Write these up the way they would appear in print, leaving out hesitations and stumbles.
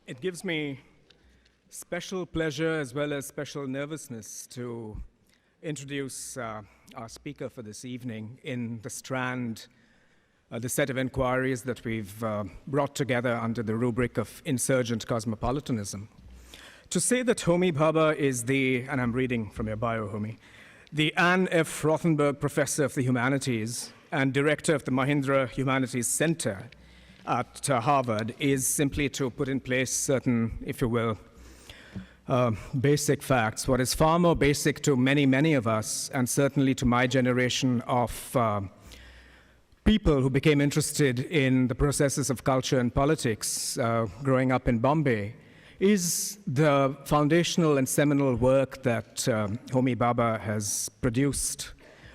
It gives me special pleasure as well as special nervousness to introduce our speaker for this evening in the strand, the set of inquiries that we've brought together under the rubric of insurgent cosmopolitanism. To say that Homi Bhabha is the, and I'm reading from your bio, Homi, the Anne F. Rothenberg Professor of the Humanities and Director of the Mahindra Humanities Center at Harvard is simply to put in place certain, if you will, basic facts. What is far more basic to many, many of us, and certainly to my generation of people who became interested in the processes of culture and politics growing up in Bombay, is the foundational and seminal work that Homi Bhabha has produced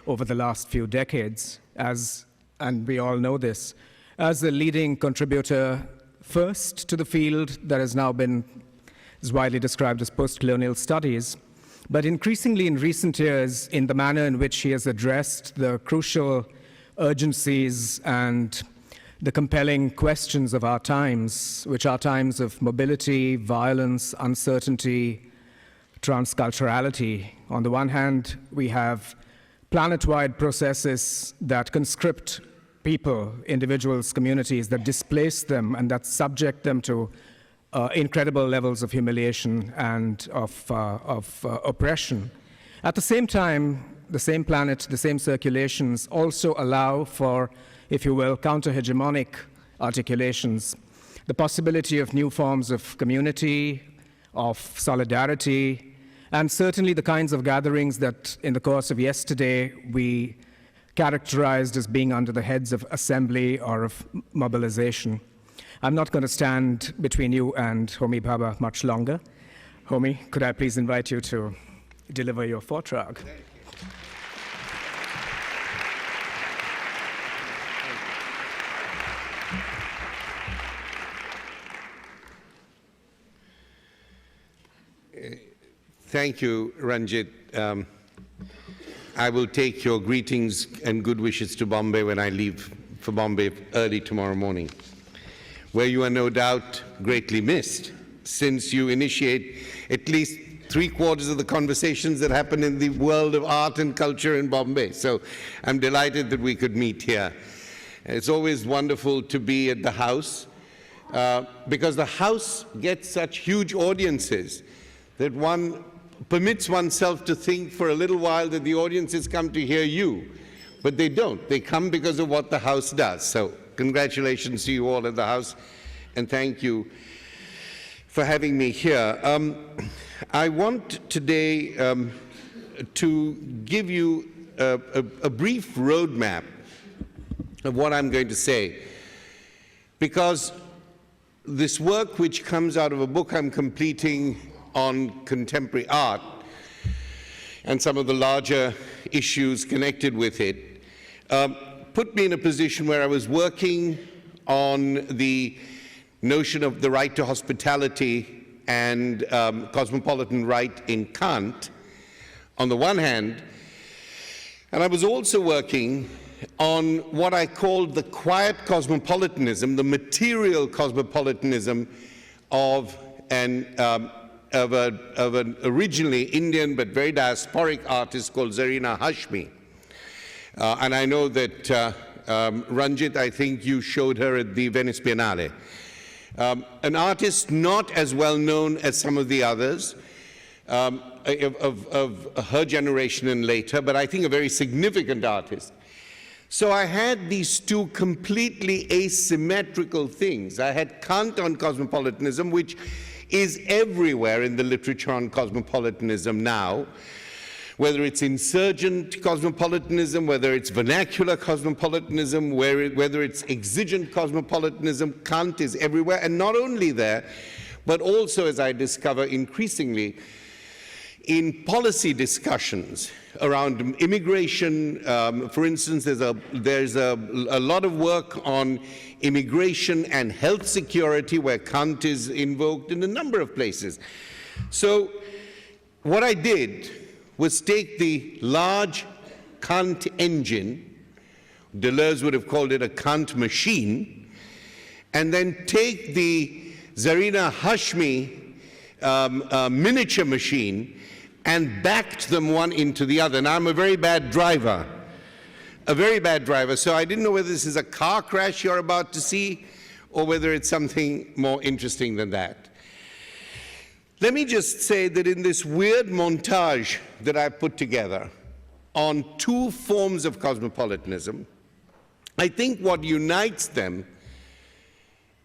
over the last few decades, and we all know this, as a leading contributor first to the field that has now been is widely described as post-colonial studies, but increasingly in recent years in the manner in which he has addressed the crucial urgencies and the compelling questions of our times, which are times of mobility, violence, uncertainty, transculturality. On the one hand, we have planet-wide processes that conscript people, individuals, communities, that displace them and that subject them to incredible levels of humiliation and of oppression. At the same time, the same planet, the same circulations also allow for, if you will, counter-hegemonic articulations, the possibility of new forms of community, of solidarity, and certainly the kinds of gatherings that in the course of yesterday we characterized as being under the heads of assembly or of mobilization. I'm not going to stand between you and Homi Bhabha much longer. Homi, could I please invite you to deliver your vortrag? Thank you, Ranjit. I will take your greetings and good wishes to Bombay when I leave for Bombay early tomorrow morning, where you are no doubt greatly missed, since you initiate at least 3/4 of the conversations that happen in the world of art and culture in Bombay. So I'm delighted that we could meet here. It's always wonderful to be at the House, because the House gets such huge audiences that one permits oneself to think for a little while that the audiences come to hear you, but they don't. They come because of what the House does. So congratulations to you all at the House, and thank you for having me here. I want today to give you a brief roadmap of what I'm going to say, because this work, which comes out of a book I'm completing on contemporary art and some of the larger issues connected with it, put me in a position where I was working on the notion of the right to hospitality and cosmopolitan right in Kant on the one hand, and I was also working on what I called the quiet cosmopolitanism, the material cosmopolitanism of an originally Indian but very diasporic artist called Zarina Hashmi. And I know that Ranjit, I think you showed her at the Venice Biennale. An artist not as well known as some of the others of her generation and later, but I think a very significant artist. So I had these two completely asymmetrical things. I had Kant on cosmopolitanism, which is everywhere in the literature on cosmopolitanism now, whether it's insurgent cosmopolitanism, whether it's vernacular cosmopolitanism, whether it's exigent cosmopolitanism. Kant is everywhere, and not only there, but also, as I discover increasingly, in policy discussions around immigration. For instance, there's a lot of work on immigration and health security where Kant is invoked in a number of places. So what I did was take the large Kant engine, Deleuze would have called it a Kant machine, and then take the Zarina Hashmi miniature machine and backed them one into the other. Now, I'm a very bad driver, so I didn't know whether this is a car crash you're about to see or whether it's something more interesting than that. Let me just say that in this weird montage that I put together on two forms of cosmopolitanism, I think what unites them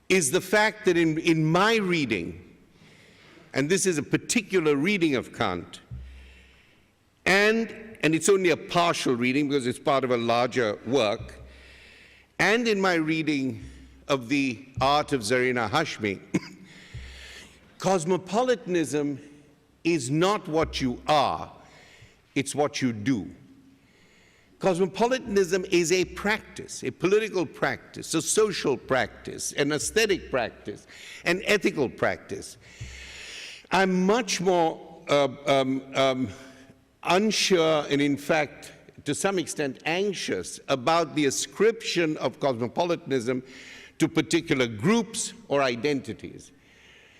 is the fact that in my reading, and this is a particular reading of Kant, and it's only a partial reading because it's part of a larger work, and in my reading of the art of Zarina Hashmi, cosmopolitanism is not what you are, it's what you do. Cosmopolitanism is a practice, a political practice, a social practice, an aesthetic practice, an ethical practice. I'm much more unsure and, in fact, to some extent anxious about the ascription of cosmopolitanism to particular groups or identities.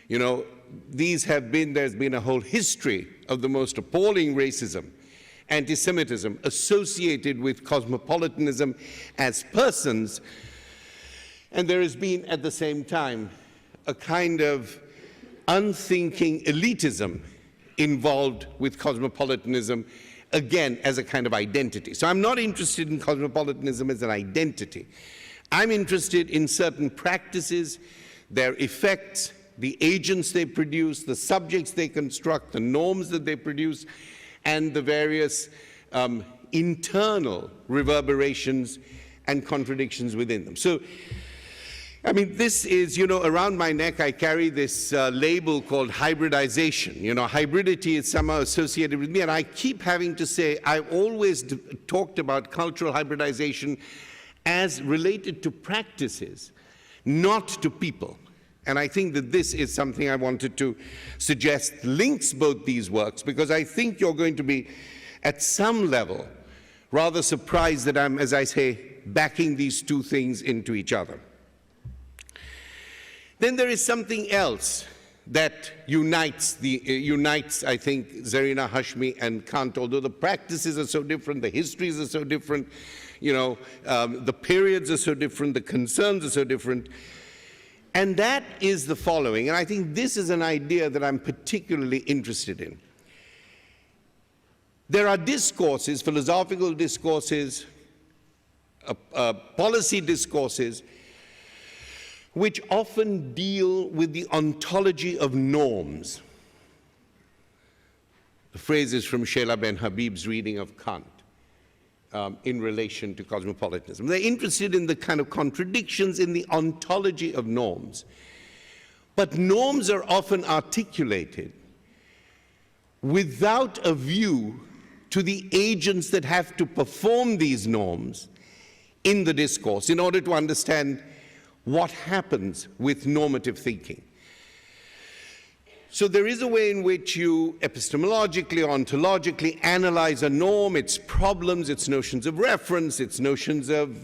You know, there's been a whole history of the most appalling racism, anti-Semitism associated with cosmopolitanism as persons, and there has been at the same time a kind of unthinking elitism involved with cosmopolitanism, again, as a kind of identity. So I'm not interested in cosmopolitanism as an identity. I'm interested in certain practices, their effects, the agents they produce, the subjects they construct, the norms that they produce, and the various internal reverberations and contradictions within them. So, I mean, this is, you know, around my neck I carry this label called hybridization. You know, hybridity is somehow associated with me, and I keep having to say I've always talked about cultural hybridization as related to practices, not to people. And I think that this is something I wanted to suggest links both these works, because I think you're going to be, at some level, rather surprised that I'm, as I say, backing these two things into each other. Then there is something else that unites, I think, Zarina Hashmi and Kant, although the practices are so different, the histories are so different, you know, the periods are so different, the concerns are so different. And that is the following, and I think this is an idea that I'm particularly interested in. There are discourses, philosophical discourses, policy discourses, which often deal with the ontology of norms. The phrase is from Sheila Ben Habib's reading of Kant in relation to cosmopolitanism. They're interested in the kind of contradictions in the ontology of norms. But norms are often articulated without a view to the agents that have to perform these norms in the discourse in order to understand what happens with normative thinking. So there is a way in which you epistemologically, ontologically analyze a norm, its problems, its notions of reference, its notions of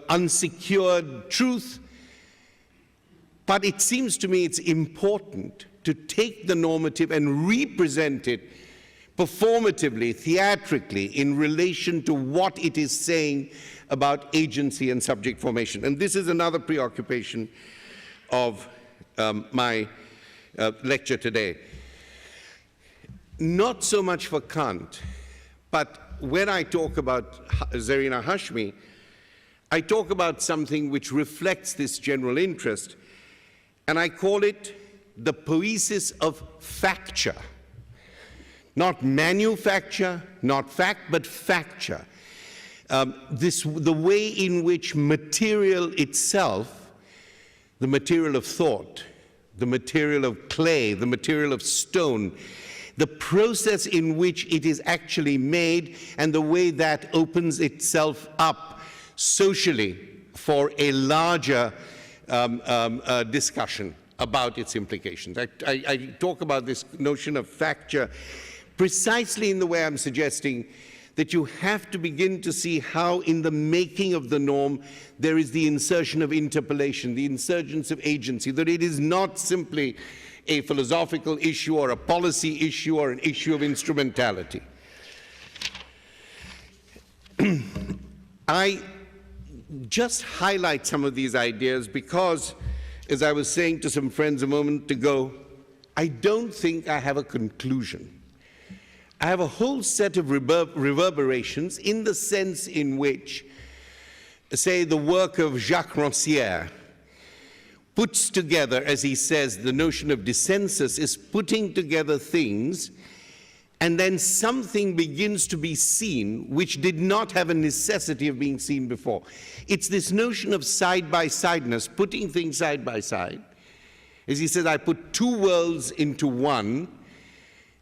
unsecured truth. But it seems to me it's important to take the normative and represent it performatively, theatrically, in relation to what it is saying about agency and subject formation. And this is another preoccupation of my lecture today. Not so much for Kant, but when I talk about Zarina Hashmi, I talk about something which reflects this general interest, and I call it the poesis of facture. Not manufacture, not fact, but facture. The way in which material itself, the material of thought, the material of clay, the material of stone, the process in which it is actually made, and the way that opens itself up socially for a larger discussion about its implications. I talk about this notion of facture precisely in the way I'm suggesting that you have to begin to see how in the making of the norm there is the insertion of interpolation, the insurgence of agency, that it is not simply a philosophical issue or a policy issue or an issue of instrumentality. I just highlight some of these ideas because, as I was saying to some friends a moment ago, I don't think I have a conclusion. I have a whole set of reverberations in the sense in which, say, the work of Jacques Rancière puts together, as he says, the notion of dissensus is putting together things, and then something begins to be seen which did not have a necessity of being seen before. It's this notion of side-by-sideness, putting things side by side. As he says, I put two worlds into one,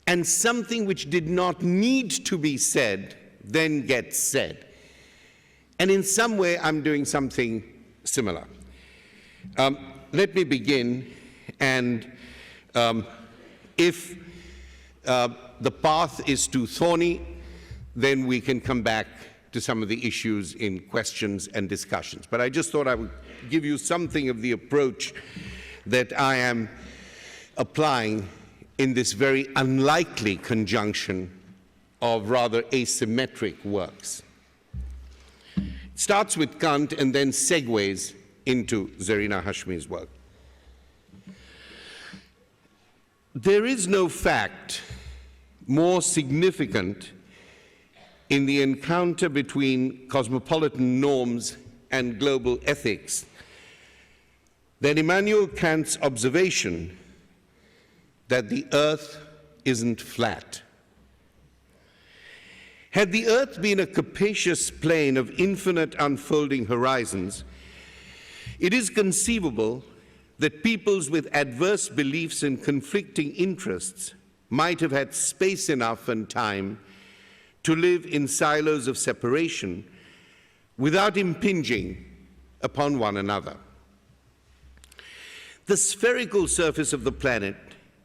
and something which did not need to be said then gets said. And in some way, I'm doing something similar. Let me begin, and if the path is too thorny, then we can come back to some of the issues in questions and discussions. But I just thought I would give you something of the approach that I am applying in this very unlikely conjunction of rather asymmetric works. It starts with Kant and then segues into Zarina Hashmi's work. There is no fact more significant in the encounter between cosmopolitan norms and global ethics than Immanuel Kant's observation that the earth isn't flat. Had the earth been a capacious plain of infinite unfolding horizons, it is conceivable that peoples with adverse beliefs and conflicting interests might have had space enough and time to live in silos of separation without impinging upon one another. The spherical surface of the planet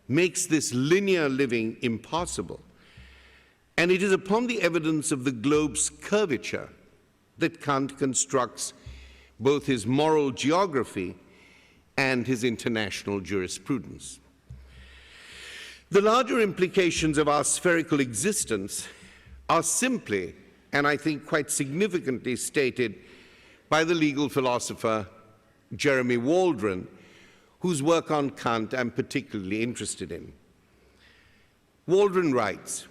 makes this linear living impossible, and it is upon the evidence of the globe's curvature that Kant constructs both his moral geography and his international jurisprudence. The larger implications of our spherical existence are simply, and I think quite significantly, stated by the legal philosopher Jeremy Waldron, whose work on Kant I'm particularly interested in. Waldron writes,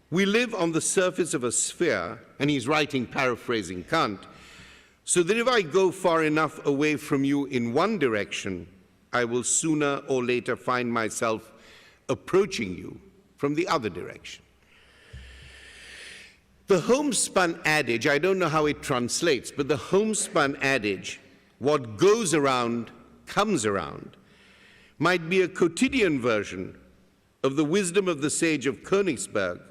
we live on the surface of a sphere, and he's writing paraphrasing Kant, so that if I go far enough away from you in one direction, I will sooner or later find myself approaching you from the other direction. The homespun adage, I don't know how it translates, but the homespun adage, what goes around comes around, might be a quotidian version of the wisdom of the sage of Königsberg,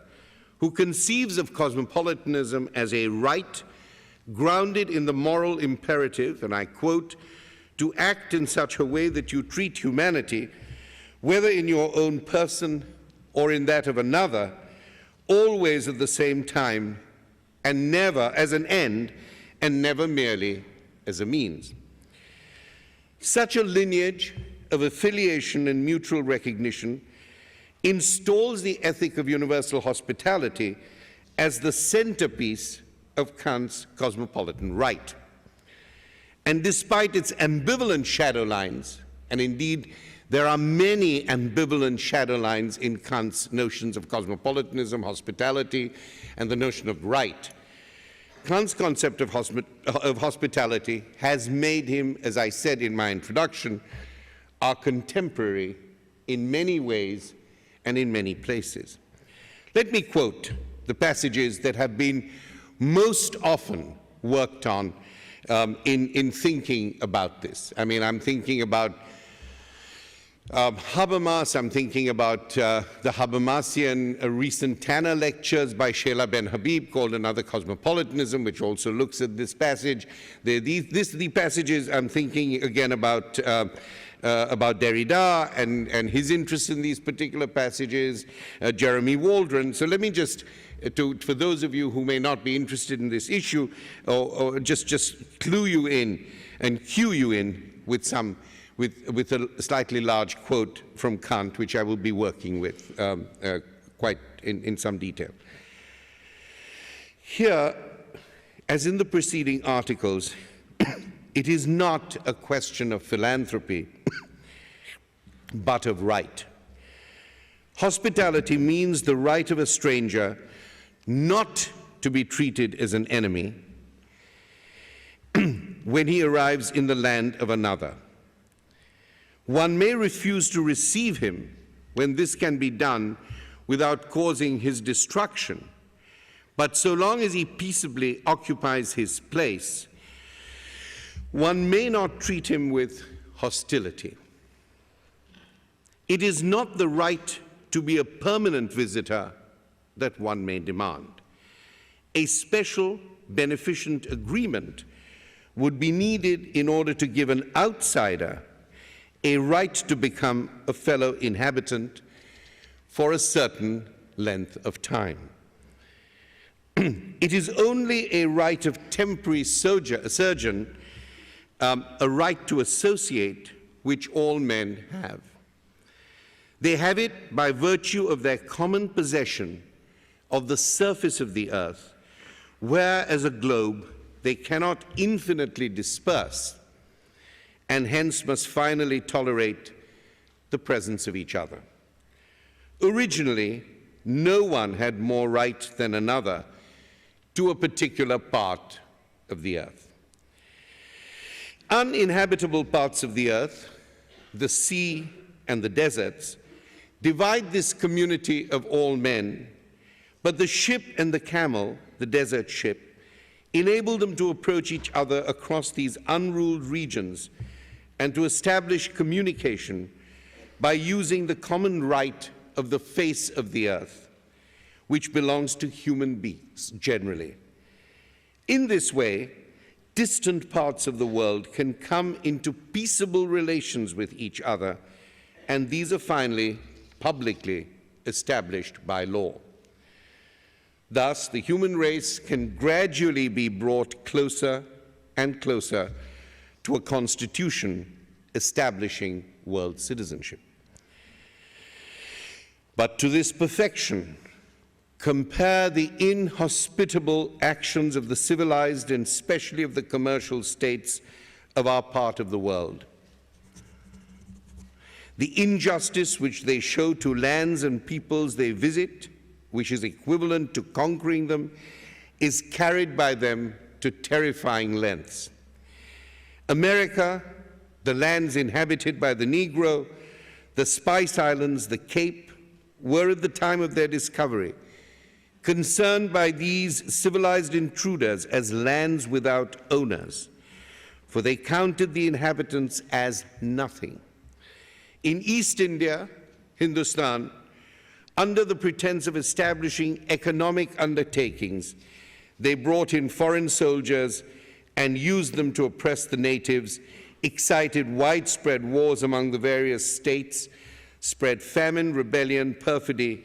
who conceives of cosmopolitanism as a right grounded in the moral imperative, and I quote, to act in such a way that you treat humanity, whether in your own person or in that of another, always at the same time, and never as an end, and never merely as a means. Such a lineage of affiliation and mutual recognition installs the ethic of universal hospitality as the centerpiece of Kant's cosmopolitan right. And despite its ambivalent shadow lines, and indeed there are many ambivalent shadow lines in Kant's notions of cosmopolitanism, hospitality, and the notion of right, Kant's concept of hospitality has made him, as I said in my introduction, our contemporary in many ways and in many places. Let me quote the passages that have been most often worked on in thinking about this. I mean, I'm thinking about Habermas, I'm thinking about the Habermasian recent Tanner lectures by Sheila Ben Habib called Another Cosmopolitanism, which also looks at this passage. The passages I'm thinking again about Derrida and his interest in these particular passages, Jeremy Waldron. So let me just for those of you who may not be interested in this issue, or just clue you in and cue you in with a slightly large quote from Kant, which I will be working with quite in some detail. Here, as in the preceding articles, it is not a question of philanthropy, but of right. Hospitality means the right of a stranger not to be treated as an enemy when he arrives in the land of another. One may refuse to receive him when this can be done without causing his destruction, but so long as he peaceably occupies his place, one may not treat him with hostility. It is not the right to be a permanent visitor that one may demand. A special beneficent agreement would be needed in order to give an outsider a right to become a fellow inhabitant for a certain length of time. It is only a right of temporary sojourn, a right to associate, which all men have. They have it by virtue of their common possession of the surface of the earth, where as a globe they cannot infinitely disperse, and hence must finally tolerate the presence of each other. Originally, no one had more right than another to a particular part of the earth. Uninhabitable parts of the earth, the sea and the deserts, divide this community of all men, but the ship and the camel, the desert ship, enable them to approach each other across these unruled regions and to establish communication by using the common right of the face of the earth, which belongs to human beings generally. In this way, distant parts of the world can come into peaceable relations with each other, and these are finally publicly established by law. Thus, the human race can gradually be brought closer and closer to a constitution establishing world citizenship. But to this perfection, compare the inhospitable actions of the civilized and especially of the commercial states of our part of the world. The injustice which they show to lands and peoples they visit, which is equivalent to conquering them, is carried by them to terrifying lengths. America, the lands inhabited by the Negro, the Spice Islands, the Cape, were at the time of their discovery concerned by these civilized intruders as lands without owners, for they counted the inhabitants as nothing. In East India, Hindustan, under the pretense of establishing economic undertakings, they brought in foreign soldiers and used them to oppress the natives, excited widespread wars among the various states, spread famine, rebellion, perfidy,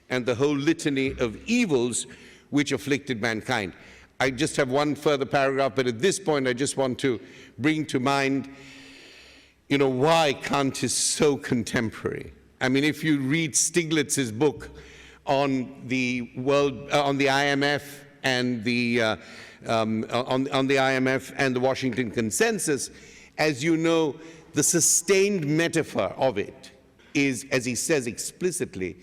and the whole litany of evils which afflicted mankind. I just have one further paragraph, but at this point I just want to bring to mind, why Kant is so contemporary. I mean, if you read Stiglitz's book on the world, on the IMF and the on the IMF and the Washington Consensus, as you know, the sustained metaphor of it is, as he says explicitly,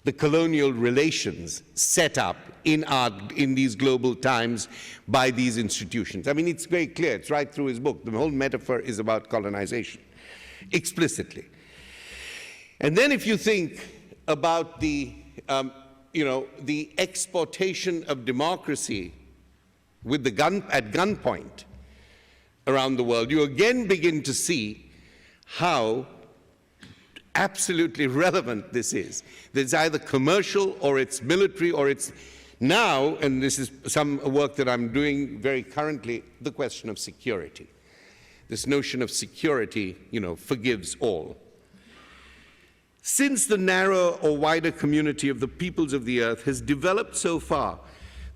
the colonial relations set up in these global times by these institutions. I mean, it's very clear. It's right through his book. The whole metaphor is about colonization, explicitly. And then if you think about the exportation of democracy with the at gunpoint around the world, you again begin to see how absolutely relevant this is. There's either commercial or it's military or it's now, and this is some work that I'm doing very currently, the question of security. This notion of security, forgives all. Since the narrow or wider community of the peoples of the earth has developed so far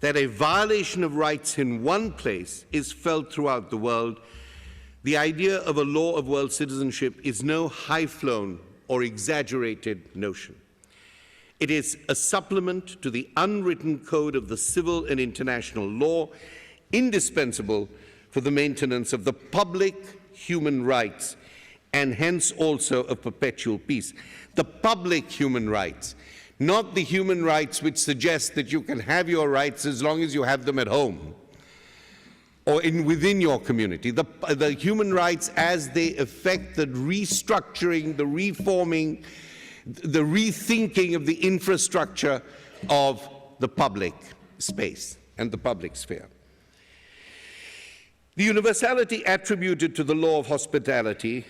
that a violation of rights in one place is felt throughout the world, the idea of a law of world citizenship is no high-flown or exaggerated notion. It is a supplement to the unwritten code of the civil and international law, indispensable for the maintenance of the public human rights and hence also of perpetual peace. The public human rights, not the human rights which suggest that you can have your rights as long as you have them at home or within your community. The human rights as they affect the restructuring, the reforming, the rethinking of the infrastructure of the public space and the public sphere. The universality attributed to the law of hospitality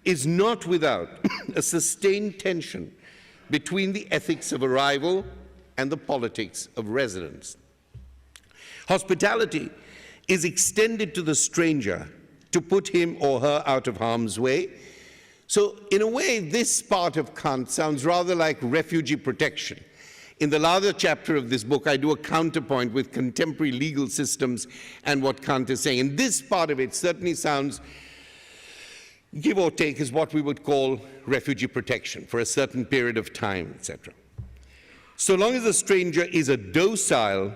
is not without a sustained tension between the ethics of arrival and the politics of residence. Hospitality is extended to the stranger to put him or her out of harm's way. So, in a way, this part of Kant sounds rather like refugee protection. In the latter chapter of this book, I do a counterpoint with contemporary legal systems and what Kant is saying. And this part of it certainly sounds, give or take, is what we would call refugee protection for a certain period of time, etc. So long as the stranger is a docile,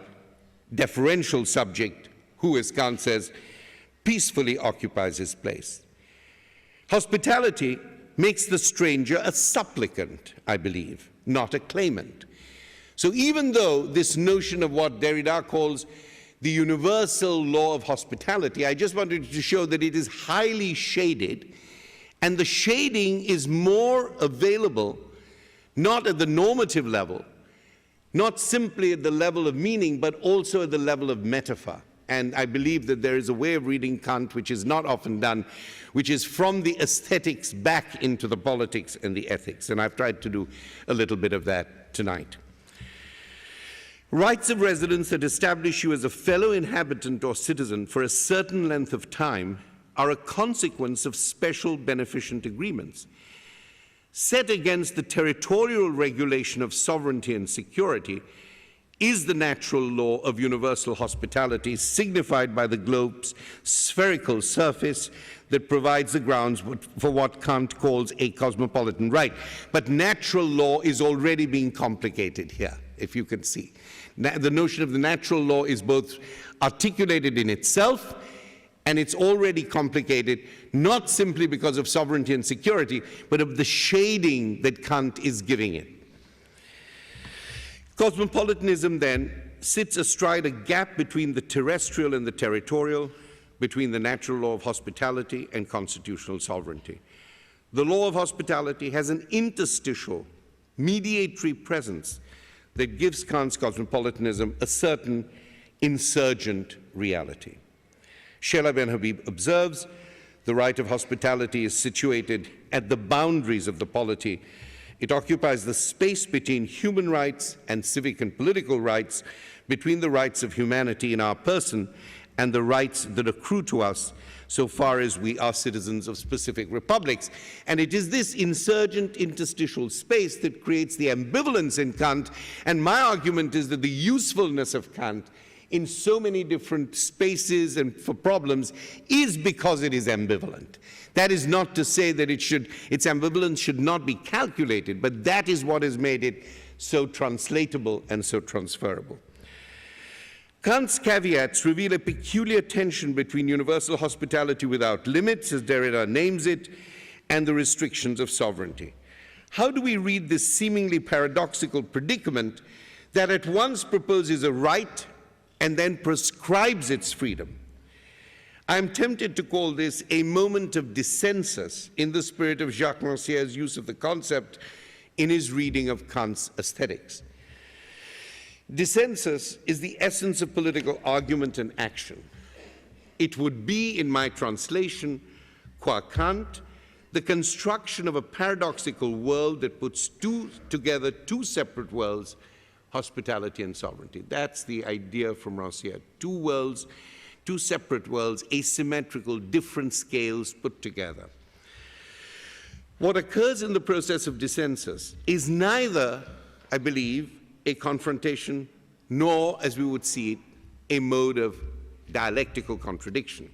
deferential subject who, as Kant says, peacefully occupies his place. Hospitality makes the stranger a supplicant, I believe, not a claimant. So even though this notion of what Derrida calls the universal law of hospitality, I just wanted to show that it is highly shaded, and the shading is more available not at the normative level, not simply at the level of meaning, but also at the level of metaphor. And I believe that there is a way of reading Kant which is not often done, which is from the aesthetics back into the politics and the ethics. And I've tried to do a little bit of that tonight. Rights of residence that establish you as a fellow inhabitant or citizen for a certain length of time are a consequence of special beneficent agreements. Set against the territorial regulation of sovereignty and security is the natural law of universal hospitality, signified by the globe's spherical surface that provides the grounds for what Kant calls a cosmopolitan right. But natural law is already being complicated here, if you can see. The notion of the natural law is both articulated in itself, and it's already complicated, not simply because of sovereignty and security, but of the shading that Kant is giving it. Cosmopolitanism, then, sits astride a gap between the terrestrial and the territorial, between the natural law of hospitality and constitutional sovereignty. The law of hospitality has an interstitial, mediatory presence that gives Kant's cosmopolitanism a certain insurgent reality. Sheila Ben Habib observes, the right of hospitality is situated at the boundaries of the polity. It occupies the space between human rights and civic and political rights, between the rights of humanity in our person and the rights that accrue to us so far as we are citizens of specific republics. And it is this insurgent interstitial space that creates the ambivalence in Kant. And my argument is that the usefulness of Kant in so many different spaces and for problems is because it is ambivalent. That is not to say that its ambivalence should not be calculated, but that is what has made it so translatable and so transferable. Kant's caveats reveal a peculiar tension between universal hospitality without limits, as Derrida names it, and the restrictions of sovereignty. How do we read this seemingly paradoxical predicament that at once proposes a right and then prescribes its freedom? I'm tempted to call this a moment of dissensus in the spirit of Jacques Rancière's use of the concept in his reading of Kant's aesthetics. Dissensus is the essence of political argument and action. It would be, in my translation, qua Kant, the construction of a paradoxical world that puts together two separate worlds, hospitality and sovereignty. That's the idea from Rancière. Two worlds, two separate worlds, asymmetrical, different scales put together. What occurs in the process of dissensus is neither, I believe, a confrontation, nor, as we would see it, a mode of dialectical contradiction.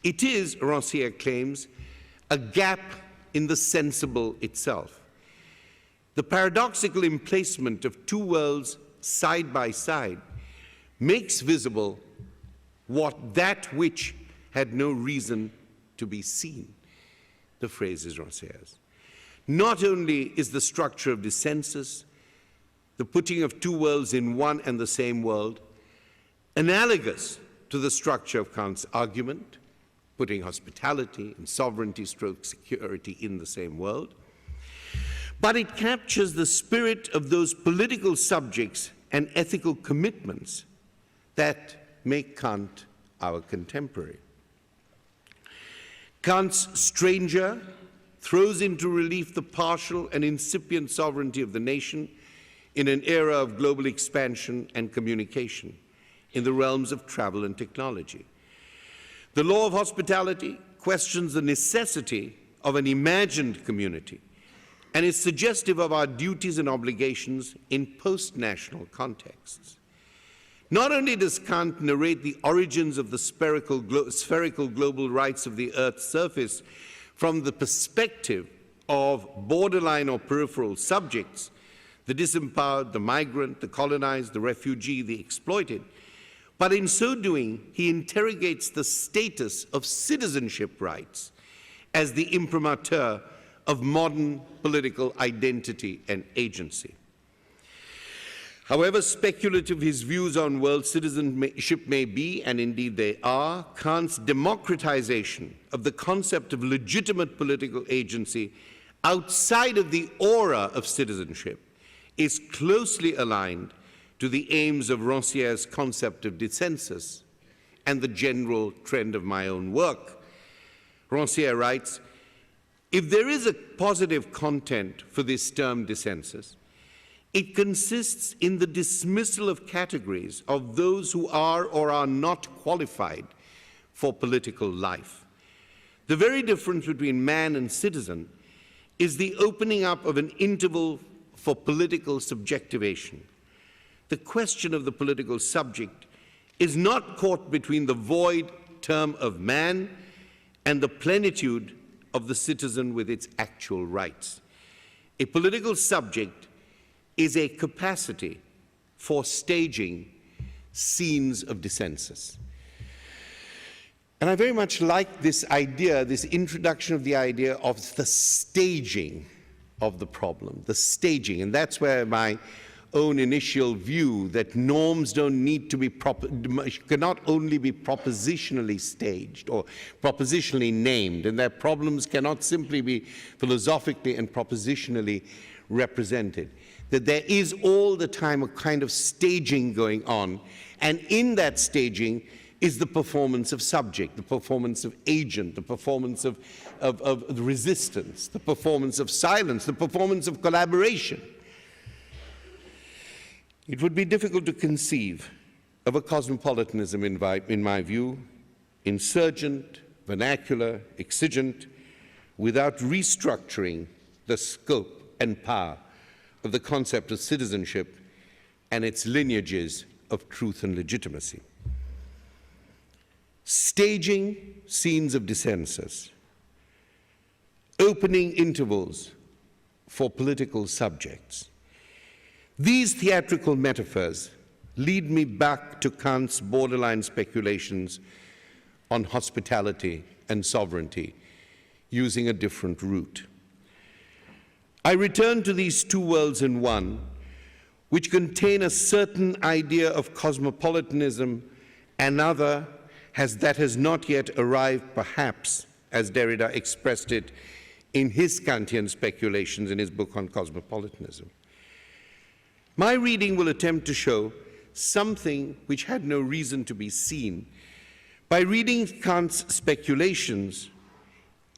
It is, Rancière claims, a gap in the sensible itself. The paradoxical emplacement of two worlds side by side makes visible that which had no reason to be seen. The phrase is Rancière's. Not only is the structure of dissensus, the putting of two worlds in one and the same world, analogous to the structure of Kant's argument, putting hospitality and sovereignty stroke security in the same world, but it captures the spirit of those political subjects and ethical commitments that make Kant our contemporary. Kant's stranger throws into relief the partial and incipient sovereignty of the nation in an era of global expansion and communication in the realms of travel and technology. The law of hospitality questions the necessity of an imagined community and is suggestive of our duties and obligations in post-national contexts. Not only does Kant narrate the origins of the spherical global rights of the Earth's surface from the perspective of borderline or peripheral subjects, the disempowered, the migrant, the colonized, the refugee, the exploited, but in so doing, he interrogates the status of citizenship rights as the imprimatur of modern political identity and agency. However speculative his views on world citizenship may be, and indeed they are, Kant's democratization of the concept of legitimate political agency outside of the aura of citizenship is closely aligned to the aims of Rancière's concept of dissensus and the general trend of my own work. Rancière writes, if there is a positive content for this term dissensus, it consists in the dismissal of categories of those who are or are not qualified for political life. The very difference between man and citizen is the opening up of an interval for political subjectivation. The question of the political subject is not caught between the void term of man and the plenitude of the citizen with its actual rights. A political subject is a capacity for staging scenes of dissensus. And I very much like this idea, this introduction of the idea of the staging of the problem, the staging. And that's where my own initial view that norms don't need to be cannot only be propositionally staged or propositionally named, and that problems cannot simply be philosophically and propositionally represented. That there is all the time a kind of staging going on, and in that staging is the performance of subject, the performance of agent, the performance of resistance, the performance of silence, the performance of collaboration. It would be difficult to conceive of a cosmopolitanism, in my view, insurgent, vernacular, exigent, without restructuring the scope and power of the concept of citizenship and its lineages of truth and legitimacy. Staging scenes of dissensus, opening intervals for political subjects. These theatrical metaphors lead me back to Kant's borderline speculations on hospitality and sovereignty, using a different route. I return to these two worlds in one, which contain a certain idea of cosmopolitanism, another that has not yet arrived, perhaps, as Derrida expressed it in his Kantian speculations in his book on cosmopolitanism. My reading will attempt to show something which had no reason to be seen by reading Kant's speculations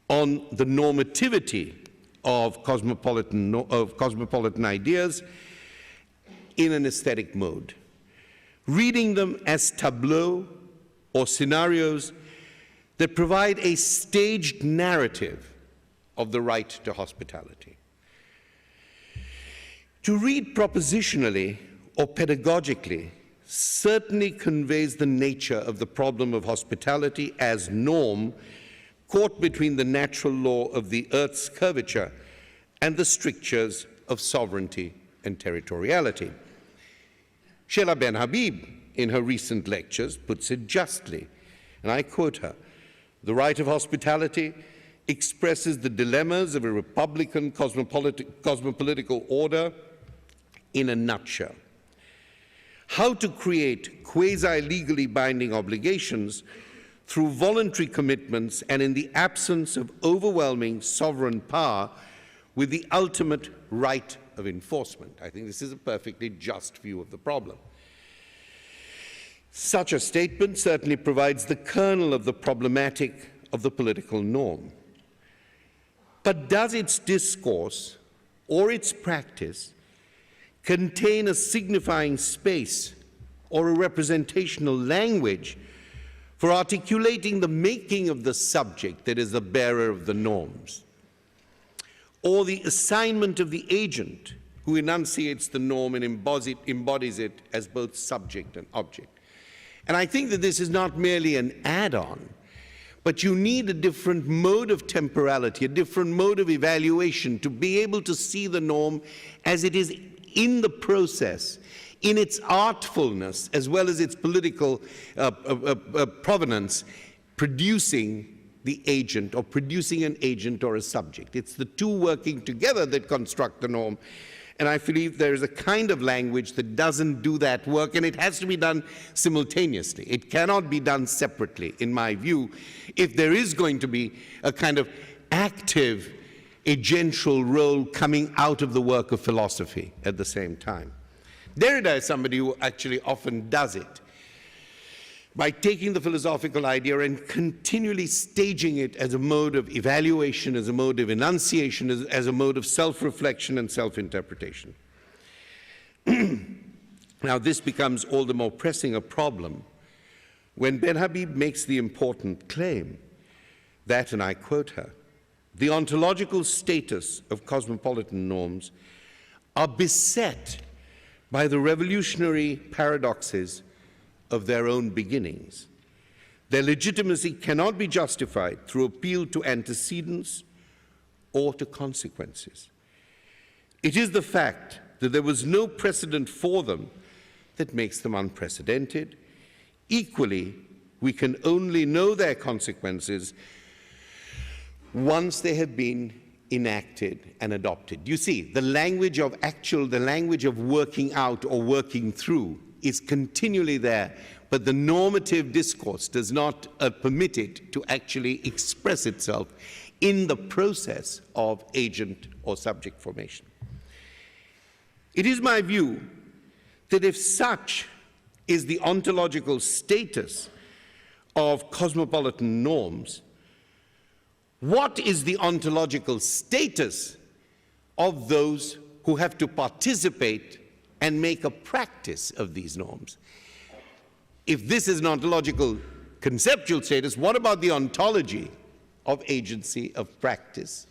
on the normativity of cosmopolitan ideas in an aesthetic mode, reading them as tableaux or scenarios that provide a staged narrative of the right to hospitality. To read propositionally or pedagogically certainly conveys the nature of the problem of hospitality as norm caught between the natural law of the earth's curvature and the strictures of sovereignty and territoriality. Sheila Ben Habib, in her recent lectures, puts it justly, and I quote her, "The right of hospitality expresses the dilemmas of a republican cosmopolitical order in a nutshell. How to create quasi-legally binding obligations through voluntary commitments and in the absence of overwhelming sovereign power with the ultimate right of enforcement." I think this is a perfectly just view of the problem. Such a statement certainly provides the kernel of the problematic of the political norm. But does its discourse or its practice contain a signifying space or a representational language for articulating the making of the subject that is the bearer of the norms, or the assignment of the agent who enunciates the norm and embodies it as both subject and object? And I think that this is not merely an add-on, but you need a different mode of temporality, a different mode of evaluation to be able to see the norm as it is in the process, in its artfulness, as well as its political provenance, producing the agent or producing an agent or a subject. It's the two working together that construct the norm. And I believe there is a kind of language that doesn't do that work, and it has to be done simultaneously. It cannot be done separately, in my view, if there is going to be a kind of active agential role coming out of the work of philosophy at the same time. Derrida is somebody who actually often does it by taking the philosophical idea and continually staging it as a mode of evaluation, as a mode of enunciation, as a mode of self-reflection and self-interpretation. Now, this becomes all the more pressing a problem when Ben Habib makes the important claim that, and I quote her, "The ontological status of cosmopolitan norms are beset by the revolutionary paradoxes of their own beginnings. Their legitimacy cannot be justified through appeal to antecedents or to consequences. It is the fact that there was no precedent for them that makes them unprecedented. Equally, we can only know their consequences once they have been enacted and adopted." You see, the language of the language of working out or working through is continually there, but the normative discourse does not permit it to actually express itself in the process of agent or subject formation. It is my view that if such is the ontological status of cosmopolitan norms, what is the ontological status of those who have to participate and make a practice of these norms? If this is an ontological conceptual status, what about the ontology of agency, of practice?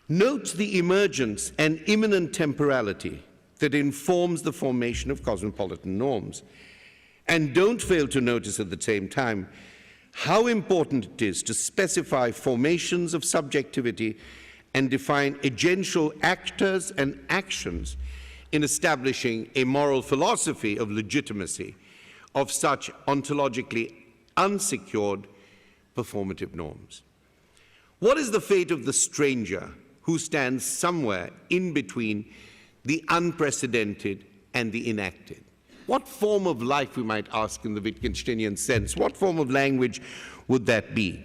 Note the emergence and imminent temporality that informs the formation of cosmopolitan norms. And don't fail to notice at the same time how important it is to specify formations of subjectivity and define agential actors and actions in establishing a moral philosophy of legitimacy of such ontologically unsecured performative norms. What is the fate of the stranger who stands somewhere in between the unprecedented and the enacted? What form of life, we might ask in the Wittgensteinian sense, what form of language would that be?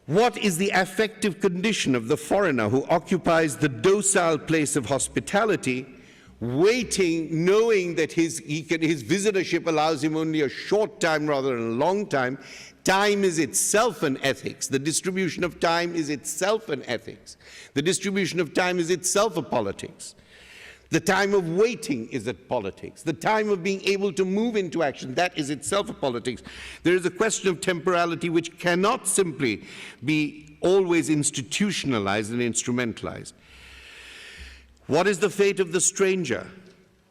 What is the affective condition of the foreigner who occupies the docile place of hospitality, waiting, knowing that his visitorship allows him only a short time rather than a long time? Time is itself an ethics. The distribution of time is itself an ethics. The distribution of time is itself a politics. The time of waiting is a politics. The time of being able to move into action, that is itself a politics. There is a question of temporality which cannot simply be always institutionalized and instrumentalized. What is the fate of the stranger,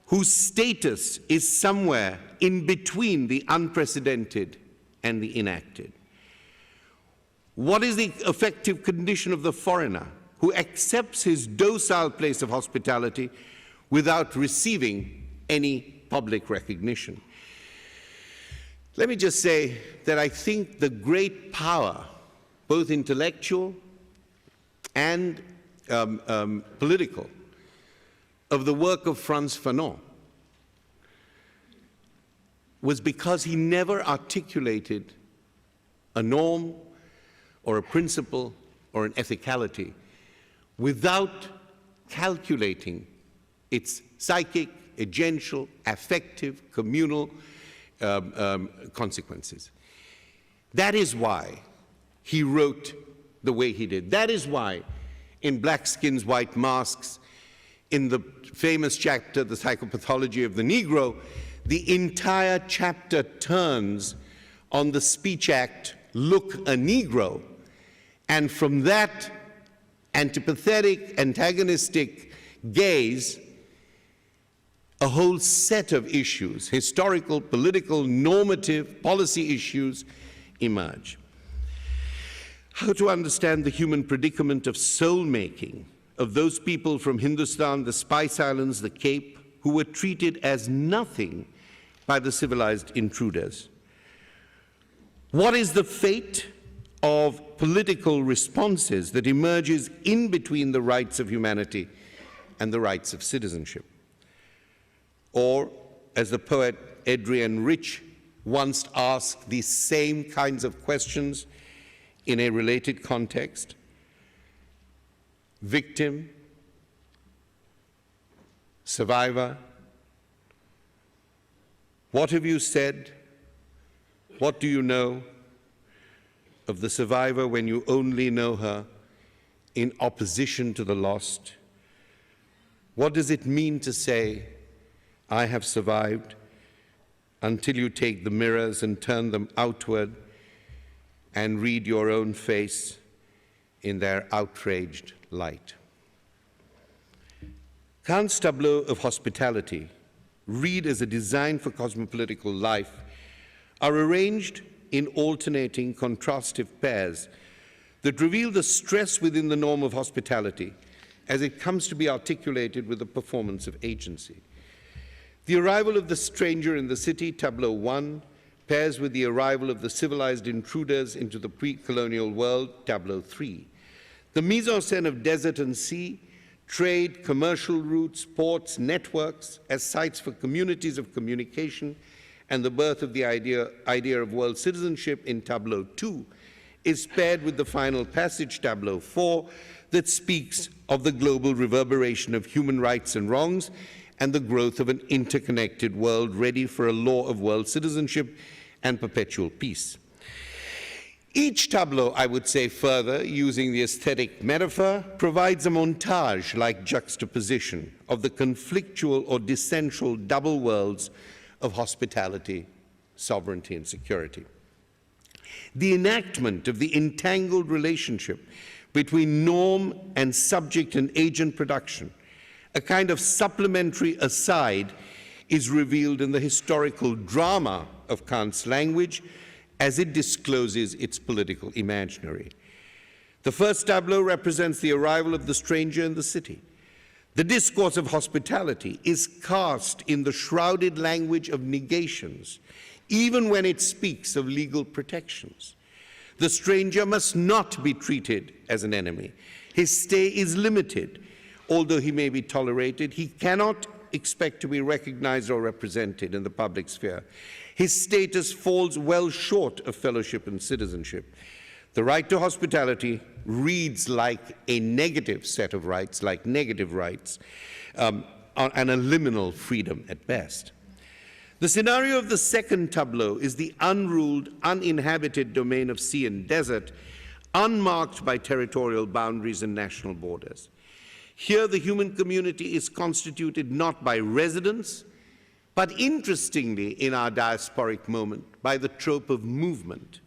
whose status is somewhere in between the unprecedented and the enacted? What is the effective condition of the foreigner who accepts his docile place of hospitality without receiving any public recognition? Let me just say that I think the great power, both intellectual and political, of the work of Frantz Fanon was because he never articulated a norm or a principle or an ethicality without calculating its psychic, agential, affective, communal consequences. That is why he wrote the way he did. That is why in Black Skins, White Masks, in the famous chapter, The Psychopathology of the Negro, the entire chapter turns on the speech act, Look a Negro, and from that antipathetic, antagonistic gaze, a whole set of issues, historical, political, normative, policy issues emerge. How to understand the human predicament of soul-making of those people from Hindustan, the Spice Islands, the Cape, who were treated as nothing by the civilized intruders? What is the fate of political responses that emerges in between the rights of humanity and the rights of citizenship? Or, as the poet Adrienne Rich once asked these same kinds of questions in a related context, victim, survivor, what have you said? What do you know of the survivor when you only know her in opposition to the lost? What does it mean to say, I have survived, until you take the mirrors and turn them outward and read your own face in their outraged light? Kant's tableau of hospitality, read as a design for cosmopolitical life, are arranged in alternating contrastive pairs that reveal the stress within the norm of hospitality as it comes to be articulated with the performance of agency. The arrival of the stranger in the city, tableau 1, pairs with the arrival of the civilized intruders into the pre-colonial world, tableau 3. The mise-en-scène of desert and sea, trade, commercial routes, ports, networks as sites for communities of communication, and the birth of the idea of world citizenship in tableau 2 is paired with the final passage, tableau 4, that speaks of the global reverberation of human rights and wrongs and the growth of an interconnected world ready for a law of world citizenship and perpetual peace. Each tableau, I would say further, using the aesthetic metaphor, provides a montage-like juxtaposition of the conflictual or dissensual double worlds of hospitality, sovereignty, and security. The enactment of the entangled relationship between norm and subject and agent production, a kind of supplementary aside, is revealed in the historical drama of Kant's language as it discloses its political imaginary. The first tableau represents the arrival of the stranger in the city. The discourse of hospitality is cast in the shrouded language of negations, even when it speaks of legal protections. The stranger must not be treated as an enemy. His stay is limited. Although he may be tolerated, he cannot expect to be recognized or represented in the public sphere. His status falls well short of fellowship and citizenship. The right to hospitality reads like a negative set of rights, like negative rights, and a liminal freedom at best. The scenario of the second tableau is the unruled, uninhabited domain of sea and desert, unmarked by territorial boundaries and national borders. Here, the human community is constituted not by residence, but interestingly, in our diasporic moment, by the trope of movement,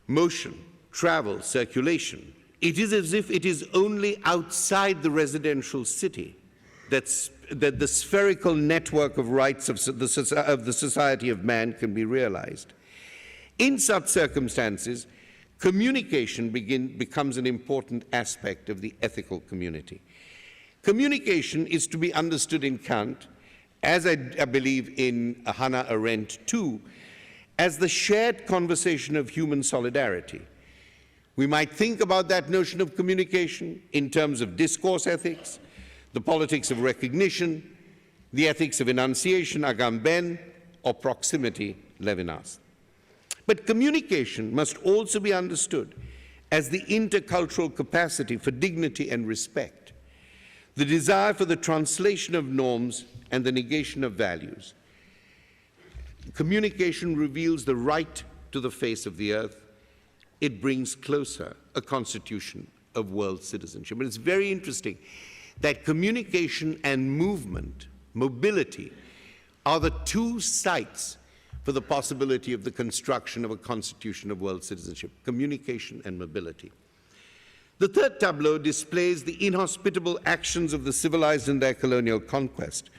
motion, travel, circulation. It is as if it is only outside the residential city that the spherical network of rights of the society of man can be realized. In such circumstances, communication becomes an important aspect of the ethical community. Communication is to be understood in Kant, as I believe in Hannah Arendt too, as the shared conversation of human solidarity. We might think about that notion of communication in terms of discourse ethics, the politics of recognition, the ethics of enunciation, Agamben, or proximity, Levinas. But communication must also be understood as the intercultural capacity for dignity and respect, the desire for the translation of norms and the negation of values. Communication reveals the right to the face of the earth. It brings closer a constitution of world citizenship. And it's very interesting that communication and movement, mobility, are the two sites for the possibility of the construction of a constitution of world citizenship, communication and mobility. The third tableau displays the inhospitable actions of the civilized in their colonial conquest,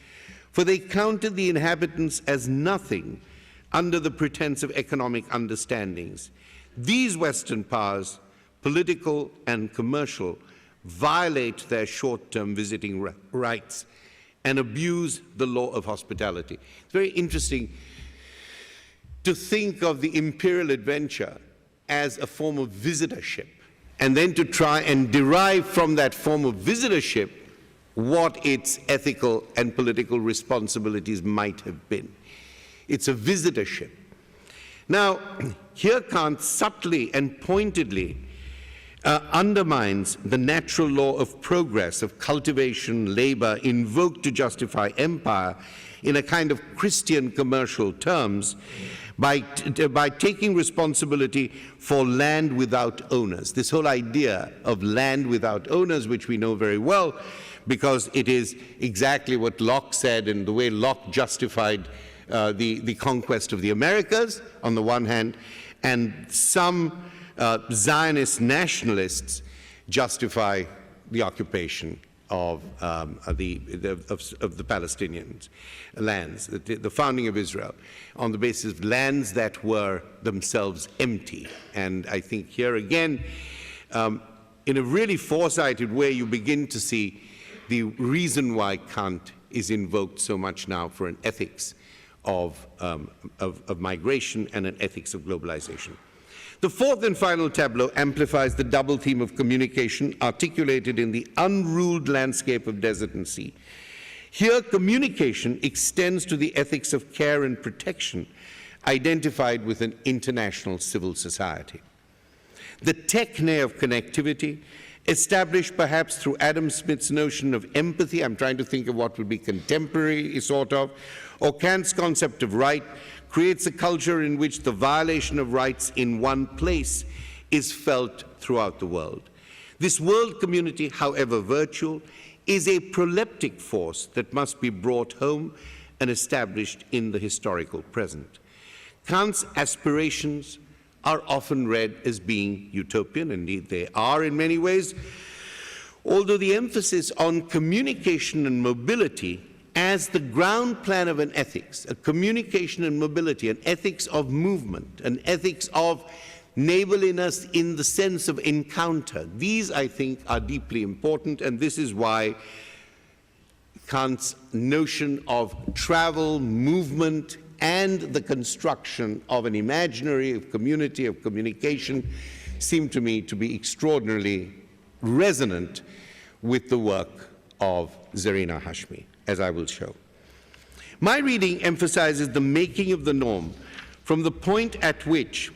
for they counted the inhabitants as nothing under the pretense of economic understandings. These Western powers, political and commercial, violate their short-term visiting rights and abuse the law of hospitality. It's very interesting to think of the imperial adventure as a form of visitorship, and then to try and derive from that form of visitorship what its ethical and political responsibilities might have been. It's a visitorship. Now, here Kant subtly and pointedly undermines the natural law of progress, of cultivation, labor, invoked to justify empire in a kind of Christian commercial terms by taking responsibility for land without owners. This whole idea of land without owners, which we know very well, because it is exactly what Locke said and the way Locke justified the conquest of the Americas, on the one hand, and some Zionist nationalists justify the occupation of the Palestinian lands, the founding of Israel, on the basis of lands that were themselves empty. And I think here again, in a really foresighted way, you begin to see the reason why Kant is invoked so much now for an ethics of migration and an ethics of globalization. The fourth and final tableau amplifies the double theme of communication articulated in the unruled landscape of desert and sea. Here, communication extends to the ethics of care and protection identified with an international civil society. The techne of connectivity, established perhaps through Adam Smith's notion of empathy, I'm trying to think of what would be contemporary sort of, or Kant's concept of right, creates a culture in which the violation of rights in one place is felt throughout the world. This world community, however virtual, is a proleptic force that must be brought home and established in the historical present. Kant's aspirations are often read as being utopian, indeed they are in many ways, although the emphasis on communication and mobility as the ground plan of an ethics, a communication and mobility, an ethics of movement, an ethics of neighborliness in the sense of encounter. These, I think, are deeply important, and this is why Kant's notion of travel, movement, and the construction of an imaginary community of communication seem to me to be extraordinarily resonant with the work of Zarina Hashmi, as I will show. My reading emphasizes the making of the norm from the point at which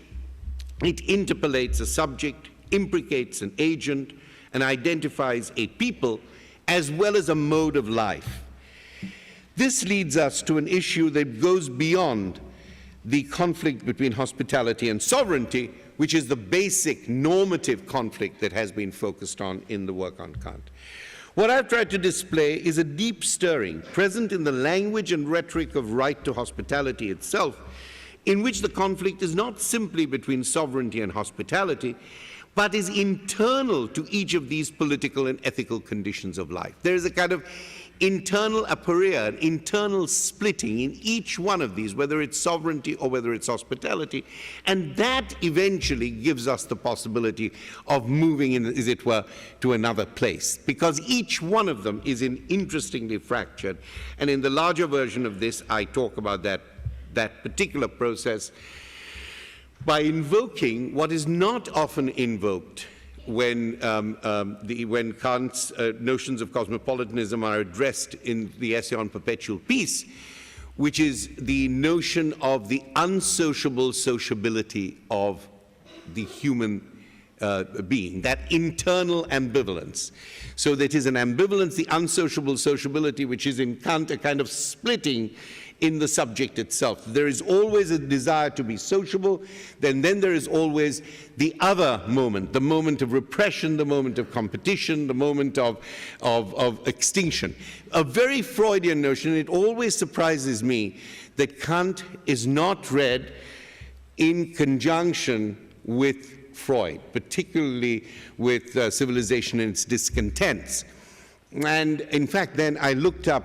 it interpolates a subject, implicates an agent, and identifies a people as well as a mode of life. This leads us to an issue that goes beyond the conflict between hospitality and sovereignty, which is the basic normative conflict that has been focused on in the work on Kant. What I've tried to display is a deep stirring present in the language and rhetoric of right to hospitality itself, in which the conflict is not simply between sovereignty and hospitality, but is internal to each of these political and ethical conditions of life. There is a kind of internal aporia, an internal splitting in each one of these, whether it's sovereignty or whether it's hospitality, and that eventually gives us the possibility of moving, in, as it were, to another place, because each one of them is interestingly fractured. And in the larger version of this, I talk about that particular process by invoking what is not often invoked when Kant's notions of cosmopolitanism are addressed in the essay on perpetual peace, which is the notion of the unsociable sociability of the human being, that internal ambivalence. So that is an ambivalence, the unsociable sociability, which is in Kant a kind of splitting in the subject itself. There is always a desire to be sociable, then there is always the other moment, the moment of repression, the moment of competition, the moment of extinction. A very Freudian notion. It always surprises me that Kant is not read in conjunction with Freud, particularly with Civilization and its Discontents. And in fact, then I looked up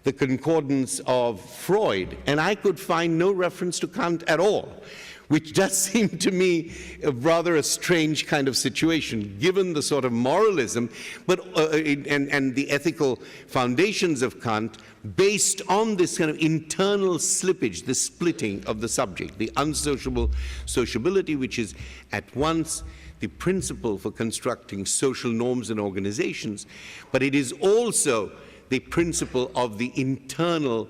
the concordance of Freud, and I could find no reference to Kant at all, which does seem to me rather a strange kind of situation, given the sort of moralism and the ethical foundations of Kant, based on this kind of internal slippage, the splitting of the subject, the unsociable sociability, which is at once the principle for constructing social norms and organizations, but it is also the principle of the internal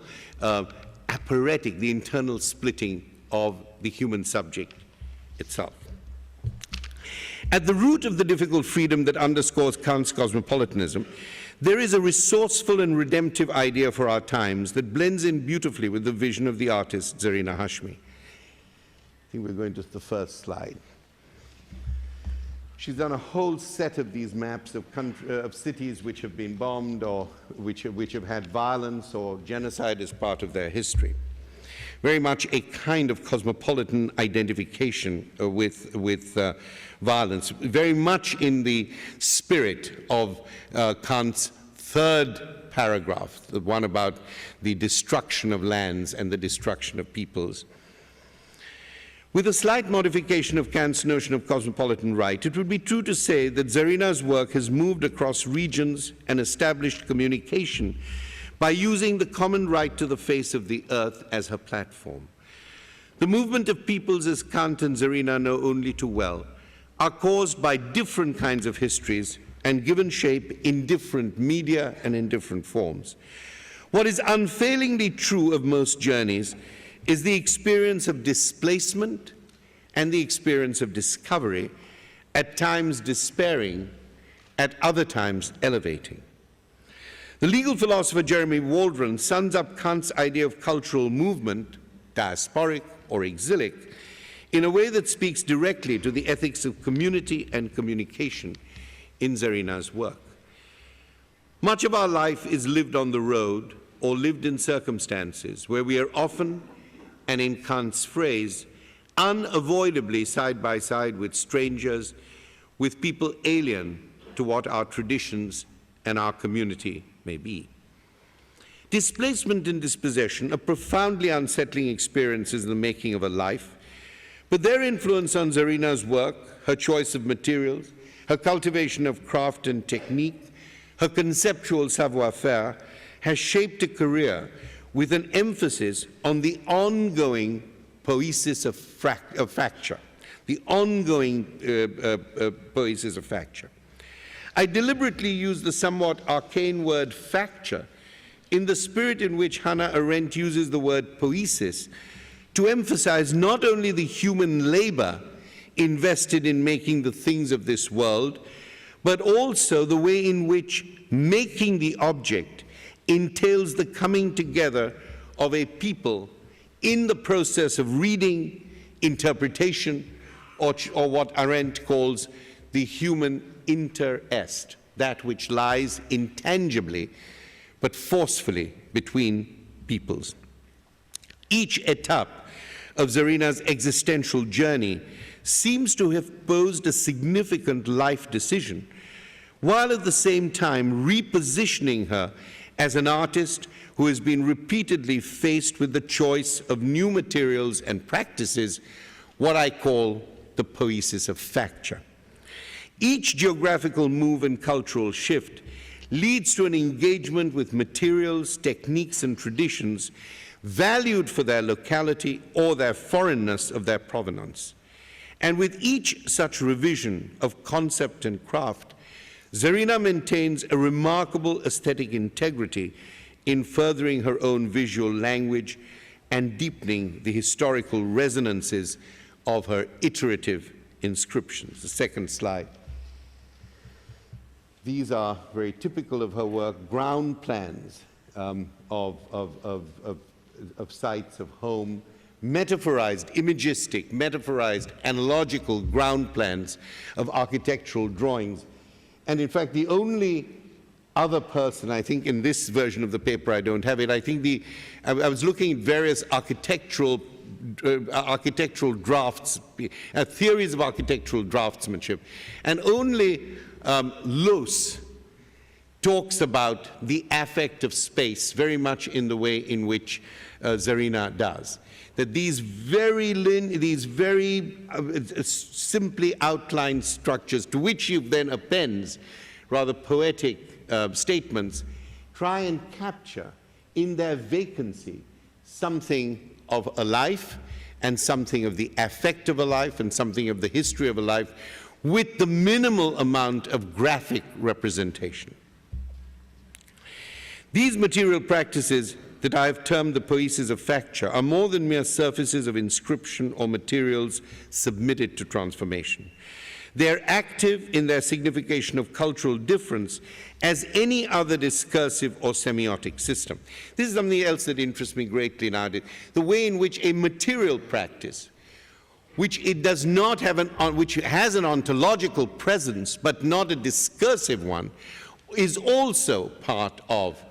apparatic, the internal splitting of the human subject itself. At the root of the difficult freedom that underscores Kant's cosmopolitanism, there is a resourceful and redemptive idea for our times that blends in beautifully with the vision of the artist Zarina Hashmi. I think we're going to the first slide. She's done a whole set of these maps of cities which have been bombed or which have had violence or genocide as part of their history. Very much a kind of cosmopolitan identification with violence, very much in the spirit of Kant's third paragraph, the one about the destruction of lands and the destruction of peoples. With a slight modification of Kant's notion of cosmopolitan right, it would be true to say that Zarina's work has moved across regions and established communication by using the common right to the face of the earth as her platform. The movement of peoples, as Kant and Zarina know only too well, are caused by different kinds of histories and given shape in different media and in different forms. What is unfailingly true of most journeys is the experience of displacement and the experience of discovery, at times despairing, at other times elevating. The legal philosopher Jeremy Waldron sums up Kant's idea of cultural movement, diasporic or exilic, in a way that speaks directly to the ethics of community and communication in Zarina's work. Much of our life is lived on the road or lived in circumstances where we are often, and in Kant's phrase, unavoidably side by side with strangers, with people alien to what our traditions and our community may be. Displacement and dispossession are profoundly unsettling experiences in the making of a life, but their influence on Zarina's work, her choice of materials, her cultivation of craft and technique, her conceptual savoir-faire, has shaped a career with an emphasis on the ongoing poiesis of fracture, the ongoing poiesis of fracture. I deliberately use the somewhat arcane word fracture in the spirit in which Hannah Arendt uses the word poiesis to emphasize not only the human labor invested in making the things of this world, but also the way in which making the object entails the coming together of a people in the process of reading, interpretation, or what Arendt calls the human inter-est, that which lies intangibly but forcefully between peoples. Each étape of Zarina's existential journey seems to have posed a significant life decision, while at the same time repositioning her as an artist who has been repeatedly faced with the choice of new materials and practices, what I call the poiesis of facture. Each geographical move and cultural shift leads to an engagement with materials, techniques, and traditions valued for their locality or their foreignness of their provenance. And with each such revision of concept and craft, Zarina maintains a remarkable aesthetic integrity in furthering her own visual language and deepening the historical resonances of her iterative inscriptions. The second slide. These are very typical of her work, ground plans of sites of home, metaphorized, imagistic, metaphorized, analogical ground plans of architectural drawings. And in fact, the only other person, I think in this version of the paper, I don't have it, I think I was looking at various architectural drafts, theories of architectural draftsmanship, and only Haus talks about the affect of space very much in the way in which Zarina does. That these very simply outlined structures, to which she then appends rather poetic statements, try and capture in their vacancy something of a life and something of the affect of a life and something of the history of a life, with the minimal amount of graphic representation. These material practices that I have termed the poiesis of facture are more than mere surfaces of inscription or materials submitted to transformation. They are active in their signification of cultural difference as any other discursive or semiotic system. This is something else that interests me greatly nowadays, the way in which a material practice, which it does not have which has an ontological presence but not a discursive one, is also part of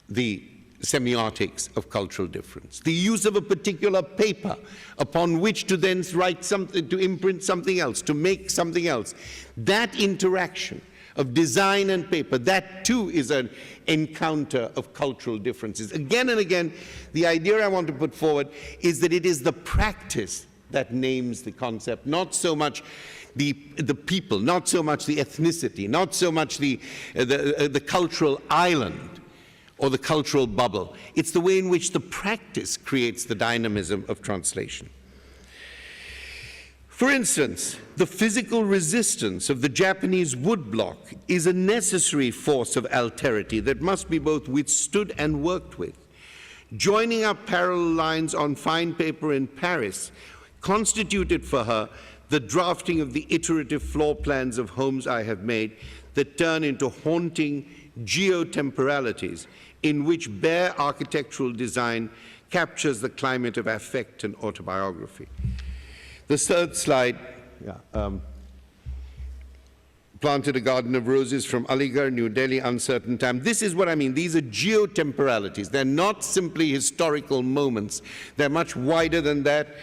the semiotics of cultural difference. The use of a particular paper upon which to then write something, to imprint something else, to make something else. That interaction of design and paper, that too is an encounter of cultural differences. Again and again, the idea I want to put forward is that it is the practice that names the concept, not so much the people, not so much the ethnicity, not so much the cultural island or the cultural bubble. It's the way in which the practice creates the dynamism of translation. For instance, the physical resistance of the Japanese woodblock is a necessary force of alterity that must be both withstood and worked with. Joining up parallel lines on fine paper in Paris constituted for her the drafting of the iterative floor plans of homes I have made that turn into haunting geotemporalities in which bare architectural design captures the climate of affect and autobiography. The third slide, planted a garden of roses from Aligarh, New Delhi, uncertain time. This is what I mean. These are geotemporalities. They're not simply historical moments. They're much wider than that.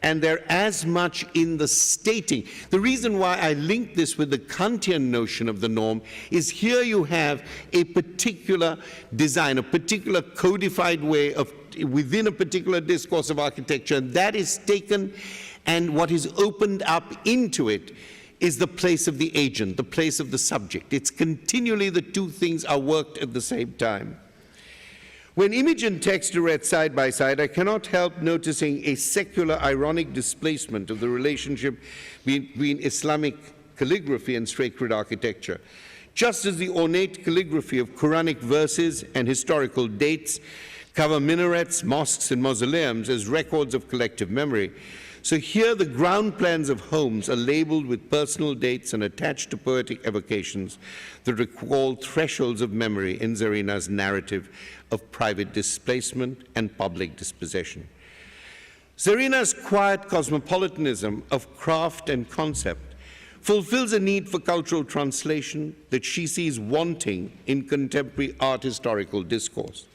And they're as much in the stating. The reason why I link this with the Kantian notion of the norm is here you have a particular design, a particular codified way of, within a particular discourse of architecture, and that is taken, and what is opened up into it is the place of the agent, the place of the subject. It's continually the two things are worked at the same time. When image and text are read side by side, I cannot help noticing a secular ironic displacement of the relationship between Islamic calligraphy and sacred architecture. Just as the ornate calligraphy of Quranic verses and historical dates cover minarets, mosques, and mausoleums as records of collective memory, so here the ground plans of homes are labeled with personal dates and attached to poetic evocations that recall thresholds of memory in Zarina's narrative of private displacement and public dispossession. Zarina's quiet cosmopolitanism of craft and concept fulfills a need for cultural translation that she sees wanting in contemporary art historical discourse.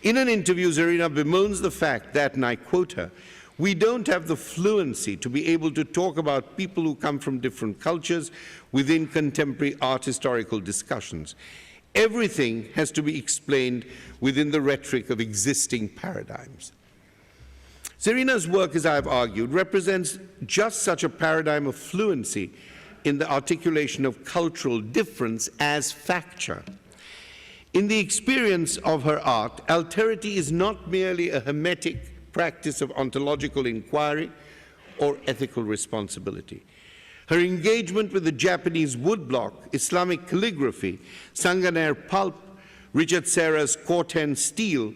In an interview, Zarina bemoans the fact that, and I quote her, "We don't have the fluency to be able to talk about people who come from different cultures within contemporary art historical discussions. Everything has to be explained within the rhetoric of existing paradigms." Zarina's work, as I have argued, represents just such a paradigm of fluency in the articulation of cultural difference as facture. In the experience of her art, alterity is not merely a hermetic practice of ontological inquiry or ethical responsibility. Her engagement with the Japanese woodblock, Islamic calligraphy, Sanganer pulp, Richard Serra's Corten steel,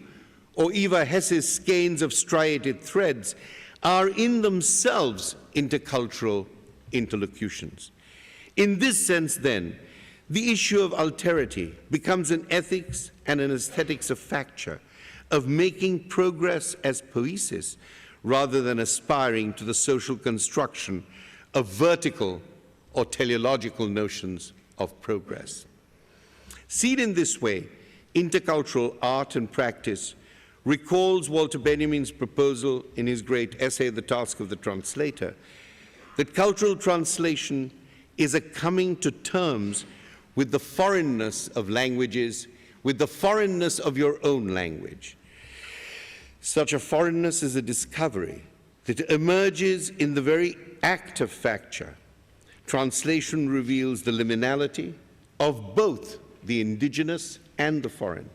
or Eva Hesse's skeins of striated threads are in themselves intercultural interlocutions. In this sense, then, the issue of alterity becomes an ethics and an aesthetics of facture, of making progress as poesis, rather than aspiring to the social construction of vertical or teleological notions of progress. Seen in this way, intercultural art and practice recalls Walter Benjamin's proposal in his great essay, The Task of the Translator, that cultural translation is a coming to terms with the foreignness of languages, with the foreignness of your own language. Such a foreignness is a discovery that emerges in the very act of facture. Translation reveals the liminality of both the indigenous and the foreign.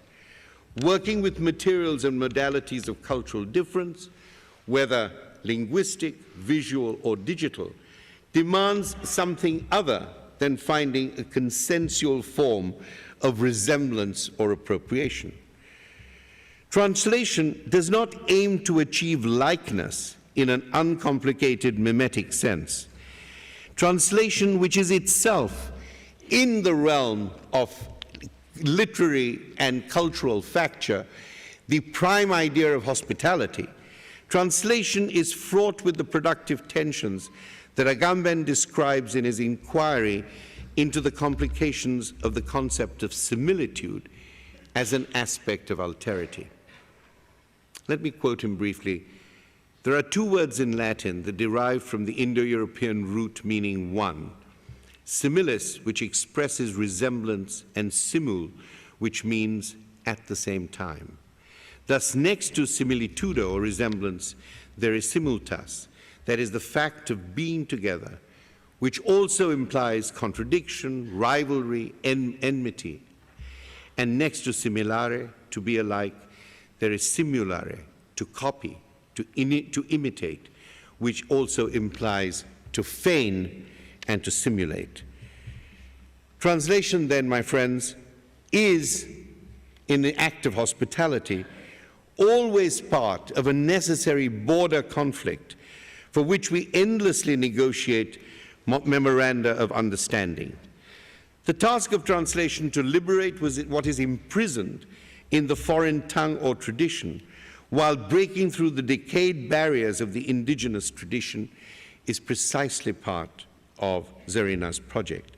Working with materials and modalities of cultural difference, whether linguistic, visual, or digital, demands something other than finding a consensual form of resemblance or appropriation. Translation does not aim to achieve likeness in an uncomplicated mimetic sense. Translation, which is itself in the realm of literary and cultural facture, the prime idea of hospitality, translation is fraught with the productive tensions that Agamben describes in his inquiry into the complications of the concept of similitude as an aspect of alterity. Let me quote him briefly. There are two words in Latin that derive from the Indo-European root meaning one: similis, which expresses resemblance, and simul, which means at the same time. Thus, next to similitudo, or resemblance, there is simultas, that is the fact of being together, which also implies contradiction, rivalry, enmity. And next to similare, to be alike, there is simulare, to copy, to imitate, which also implies to feign and to simulate. Translation, then, my friends, is, in the act of hospitality, always part of a necessary border conflict for which we endlessly negotiate memoranda of understanding. The task of translation to liberate what is imprisoned in the foreign tongue or tradition, while breaking through the decayed barriers of the indigenous tradition, is precisely part of Zarina's project.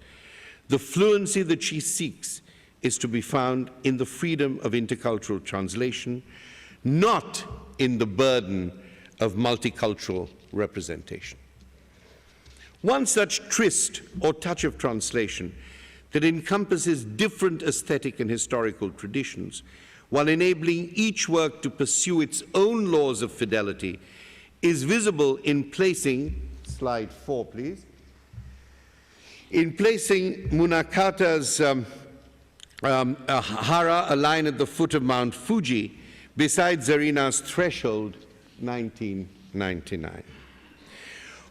The fluency that she seeks is to be found in the freedom of intercultural translation, not in the burden of multicultural representation. One such tryst or touch of translation that encompasses different aesthetic and historical traditions, while enabling each work to pursue its own laws of fidelity, is visible in placing, slide 4 please, in placing Munakata's Hara, a line at the foot of Mount Fuji, beside Zarina's Threshold, 1999.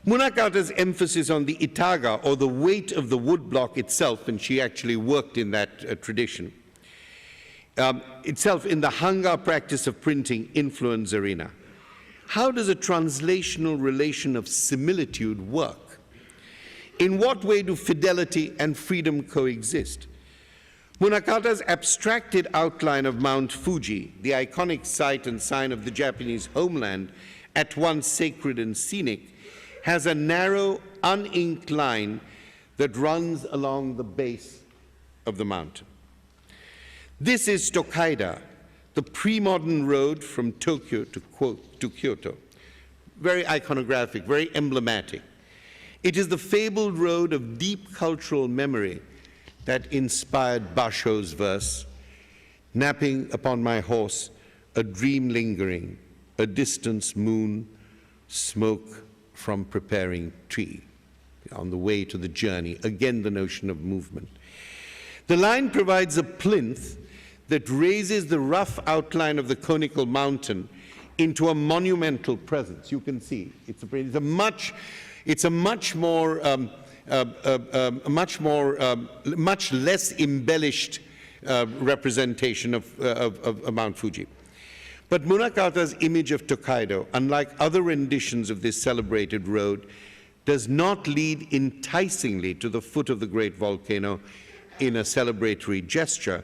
Munakata's emphasis on the itaga, or the weight of the woodblock itself, and she actually worked in that tradition, itself in the hanga practice of printing, influenced Zarina. How does a translational relation of similitude work? In what way do fidelity and freedom coexist? Munakata's abstracted outline of Mount Fuji, the iconic site and sign of the Japanese homeland at once sacred and scenic, has a narrow, uninked line that runs along the base of the mountain. This is Tokaido, the pre-modern road from Tokyo to Kyoto. Very iconographic, very emblematic. It is the fabled road of deep cultural memory that inspired Basho's verse, napping upon my horse, a dream lingering, a distant moon, smoke from preparing tree. On the way to the journey, again the notion of movement. The line provides a plinth that raises the rough outline of the conical much less embellished representation of Mount Fuji. But Munakata's image of Tokaido, unlike other renditions of this celebrated road, does not lead enticingly to the foot of the great volcano in a celebratory gesture,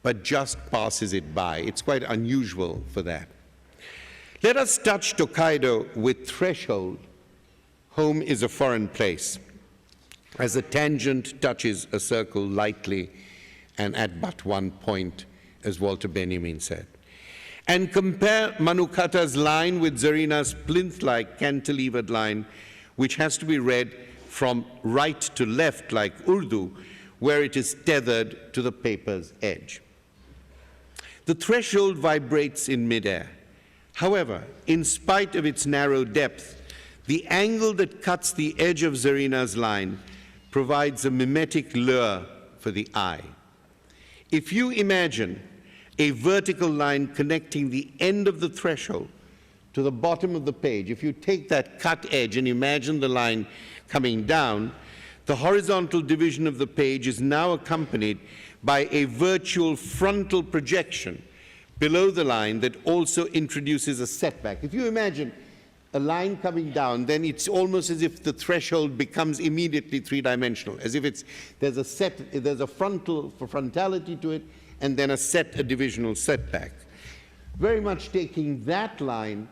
but just passes it by. It's quite unusual for that. Let us touch Tokaido with threshold. Home is a foreign place, as a tangent touches a circle lightly and at but one point, as Walter Benjamin said. And compare Manukata's line with Zarina's plinth-like cantilevered line, which has to be read from right to left like Urdu, where it is tethered to the paper's edge. The threshold vibrates in midair. However, in spite of its narrow depth, the angle that cuts the edge of Zarina's line provides a mimetic lure for the eye. If you imagine a vertical line connecting the end of the threshold to the bottom of the page, if you take that cut edge and imagine the line coming down, the horizontal division of the page is now accompanied by a virtual frontal projection below the line that also introduces a setback. If you imagine a line coming down, then it's almost as if the threshold becomes immediately three-dimensional, as if there's a frontality to it, and then a divisional setback. Very much taking that line,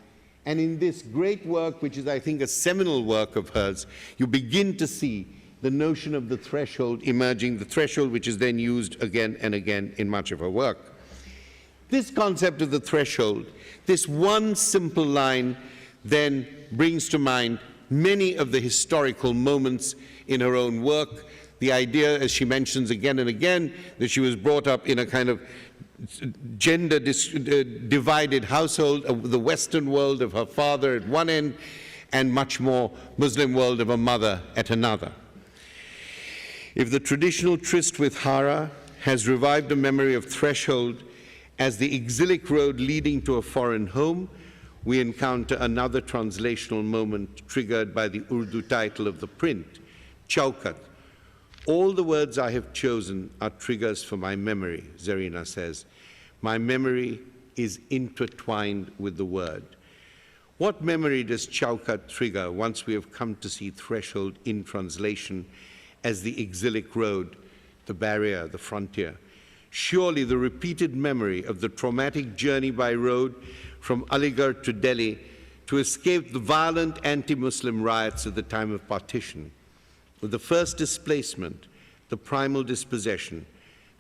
and in this great work, which is, I think, a seminal work of hers, you begin to see the notion of the threshold emerging, the threshold which is then used again and again in much of her work. This concept of the threshold, this one simple line, then brings to mind many of the historical moments in her own work. The idea, as she mentions again and again, that she was brought up in a kind of gender-divided household, of the Western world of her father at one end, and much more Muslim world of her mother at another. If the traditional tryst with Hara has revived a memory of threshold as the exilic road leading to a foreign home, we encounter another translational moment triggered by the Urdu title of the print, Chaukat. All the words I have chosen are triggers for my memory, Zarina says. My memory is intertwined with the word. What memory does Chaukat trigger once we have come to see threshold in translation as the exilic road, the barrier, the frontier? Surely the repeated memory of the traumatic journey by road from Aligarh to Delhi to escape the violent anti-Muslim riots at the time of partition, with the first displacement, the primal dispossession,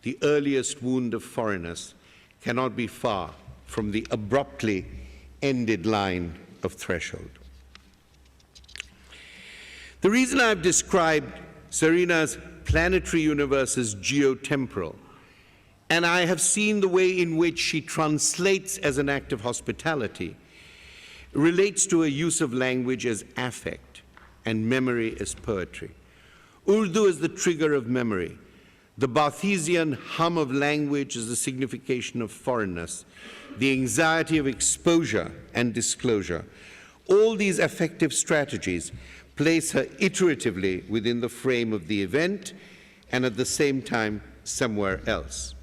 the earliest wound of foreigners, cannot be far from the abruptly ended line of threshold. The reason I've described Zarina's planetary universe as geotemporal, and I have seen the way in which she translates as an act of hospitality, relates to a use of language as affect and memory as poetry. Urdu is the trigger of memory. The Barthesian hum of language is the signification of foreignness, the anxiety of exposure and disclosure. All these affective strategies place her iteratively within the frame of the event and at the same time somewhere else.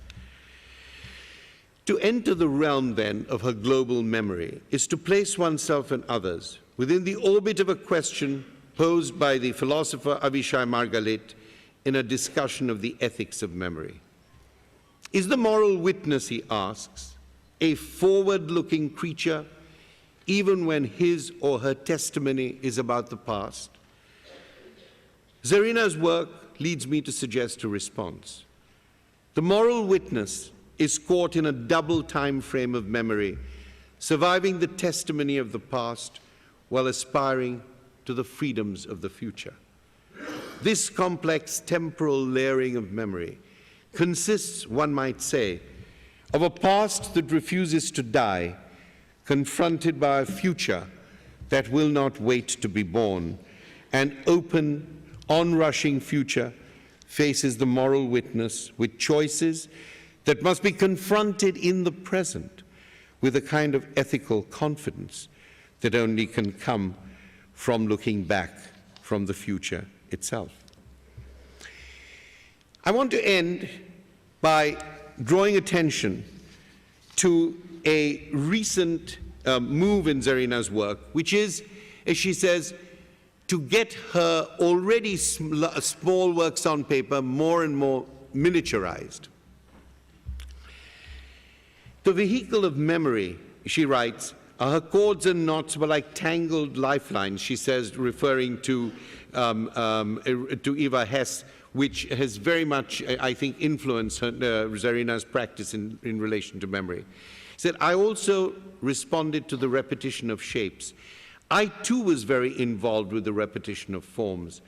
To enter the realm, then, of her global memory is to place oneself and others within the orbit of a question posed by the philosopher Avishai Margalit in a discussion of the ethics of memory. Is the moral witness, he asks, a forward-looking creature, even when his or her testimony is about the past? Zarina's work leads me to suggest a response. The moral witness is caught in a double time frame of memory, surviving the testimony of the past while aspiring to the freedoms of the future. This complex temporal layering of memory consists, one might say, of a past that refuses to die, confronted by a future that will not wait to be born. An open, onrushing future faces the moral witness with choices that must be confronted in the present with a kind of ethical confidence that only can come from looking back from the future itself. I want to end by drawing attention to a recent move in Zarina's work, which is, as she says, to get her already small works on paper more and more miniaturized. The vehicle of memory, she writes, her cords and knots were like tangled lifelines, she says, referring to Eva Hess, which has very much, I think, influenced Zarina's practice in relation to memory. She said, I also responded to the repetition of shapes. I too was very involved with the repetition of forms.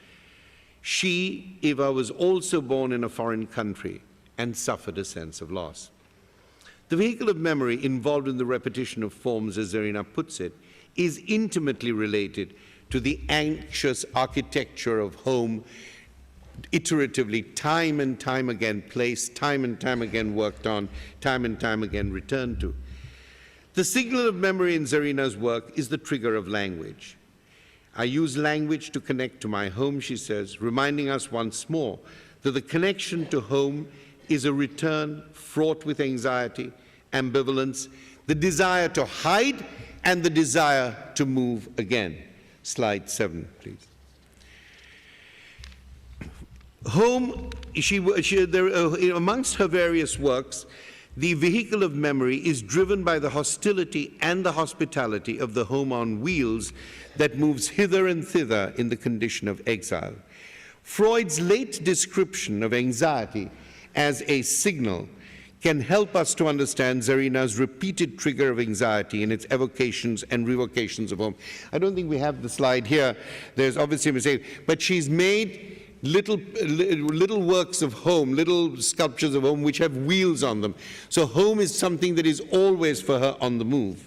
She, Eva, was also born in a foreign country and suffered a sense of loss. The vehicle of memory involved in the repetition of forms, as Zarina puts it, is intimately related to the anxious architecture of home, iteratively, time and time again placed, time and time again worked on, time and time again returned to. The signal of memory in Zarina's work is the trigger of language. I use language to connect to my home, she says, reminding us once more that the connection to home is a return fraught with anxiety, ambivalence, the desire to hide and the desire to move again. Slide 7, please. Home, amongst her various works, the vehicle of memory is driven by the hostility and the hospitality of the home on wheels that moves hither and thither in the condition of exile. Freud's late description of anxiety as a signal can help us to understand Zarina's repeated trigger of anxiety in its evocations and revocations of home. I don't think we have the slide here. There's obviously a mistake, but she's made little works of home, little sculptures of home which have wheels on them. So home is something that is always for her on the move.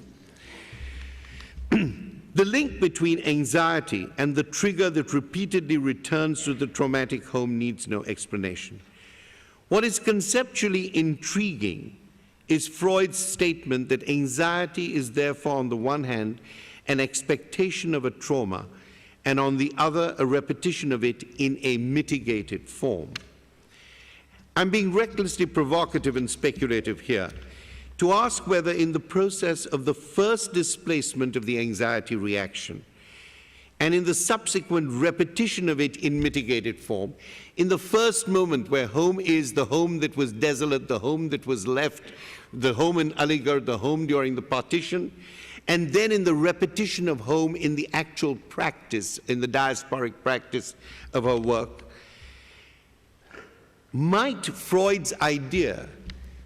The link between anxiety and the trigger that repeatedly returns to the traumatic home needs no explanation. What is conceptually intriguing is Freud's statement that anxiety is therefore, on the one hand, an expectation of a trauma, and on the other, a repetition of it in a mitigated form. I'm being recklessly provocative and speculative here to ask whether in the process of the first displacement of the anxiety reaction and in the subsequent repetition of it in mitigated form, in the first moment where home is the home that was desolate, the home that was left, the home in Aligarh, the home during the partition, and then in the repetition of home in the actual practice, in the diasporic practice of her work, might Freud's idea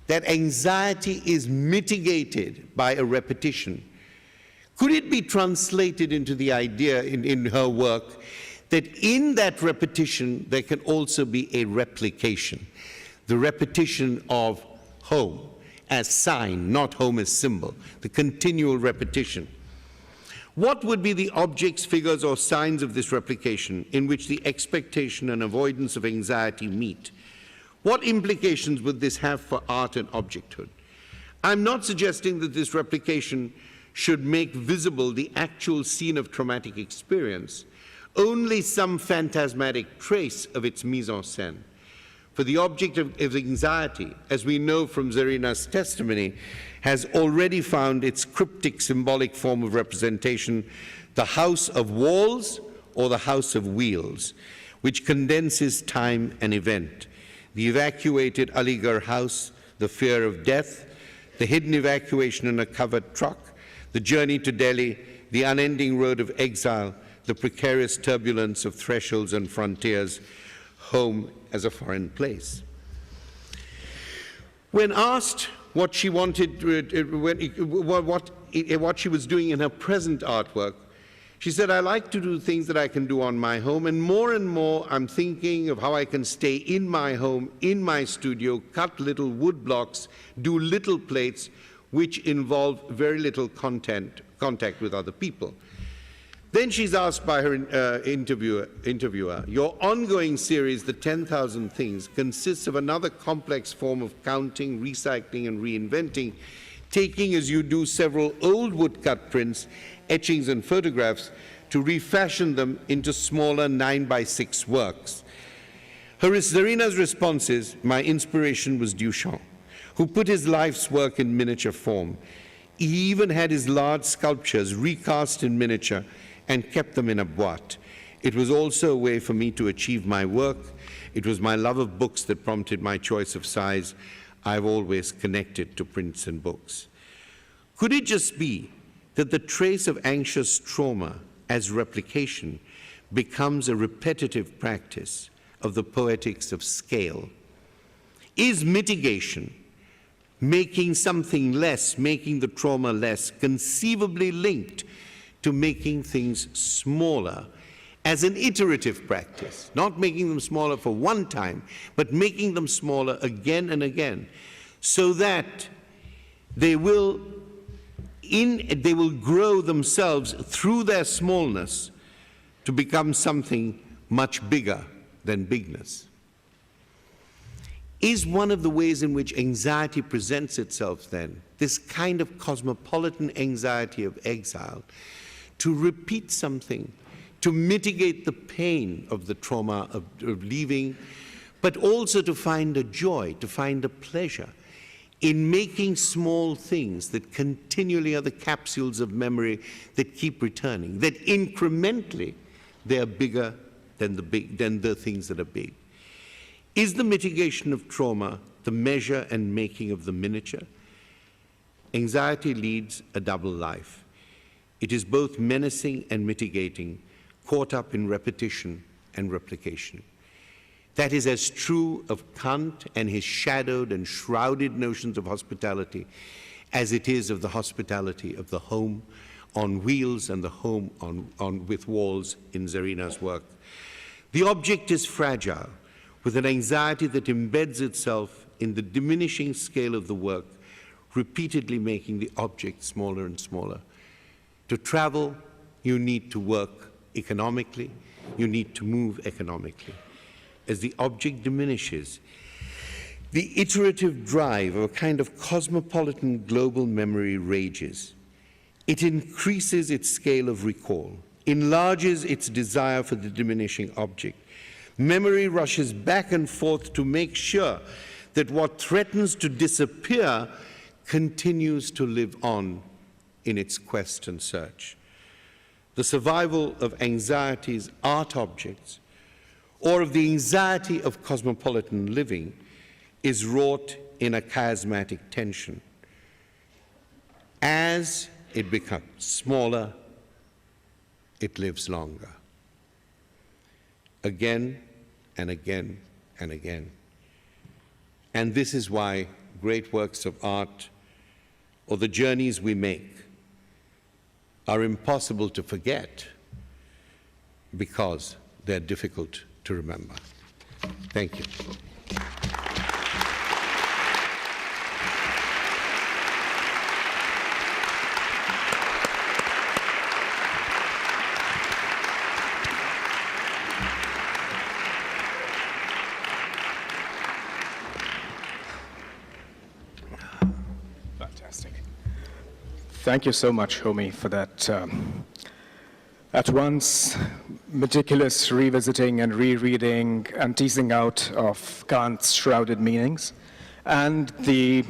that anxiety is mitigated by a repetition, could it be translated into the idea in her work that in that repetition there can also be a replication, the repetition of home as sign, not home as symbol, the continual repetition. What would be the objects, figures, or signs of this replication in which the expectation and avoidance of anxiety meet? What implications would this have for art and objecthood? I'm not suggesting that this replication should make visible the actual scene of traumatic experience, only some phantasmatic trace of its mise en scène. For the object of anxiety, as we know from Zarina's testimony, has already found its cryptic symbolic form of representation, the house of walls or the house of wheels, which condenses time and event. The evacuated Aligarh house, the fear of death, the hidden evacuation in a covered truck, the journey to Delhi, the unending road of exile, the precarious turbulence of thresholds and frontiers, home as a foreign place. When asked what she wanted, what she was doing in her present artwork, she said, I like to do things that I can do on my home, and more I'm thinking of how I can stay in my home, in my studio, cut little wood blocks, do little plates, which involve very little contact with other people. Then she's asked by her interviewer, your ongoing series, The 10,000 Things, consists of another complex form of counting, recycling, and reinventing, taking, as you do, several old woodcut prints, etchings, and photographs to refashion them into smaller 9x6 works. Zarina's response is, my inspiration was Duchamp, who put his life's work in miniature form. He even had his large sculptures recast in miniature and kept them in a boîte. It was also a way for me to achieve my work. It was my love of books that prompted my choice of size. I've always connected to prints and books. Could it just be that the trace of anxious trauma as replication becomes a repetitive practice of the poetics of scale? Is mitigation, making something less, making the trauma less, conceivably linked to making things smaller as an iterative practice, not making them smaller for one time, but making them smaller again and again, so that they will grow themselves through their smallness to become something much bigger than bigness? Is one of the ways in which anxiety presents itself then, this kind of cosmopolitan anxiety of exile, to repeat something, to mitigate the pain of the trauma of leaving, but also to find a joy, to find a pleasure in making small things that continually are the capsules of memory that keep returning, that incrementally they are bigger than the things that are big? Is the mitigation of trauma the measure and making of the miniature? Anxiety leads a double life. It is both menacing and mitigating, caught up in repetition and replication. That is as true of Kant and his shadowed and shrouded notions of hospitality as it is of the hospitality of the home on wheels and the home with walls in Zarina's work. The object is fragile, with an anxiety that embeds itself in the diminishing scale of the work, repeatedly making the object smaller and smaller. To travel, you need to work economically, you need to move economically. As the object diminishes, the iterative drive of a kind of cosmopolitan global memory rages. It increases its scale of recall, enlarges its desire for the diminishing object. Memory rushes back and forth to make sure that what threatens to disappear continues to live on in its quest and search. The survival of anxiety's art objects, or of the anxiety of cosmopolitan living, is wrought in a chiasmatic tension. As it becomes smaller, it lives longer. Again and again and again. And this is why great works of art, or the journeys we make, are impossible to forget because they're difficult to remember. Thank you. Fantastic. Thank you so much, Homi, for that at once meticulous revisiting and rereading and teasing out of Kant's shrouded meanings, and the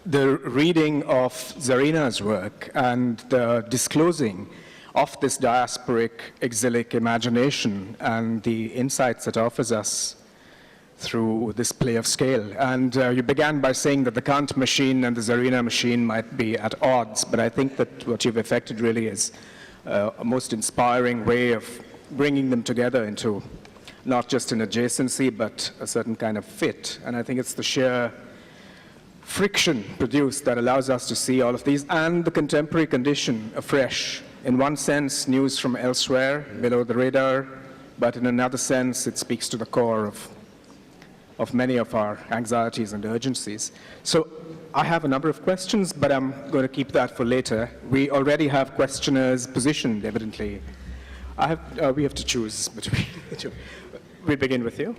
reading of Zarina's work and the disclosing of this diasporic, exilic imagination and the insights it offers us through this play of scale. And you began by saying that the Kant machine and the Zarina machine might be at odds, but I think that what you've effected really is a most inspiring way of bringing them together into not just an adjacency, but a certain kind of fit. And I think it's the sheer friction produced that allows us to see all of these and the contemporary condition afresh. In one sense, news from elsewhere, below the radar, but in another sense, it speaks to the core of many of our anxieties and urgencies. So I have a number of questions, but I'm going to keep that for later. We already have questioners positioned, evidently. We have to choose between the two. We begin with you,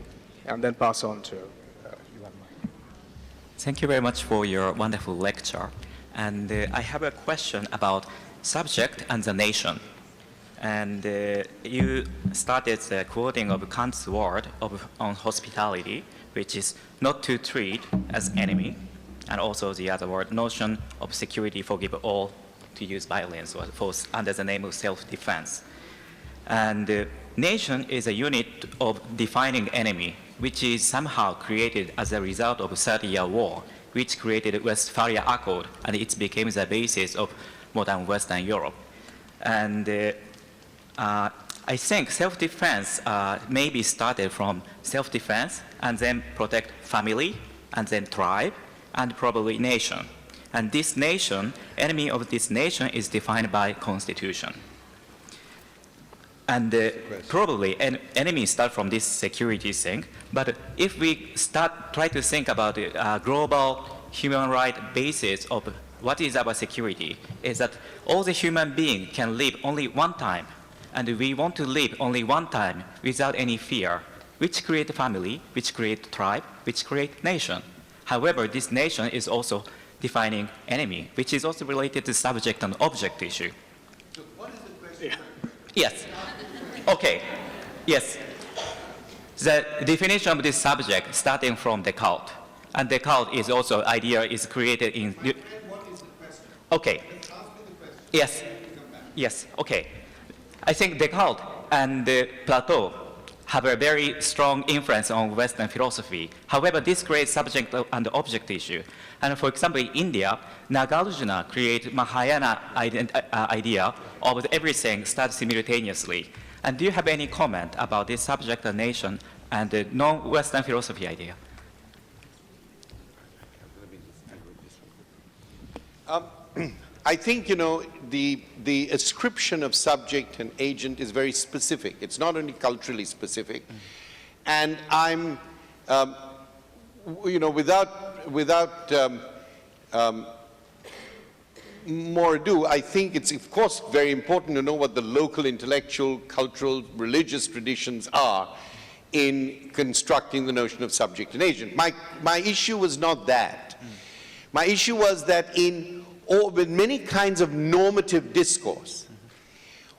and then pass on to Thank you very much for your wonderful lecture. And I have a question about subject and the nation. And you started the quoting of Kant's word on hospitality, which is not to treat as enemy, and also the other word, notion of security, forgive all, to use violence or force under the name of self-defense. And nation is a unit of defining enemy, which is somehow created as a result of 30-year war, which created Westphalia Accord, and it became the basis of modern Western Europe. And I think self-defense maybe started from self-defense, and then protect family, and then tribe, and probably nation. And this nation, enemy of this nation is defined by constitution. And probably enemies start from this security thing. But if we try to think about the global human right basis of what is our security, is that all the human beings can live only one time. And we want to live only one time without any fear, which create family, which create tribe, which create nation. However, this nation is also defining enemy, which is also related to subject and object issue. So what is the question? Yes. Okay. Yes. The definition of this subject starting from Descartes. And Descartes is also idea is created in... What is the question? Okay. Let's ask me the question. Yes. Yes. Okay. I think Descartes and Plato have a very strong influence on Western philosophy. However, this creates subject and object issue. And for example, in India, Nagarjuna created Mahayana idea of everything starts simultaneously. And do you have any comment about this subject and nation and the non-Western philosophy idea? I think, you know, the ascription of subject and agent is very specific. It's not only culturally specific. And I'm, you know, without more ado, I think it's, of course, very important to know what the local intellectual, cultural, religious traditions are in constructing the notion of subject and agent. My issue was not that. My issue was that with many kinds of normative discourse,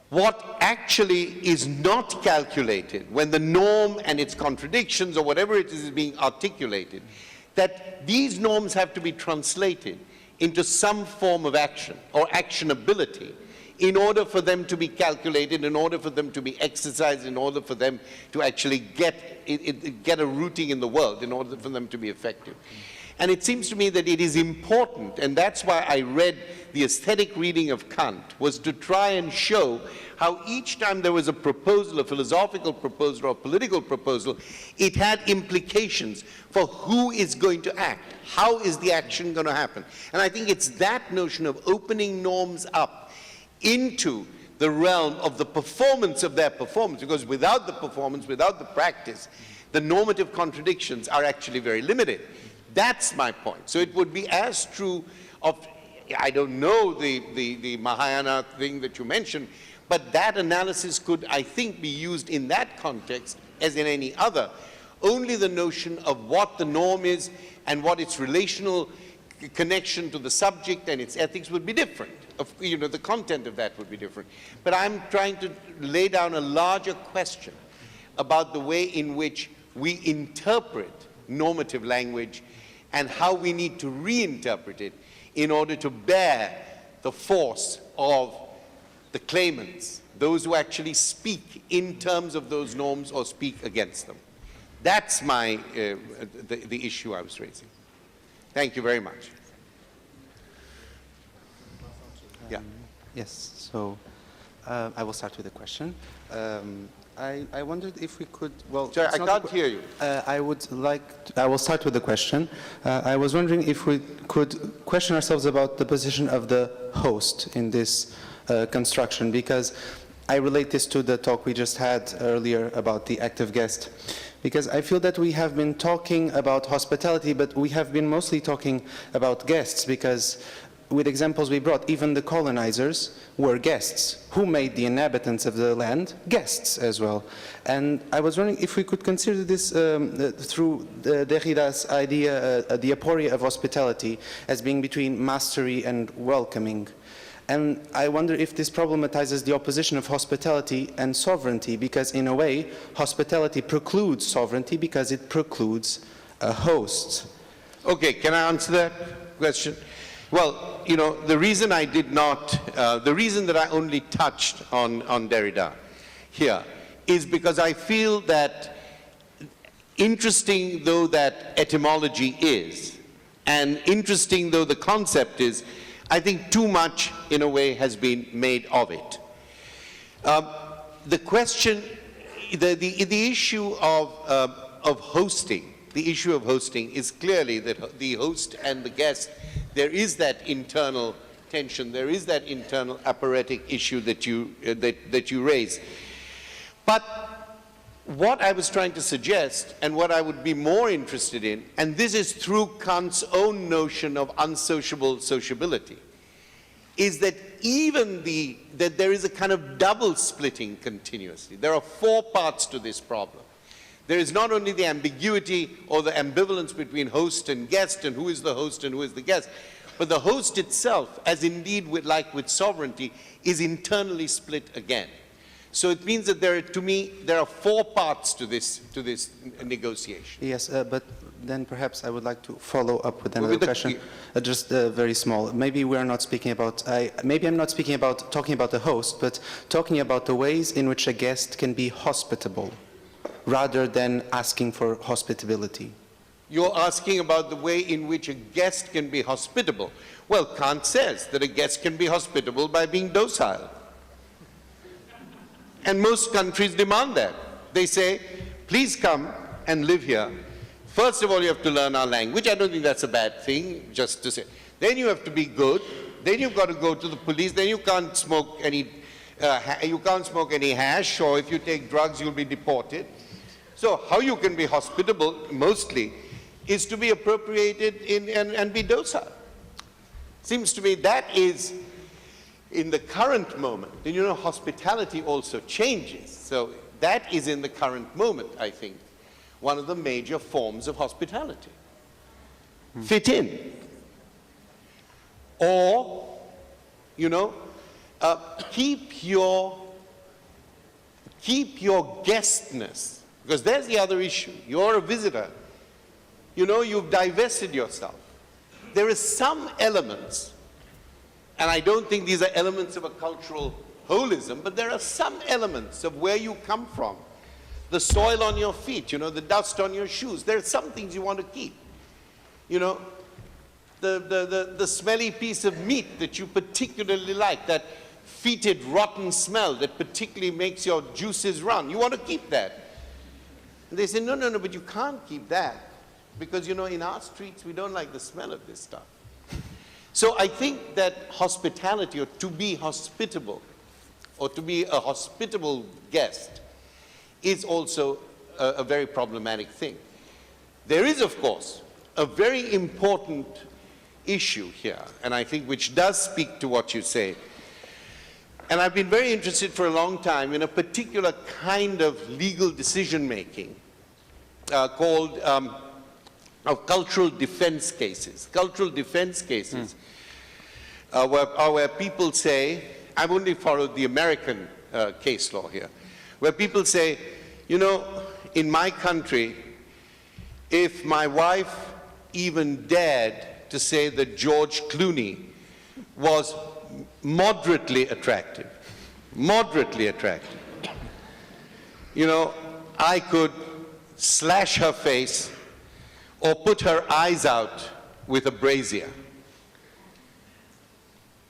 what actually is not calculated when the norm and its contradictions or whatever it is being articulated, that these norms have to be translated into some form of action or actionability in order for them to be calculated, in order for them to be exercised, in order for them to actually get a rooting in the world, in order for them to be effective. And it seems to me that it is important, and that's why I read the aesthetic reading of Kant, was to try and show how each time there was a proposal, a philosophical proposal or a political proposal, it had implications for who is going to act, how is the action going to happen. And I think it's that notion of opening norms up into the realm of the performance of their performance, because without the performance, without the practice, the normative contradictions are actually very limited. That's my point. So it would be as true of, I don't know the Mahayana thing that you mentioned, but that analysis could, I think, be used in that context as in any other. Only the notion of what the norm is and what its relational connection to the subject and its ethics would be different. You know, the content of that would be different. But I'm trying to lay down a larger question about the way in which we interpret normative language and how we need to reinterpret it in order to bear the force of the claimants, those who actually speak in terms of those norms or speak against them. That's the issue I was raising. Thank you very much. Yeah. Yes, so I will start with a question. I wondered if we could, well... Sorry, I can't hear you. I will start with the question. I was wondering if we could question ourselves about the position of the host in this construction, because I relate this to the talk we just had earlier about the active guest. Because I feel that we have been talking about hospitality, but we have been mostly talking about guests, because with examples we brought, even the colonizers were guests. Who made the inhabitants of the land? Guests as well. And I was wondering if we could consider this through Derrida's idea, the aporia of hospitality, as being between mastery and welcoming. And I wonder if this problematizes the opposition of hospitality and sovereignty, because in a way, hospitality precludes sovereignty because it precludes a host. Okay, can I answer that question? Well, you know, the reason I did not, the reason that I only touched on Derrida here is because I feel that, interesting though that etymology is, and interesting though the concept is, I think too much, in a way, has been made of it. The question, the issue of hosting, the issue of hosting is clearly that the host and the guest, there is that internal tension, there is that internal aphoretic issue that you raise. But what I was trying to suggest, and what I would be more interested in, and this is through Kant's own notion of unsociable sociability, is that that there is a kind of double splitting continuously. There are four parts to this problem. There is not only the ambiguity or the ambivalence between host and guest, and who is the host and who is the guest, but the host itself, as indeed like with sovereignty, is internally split again. So it means that to me, there are four parts to this negotiation. Yes, but then perhaps I would like to follow up with another question, just very small. Maybe we are not speaking about, maybe I'm not speaking about talking about the host, but talking about the ways in which a guest can be hospitable, rather than asking for hospitality. You're asking about the way in which a guest can be hospitable. Well, Kant says that a guest can be hospitable by being docile. And most countries demand that. They say, please come and live here. First of all, you have to learn our language. I don't think that's a bad thing, just to say. Then you have to be good. Then you've got to go to the police. Then you can't smoke any hash, or if you take drugs, you'll be deported. So how you can be hospitable, mostly, is to be appropriated and be docile. Seems to me that is, in the current moment, and you know, hospitality also changes. So that is in the current moment, I think, one of the major forms of hospitality. Fit in. Or, you know, keep your guestness, because there's the other issue. You're a visitor. You know, you've divested yourself. There are some elements, and I don't think these are elements of a cultural holism, but there are some elements of where you come from. The soil on your feet, you know, the dust on your shoes. There are some things you want to keep. You know, the smelly piece of meat that you particularly like, that fetid, rotten smell that particularly makes your juices run. You want to keep that. And they say, no, no, no, but you can't keep that. Because, you know, in our streets, we don't like the smell of this stuff. So I think that hospitality, or to be hospitable, or to be a hospitable guest, is also a very problematic thing. There is, of course, a very important issue here, and I think which does speak to what you say. And I've been very interested for a long time in a particular kind of legal decision-making called of cultural defense cases. Cultural defense cases where people say, I've only followed the American case law here, where people say, you know, in my country, if my wife even dared to say that George Clooney was moderately attractive, you know, I could slash her face, or put her eyes out with a brazier.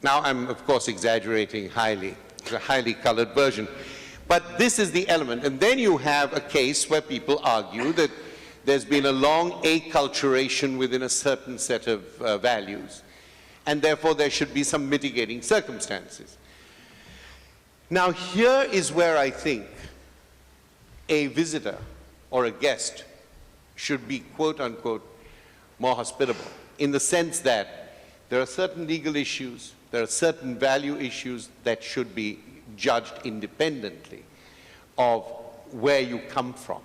Now, I'm, of course, exaggerating highly. It's a highly colored version. But this is the element. And then you have a case where people argue that there's been a long acculturation within a certain set of values, and therefore there should be some mitigating circumstances. Now, here is where I think a visitor or a guest should be, quote unquote, more hospitable, in the sense that there are certain legal issues, there are certain value issues that should be judged independently of where you come from.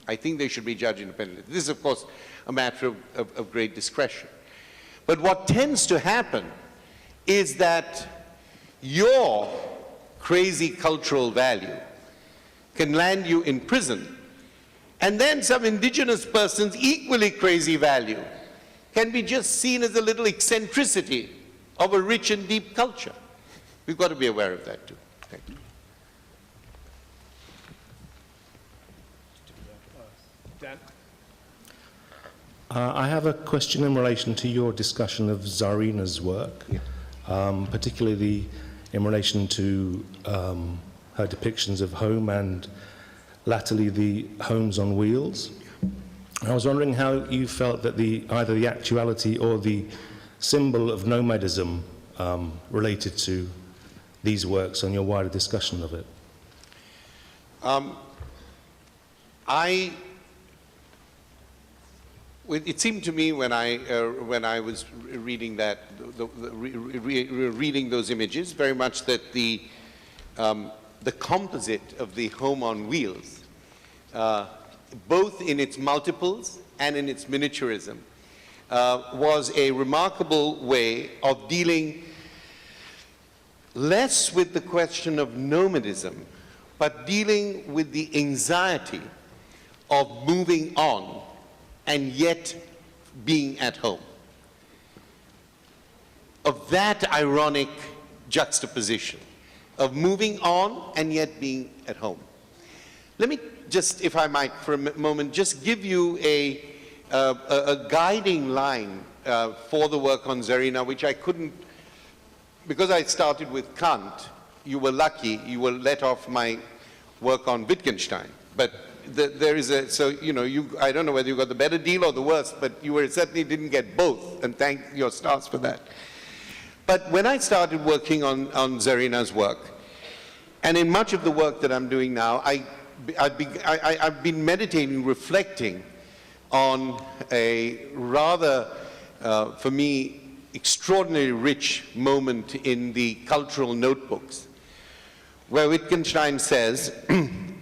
I think they should be judged independently. This is, of course, a matter of great discretion. But what tends to happen is that your crazy cultural value can land you in prison, and then some indigenous person's equally crazy value can be just seen as a little eccentricity of a rich and deep culture. We've got to be aware of that too. Thank you. Dan? I have a question in relation to your discussion of Zarina's work, particularly in relation to her depictions of home and latterly the homes on wheels. I was wondering how you felt that either the actuality or the symbol of nomadism related to these works and your wider discussion of it. It seemed to me when I was reading that, reading those images, very much that the composite of the home on wheels, both in its multiples and in its miniaturism, was a remarkable way of dealing less with the question of nomadism, but dealing with the anxiety of moving on and yet being at home. Of that ironic juxtaposition of moving on and yet being at home. Let me just, if I might, for a moment, just give you a guiding line for the work on Zarina, which I couldn't, because I started with Kant. You were lucky, you were let off my work on Wittgenstein. But there is a, so, you know, I don't know whether you got the better deal or the worse, but you certainly didn't get both, and thank your stars for that. But when I started working on Zarina's work, and in much of the work that I'm doing now, I've been meditating, reflecting on a rather, for me, extraordinarily rich moment in the cultural notebooks, where Wittgenstein says, and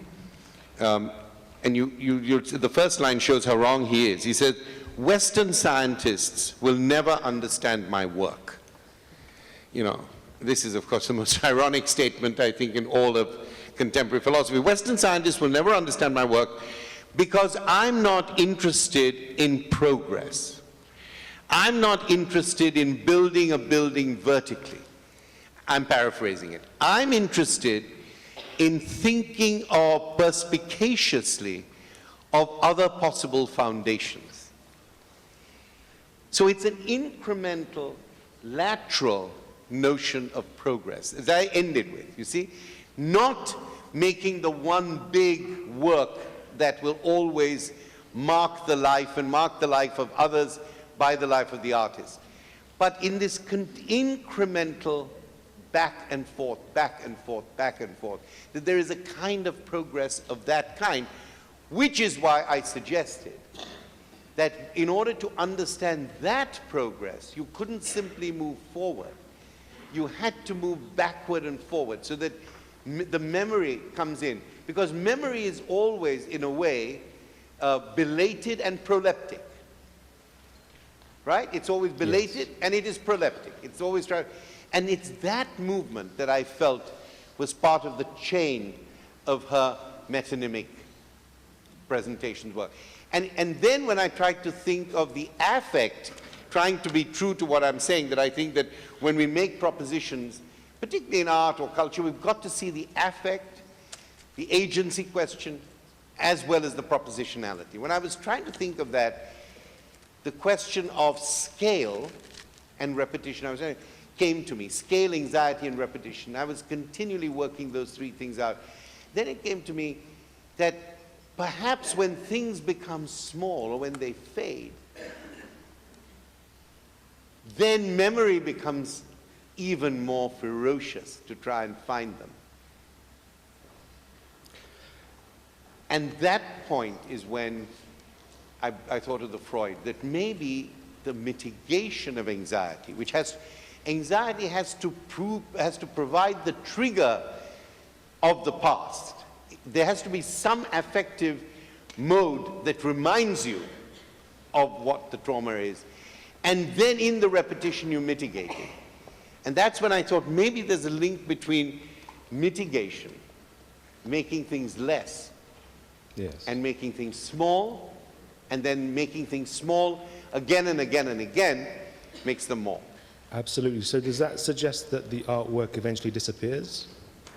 the first line shows how wrong he is. He says, Western scientists will never understand my work. You know, this is, of course, the most ironic statement, I think, in all of contemporary philosophy. Western scientists will never understand my work because I'm not interested in progress. I'm not interested in building a building vertically. I'm paraphrasing it. I'm interested in thinking perspicaciously of other possible foundations. So it's an incremental, lateral notion of progress, as I ended with, you see? Not making the one big work that will always mark the life and mark the life of others by the life of the artist. But in this incremental back and forth, back and forth, back and forth, that there is a kind of progress of that kind, which is why I suggested that in order to understand that progress, you couldn't simply move forward. You had to move backward and forward so that the memory comes in. Because memory is always, in a way, belated and proleptic. Right? It's always belated, yes, and it is proleptic. It's always trying. And it's that movement that I felt was part of the chain of her metonymic presentations work. And then when I tried to think of the affect, trying to be true to what I'm saying, that I think that when we make propositions, particularly in art or culture, we've got to see the affect, the agency question, as well as the propositionality. When I was trying to think of that, the question of scale and repetition came to me. Scale, anxiety, and repetition. I was continually working those three things out. Then it came to me that perhaps when things become small or when they fade, then memory becomes even more ferocious to try and find them. And that point is when I thought of the Freud, that maybe the mitigation of anxiety, anxiety has to provide the trigger of the past. There has to be some affective mode that reminds you of what the trauma is. And then in the repetition, you mitigate it. And that's when I thought maybe there's a link between mitigation, making things less, Yes. and making things small, and then making things small again and again and again makes them more. Absolutely. So does that suggest that the artwork eventually disappears?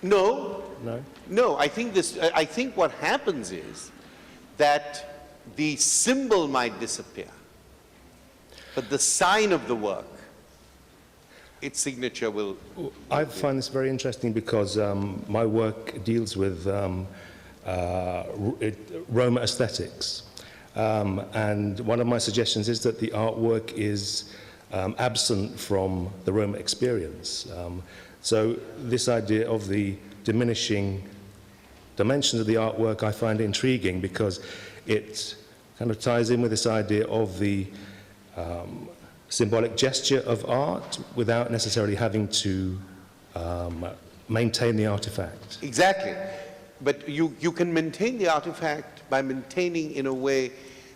No. No? No, I think what happens is that the symbol might disappear, but the sign of the work, its signature will... I find this very interesting because my work deals with Roma aesthetics. And one of my suggestions is that the artwork is absent from the Roma experience. So this idea of the diminishing dimensions of the artwork I find intriguing because it kind of ties in with this idea of the symbolic gesture of art without necessarily having to maintain the artifact. Exactly. But you can maintain the artifact by maintaining, in a way,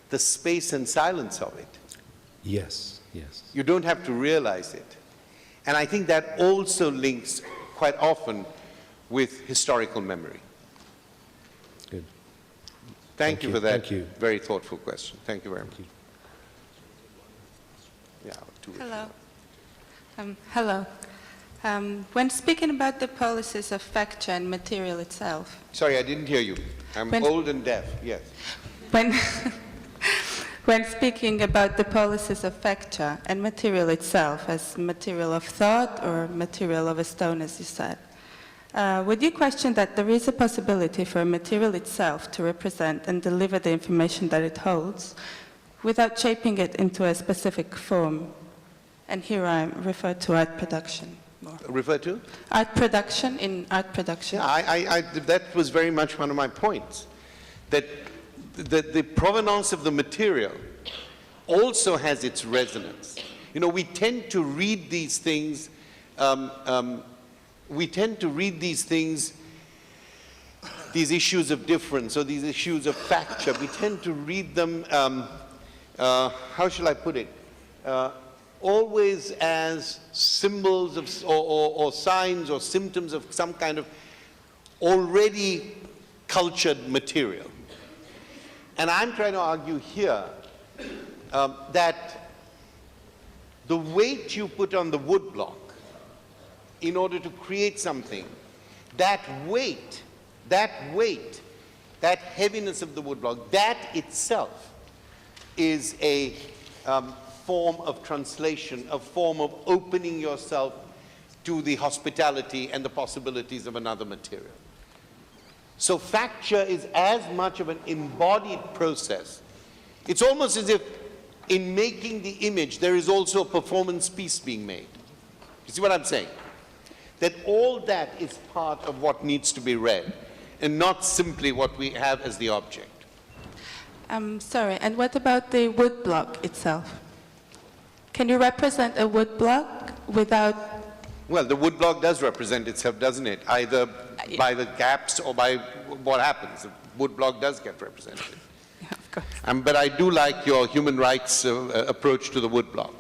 the space and silence of it. Yes, yes. You don't have to realize it. And I think that also links quite often with historical memory. Good. Thank you for that Thank you. very thoughtful question. Thank you very much. Yeah, Hello. Hello. When speaking about the policies of facture and material itself. Sorry, I didn't hear you. I'm old and deaf, yes. When speaking about the policies of facture and material itself as material of thought or material of a stone, as you said, would you question that there is a possibility for a material itself to represent and deliver the information that it holds without shaping it into a specific form? And here I refer to art production. Refer to? Art production, in art production. Yeah, that was very much one of my points, that the provenance of the material also has its resonance. You know, we tend to read these things, these issues of difference or these issues of facture, we tend to read them, how shall I put it, always as symbols of, or signs or symptoms of some kind of already cultured material. And I'm trying to argue here that the weight you put on the woodblock in order to create something, that weight, that heaviness of the woodblock, that itself is a form of translation, a form of opening yourself to the hospitality and the possibilities of another material. So facture is as much of an embodied process. It's almost as if in making the image, there is also a performance piece being made. You see what I'm saying? That all that is part of what needs to be read, and not simply what we have as the object. Sorry, and what about the woodblock itself? Can you represent a woodblock without... Well, the woodblock does represent itself, doesn't it? Either by the gaps or by what happens. The woodblock does get represented. Yeah, of course. But I do like your human rights approach to the woodblock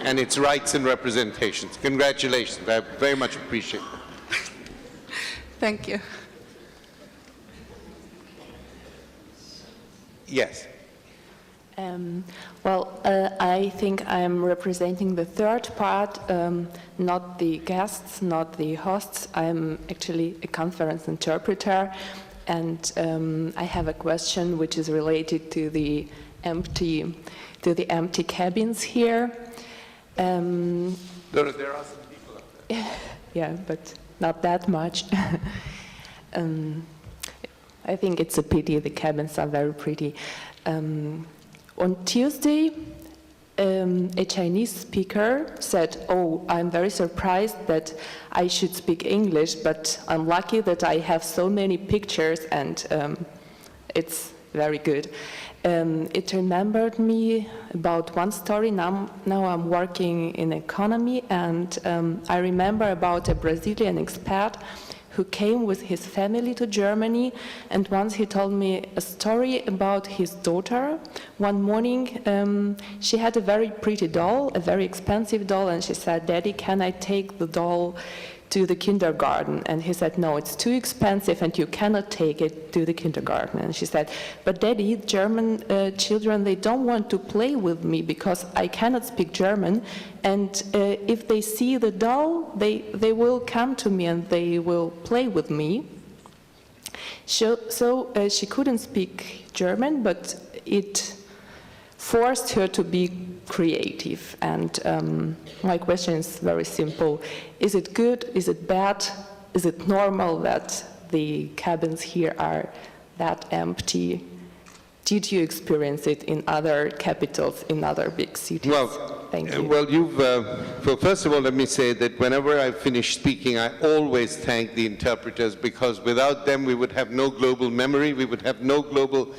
and its rights and representations. Congratulations. I very much appreciate it. Thank you. Yes. I think I'm representing the third part, not the guests, not the hosts. I'm actually a conference interpreter. and I have a question which is related to the empty cabins here. There are some people up there. Yeah, but not that much. I think it's a pity. The cabins are very pretty. On Tuesday, a Chinese speaker said, "Oh, I'm very surprised that I should speak English, but I'm lucky that I have so many pictures, and it's very good." It remembered me about one story. Now I'm working in economy, and I remember about a Brazilian expat who came with his family to Germany, and once he told me a story about his daughter. One morning, she had a very pretty doll, a very expensive doll, and she said, "Daddy, can I take the doll to the kindergarten?" And he said, "No, it's too expensive and you cannot take it to the kindergarten." And she said, "But Daddy, German children, they don't want to play with me because I cannot speak German, and if they see the doll, they will come to me and they will play with me." So she couldn't speak German, but it forced her to be creative. And my question is very simple. Is it good? Is it bad? Is it normal that the cabins here are that empty? Did you experience it in other capitals, in other big cities? Well, thank you. Well, well, first of all, let me say that whenever I finish speaking, I always thank the interpreters, because without them, we would have no global memory, we would have no global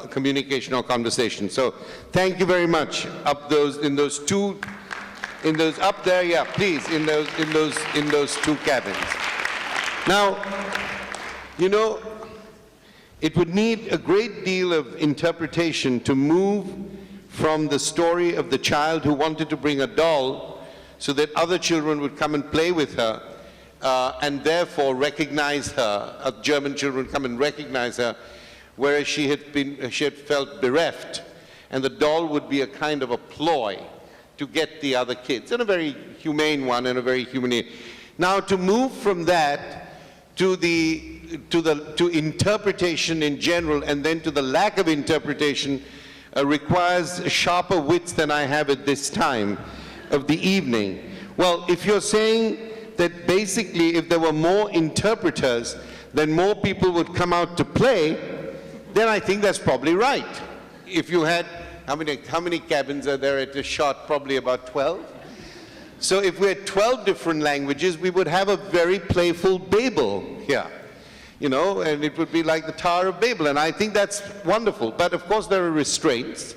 communication or conversation. So, thank you very much. Up those up there, yeah, please, in those two cabins. Now, you know, it would need a great deal of interpretation to move from the story of the child who wanted to bring a doll so that other children would come and play with her and therefore recognize her, German children come and recognize her, whereas she had felt bereft, and the doll would be a kind of a ploy to get the other kids, and a very humane one and a very humane. Now to move from that to interpretation in general, and then to the lack of interpretation, requires sharper wits than I have at this time of the evening. Well, if you're saying that basically if there were more interpreters, then more people would come out to play, then I think that's probably right. If you had, how many cabins are there at a shot? Probably about 12. So if we had 12 different languages, we would have a very playful Babel here. You know, and it would be like the Tower of Babel, and I think that's wonderful. But of course there are restraints,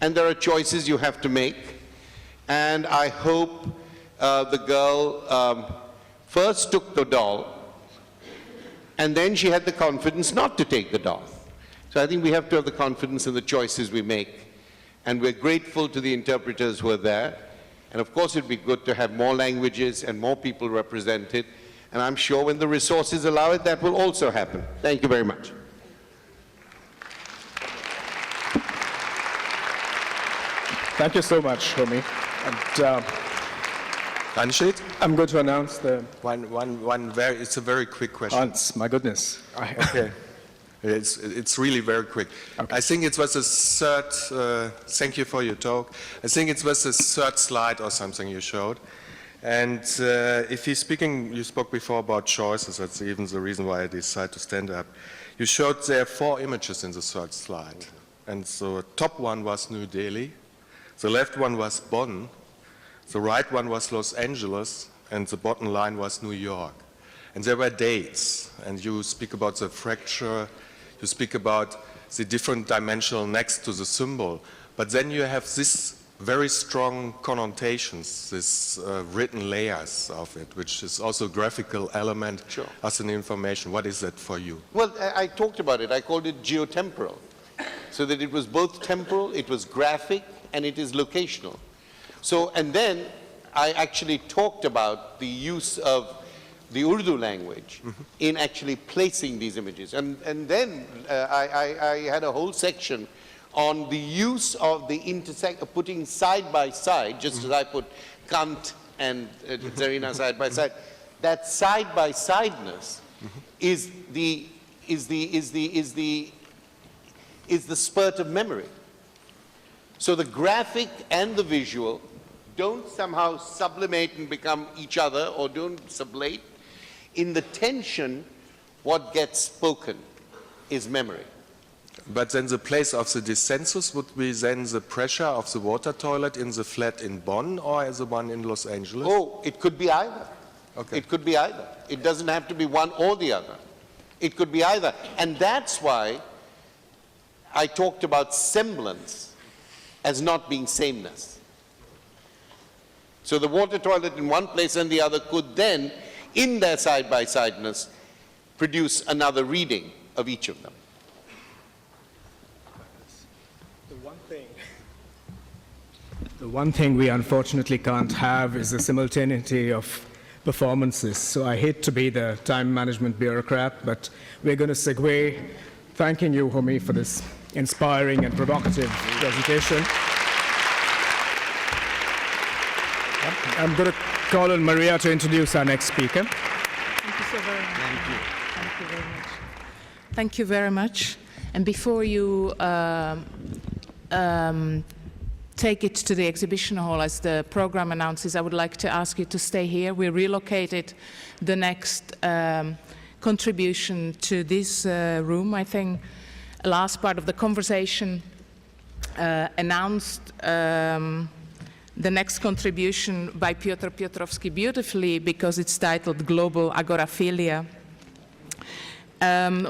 and there are choices you have to make, and I hope the girl first took the doll, and then she had the confidence not to take the doll. So I think we have to have the confidence in the choices we make, and we're grateful to the interpreters who are there, and of course it'd be good to have more languages and more people represented. And I'm sure when the resources allow it, that will also happen. Thank you very much. Thank you so much, Homi. And I'm going to announce the... It's a very quick question. Hans, my goodness. Okay. It's really very quick. Okay. I think it was the third, thank you for your talk. I think it was the third slide or something you showed. And if you're speaking, you spoke before about choices, that's even the reason why I decided to stand up. You showed there 4 images in the third slide. And the top one was New Delhi, the left one was Bonn, the right one was Los Angeles, and the bottom line was New York. And there were dates, and you speak about the fracture, you speak about the different dimensional next to the symbol, but then you have this very strong connotations, this written layers of it, which is also a graphical element as an information. What is that for you? Well, I talked about it. I called it geotemporal, so that it was both temporal, it was graphic, and it is locational. So, and then I actually talked about the use of the Urdu language in actually placing these images. And then I had a whole section on the use of the putting side by side, just as I put Kant and Zarina side by side. That side by sideness is is the spurt of memory. So the graphic and the visual don't somehow sublimate and become each other, or don't sublate. In the tension, what gets spoken is memory. But then the place of the dissensus would be then the pressure of the water toilet in the flat in Bonn or the one in Los Angeles? Oh, it could be either. Okay. It could be either. It doesn't have to be one or the other. It could be either. And that's why I talked about semblance as not being sameness. So the water toilet in one place and the other could then, in their side-by-sideness, produce another reading of each of them. The one thing we unfortunately can't have is the simultaneity of performances. So I hate to be the time management bureaucrat, but we're going to segue. Thanking you, Homi, for this inspiring and provocative presentation. I'm going to call on Maria to introduce our next speaker. Thank you so very much. Thank you. Thank you very much. Thank you very much. And before you take it to the exhibition hall, as the program announces, I would like to ask you to stay here. We relocated the next contribution to this room. I think the last part of the conversation announced the next contribution by Piotr Piotrowski beautifully, because it's titled Global Agoraphilia,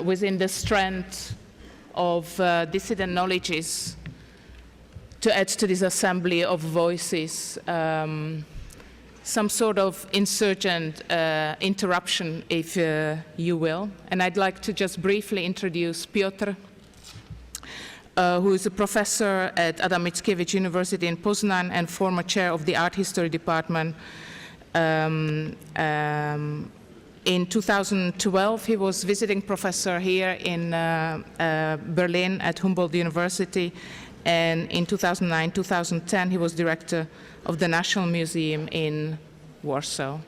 within the strand of dissident knowledges, to add to this assembly of voices some sort of insurgent interruption, if you will. And I'd like to just briefly introduce Piotr, who is a professor at Adam Mickiewicz University in Poznan and former chair of the art history department. In 2012, he was visiting professor here in Berlin at Humboldt University. And in 2009-2010, he was director of the National Museum in Warsaw.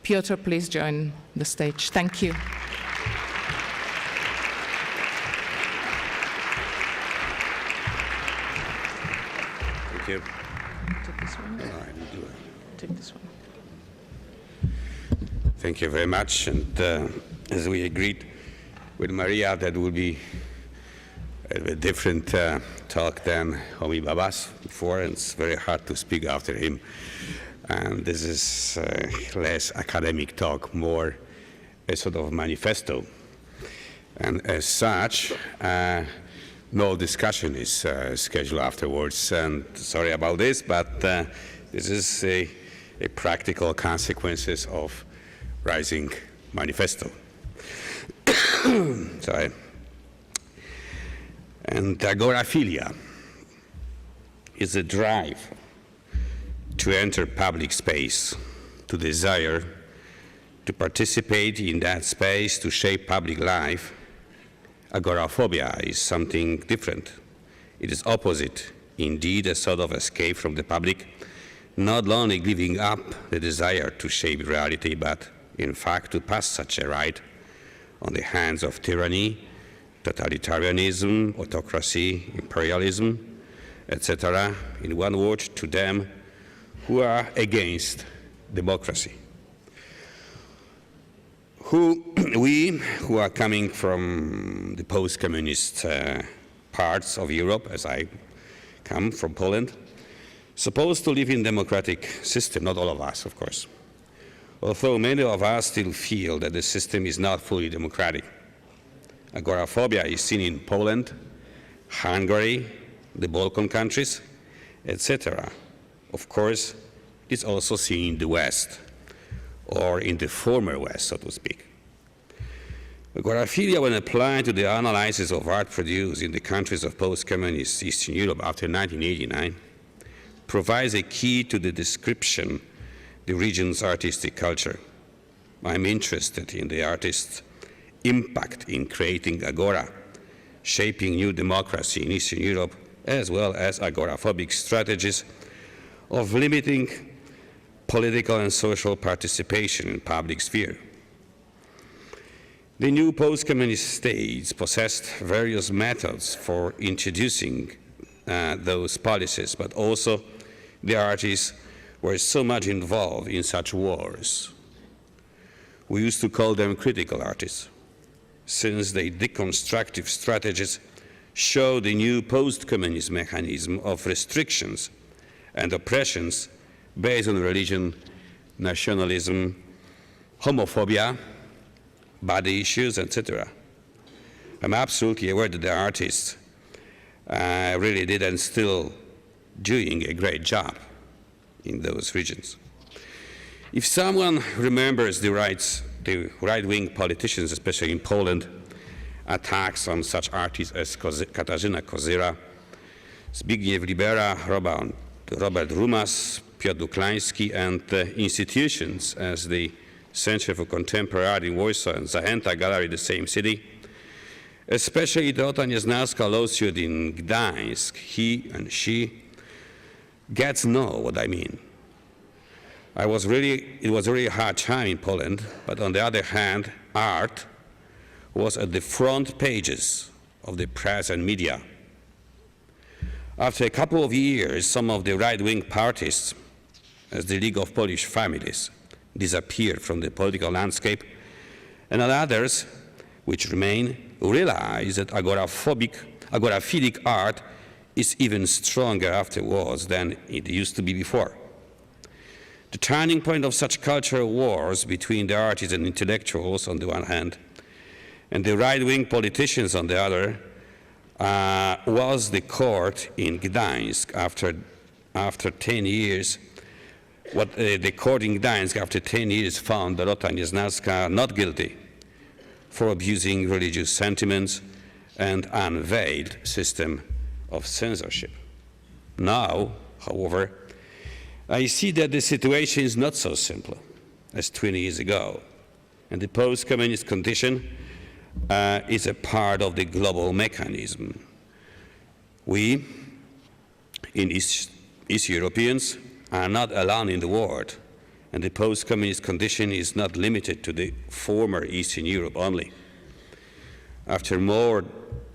Piotr, please join the stage. Thank you. Thank you. Take this one. All right, we'll do it. Take this one. Thank you very much. And as we agreed with Maria, that will be a different talk than Homi Bhabha's before, and it's very hard to speak after him. And this is less academic talk, more a sort of manifesto. And as such, no discussion is scheduled afterwards. And sorry about this, but this is a practical consequences of Rising Manifesto. Sorry. And agoraphilia is a drive to enter public space, to desire to participate in that space, to shape public life. Agoraphobia is something different. It is opposite, indeed, a sort of escape from the public, not only giving up the desire to shape reality, but in fact to pass such a right on the hands of tyranny, totalitarianism, autocracy, imperialism, etc. In one word, to them who are against democracy. We who are coming from the post-communist parts of Europe, as I come from Poland, supposed to live in democratic system, not all of us, of course. Although many of us still feel that the system is not fully democratic. Agoraphobia is seen in Poland, Hungary, the Balkan countries, etc. Of course, it's also seen in the West, or in the former West, so to speak. Agoraphilia, when applied to the analysis of art produced in the countries of post-communist Eastern Europe after 1989, provides a key to the description of the region's artistic culture. I'm interested in the artist's impact in creating agora, shaping new democracy in Eastern Europe, as well as agoraphobic strategies of limiting political and social participation in public sphere. The new post-communist states possessed various methods for introducing those policies, but also the artists were so much involved in such wars. We used to call them critical artists, since their deconstructive strategies show the new post-communist mechanism of restrictions and oppressions based on religion, nationalism, homophobia, body issues, etc. I'm absolutely aware that the artists really did and still doing a great job in those regions. If someone remembers the right-wing politicians, especially in Poland, attacks on such artists as Katarzyna Kozyra, Zbigniew Libera, Robert Rumas, Piotr Duklański, and institutions as the Center for Contemporary Art in Warsaw and Zachęta Gallery in the same city, especially Dorota Nieznarska lawsuit in Gdańsk, he and she gets to know what I mean. It was really a hard time in Poland, but on the other hand, art was at the front pages of the press and media. After a couple of years, some of the right-wing parties, as the League of Polish Families, disappeared from the political landscape, and others, which remain, realize that agoraphilic art is even stronger afterwards than it used to be before. The turning point of such cultural wars between the artists and intellectuals on the one hand, and the right-wing politicians on the other, was the court in Gdańsk after 10 years. The court in Gdańsk after 10 years found Dorota Nieznarska not guilty for abusing religious sentiments and unveiled system of censorship. Now, however, I see that the situation is not so simple as 20 years ago, and the post-communist condition is a part of the global mechanism. We, in East Europeans, are not alone in the world, and the post-communist condition is not limited to the former Eastern Europe only. After more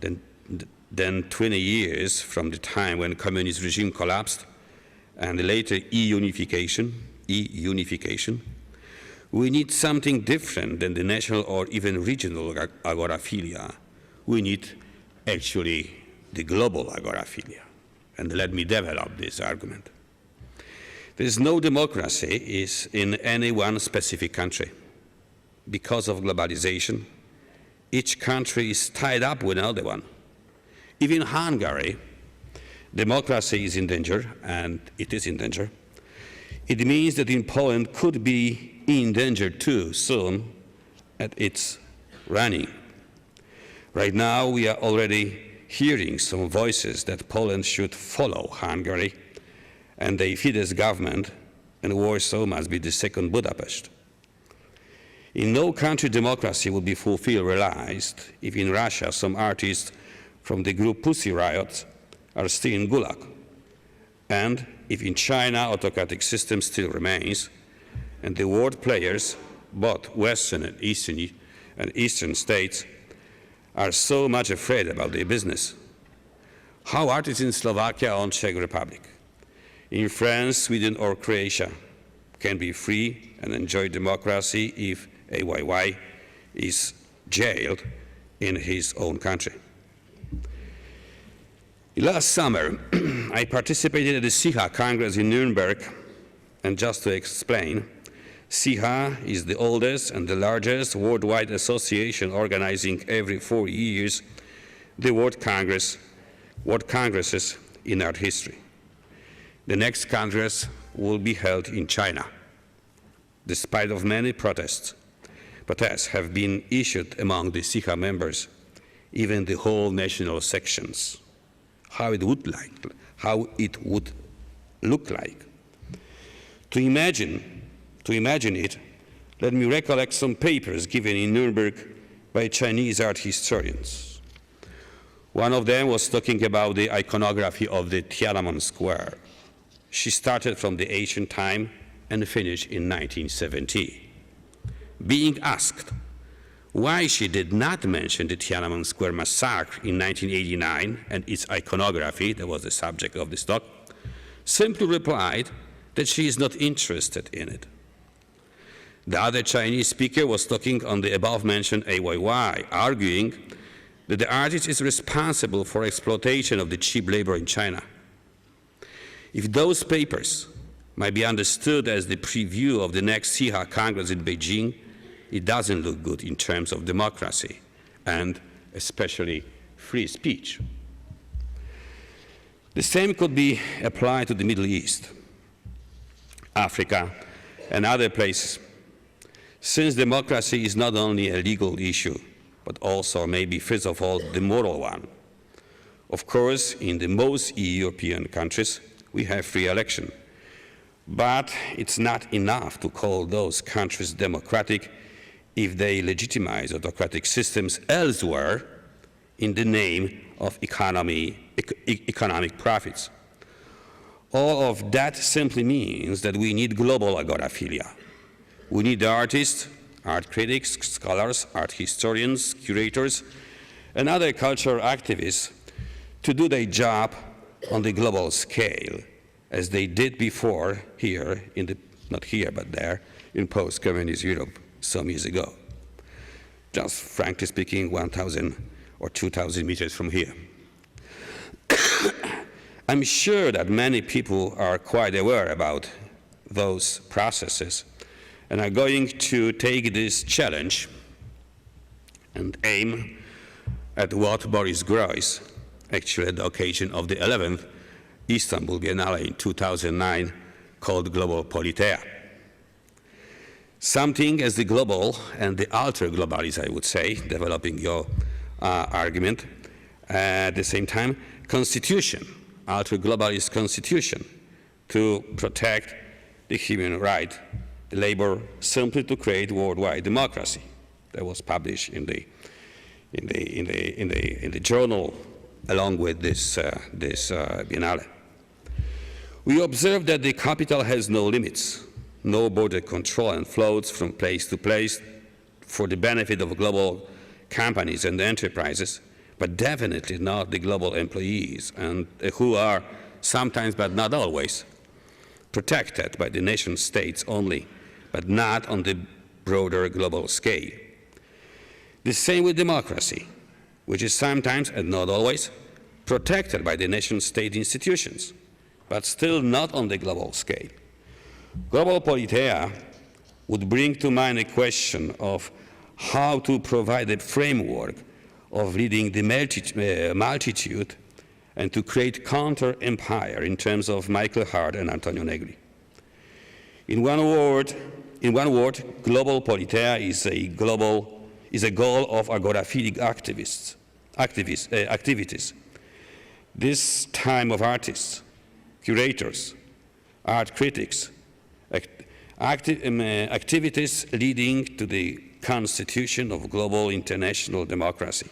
than 20 years from the time when communist regime collapsed and the later e-unification, we need something different than the national or even regional agoraphilia. We need actually the global agoraphilia. And let me develop this argument. There is no democracy in any one specific country. Because of globalization, each country is tied up with another one. Even Hungary, democracy is in danger, and it is in danger. It means that in Poland could be in danger too soon at its running. Right now, we are already hearing some voices that Poland should follow Hungary, and the Fidesz government, and Warsaw must be the second Budapest. In no country democracy will be fulfilled, realized, if in Russia some artists from the group Pussy Riot are still in Gulag, and if in China autocratic system still remains, and the world players, both Western and Eastern states, are so much afraid about their business. How artists in Slovakia or Czech Republic, in France, Sweden, or Croatia can be free and enjoy democracy if AYY is jailed in his own country. Last summer, I participated at the SIHA Congress in Nuremberg, and just to explain, SIHA is the oldest and the largest worldwide association organizing every 4 years the World Congresses in art history. The next Congress will be held in China. Despite of many protests have been issued among the SIHA members, even the whole national sections, how it would look like. To imagine it, let me recollect some papers given in Nuremberg by Chinese art historians. One of them was talking about the iconography of the Tiananmen Square. She started from the ancient time and finished in 1970. Being asked Why she did not mention the Tiananmen Square massacre in 1989 and its iconography, that was the subject of this talk, simply replied that she is not interested in it. The other Chinese speaker was talking on the above-mentioned AYY, arguing that the artist is responsible for exploitation of the cheap labor in China. If those papers might be understood as the preview of the next CIHA Congress in Beijing, it doesn't look good in terms of democracy and especially free speech. The same could be applied to the Middle East, Africa, and other places, since democracy is not only a legal issue, but also maybe first of all the moral one. Of course, in the most European countries, we have free election, but it's not enough to call those countries democratic if they legitimize autocratic systems elsewhere in the name of economic profits. All of that simply means that we need global agoraphilia. We need artists, art critics, scholars, art historians, curators, and other cultural activists to do their job on the global scale, as they did before here, not here, but there, in post-communist Europe some years ago. Just frankly speaking, 1,000 or 2,000 meters from here. I'm sure that many people are quite aware about those processes and are going to take this challenge and aim at what Boris Groys, actually at the occasion of the 11th Istanbul Biennale in 2009, called global politeia. Something as the global and the ultra-globalist, I would say, developing your argument. At the same time, constitution, ultra-globalist constitution, to protect the human right, the labor, simply to create worldwide democracy. That was published in the journal along with this Biennale. We observe that the capital has no limits, no border control, and floats from place to place for the benefit of global companies and enterprises, but definitely not the global employees, and who are sometimes, but not always, protected by the nation states only, but not on the broader global scale. The same with democracy, which is sometimes, and not always, protected by the nation state institutions, but still not on the global scale. Global politeia would bring to mind a question of how to provide a framework of leading the multitude and to create counter-empire in terms of Michael Hart and Antonio Negri. In one word, global politeia is a goal of agoraphilic activities. This time of artists, curators, art critics, activities leading to the constitution of global international democracy.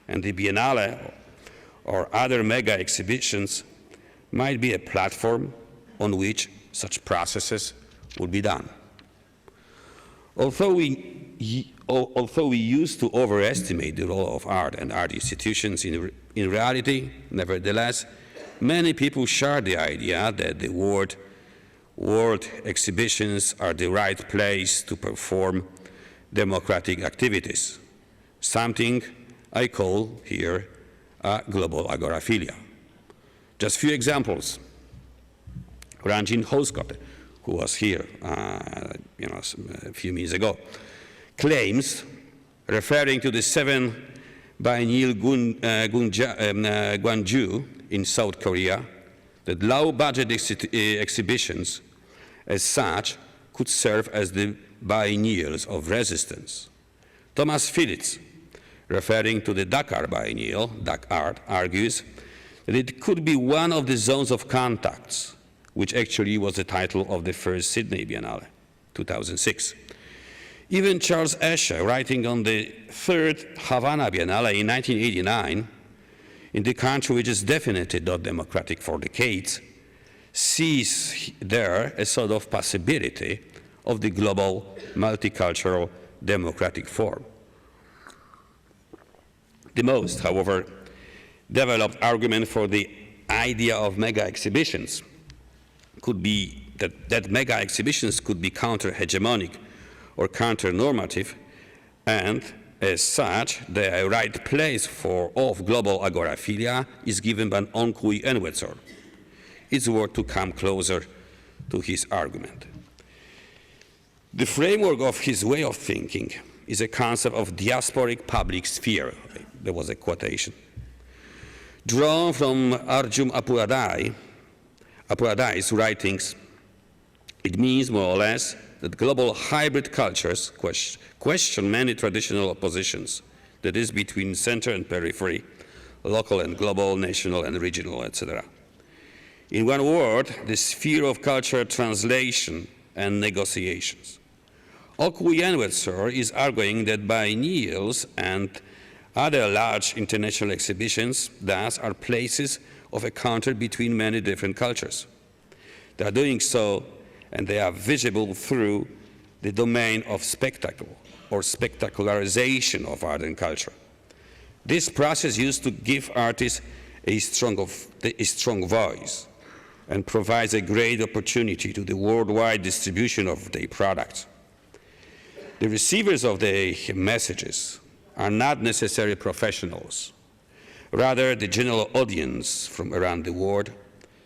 And the Biennale or other mega exhibitions might be a platform on which such processes would be done. Although we used to overestimate the role of art and art institutions, in reality, nevertheless, many people share the idea that the world exhibitions are the right place to perform democratic activities, something I call here global agoraphilia. Just a few examples. Ranjit Hoskot, who was here a few minutes ago, claims, referring to the 7 biennial Gwangju in South Korea, that low-budget exhibitions as such could serve as the biennials of resistance. Thomas Phillips, referring to the Dakar Biennial, Art, argues that it could be one of the zones of contacts, which actually was the title of the first Sydney Biennale, 2006. Even Charles Escher, writing on the third Havana Biennale in 1989, in the country which is definitely not democratic for decades, sees there a sort of possibility of the global multicultural democratic form. The most, however, developed argument for the idea of mega exhibitions could be that mega exhibitions could be counter-hegemonic or counter-normative, and as such, the right place of global agoraphilia is given by Onkui Enwetsor. It's worth to come closer to his argument. The framework of his way of thinking is a concept of diasporic public sphere. There was a quotation. Drawn from Arjun Apuradai's writings, it means more or less that global hybrid cultures question many traditional oppositions, that is, between center and periphery, local and global, national and regional, etc. In one word, the sphere of cultural translation and negotiations. Onkui Enwetsor is arguing that biennials and other large international exhibitions, thus, are places of encounter between many different cultures. They are doing so, and they are visible through the domain of spectacle or spectacularization of art and culture. This process used to give artists a strong voice and provides a great opportunity to the worldwide distribution of their products. The receivers of the messages are not necessarily professionals, rather the general audience from around the world,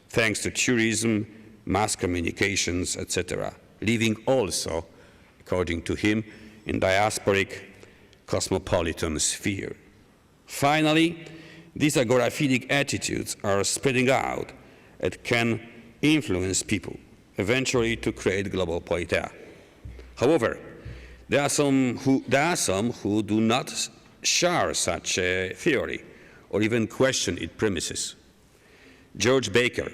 thanks to tourism, mass communications, etc., living also, according to him, in diasporic cosmopolitan sphere. Finally, these agoraphilic attitudes are spreading out and can influence people, eventually to create global politeia. However, there are some who do not share such a theory or even question its premises. George Baker,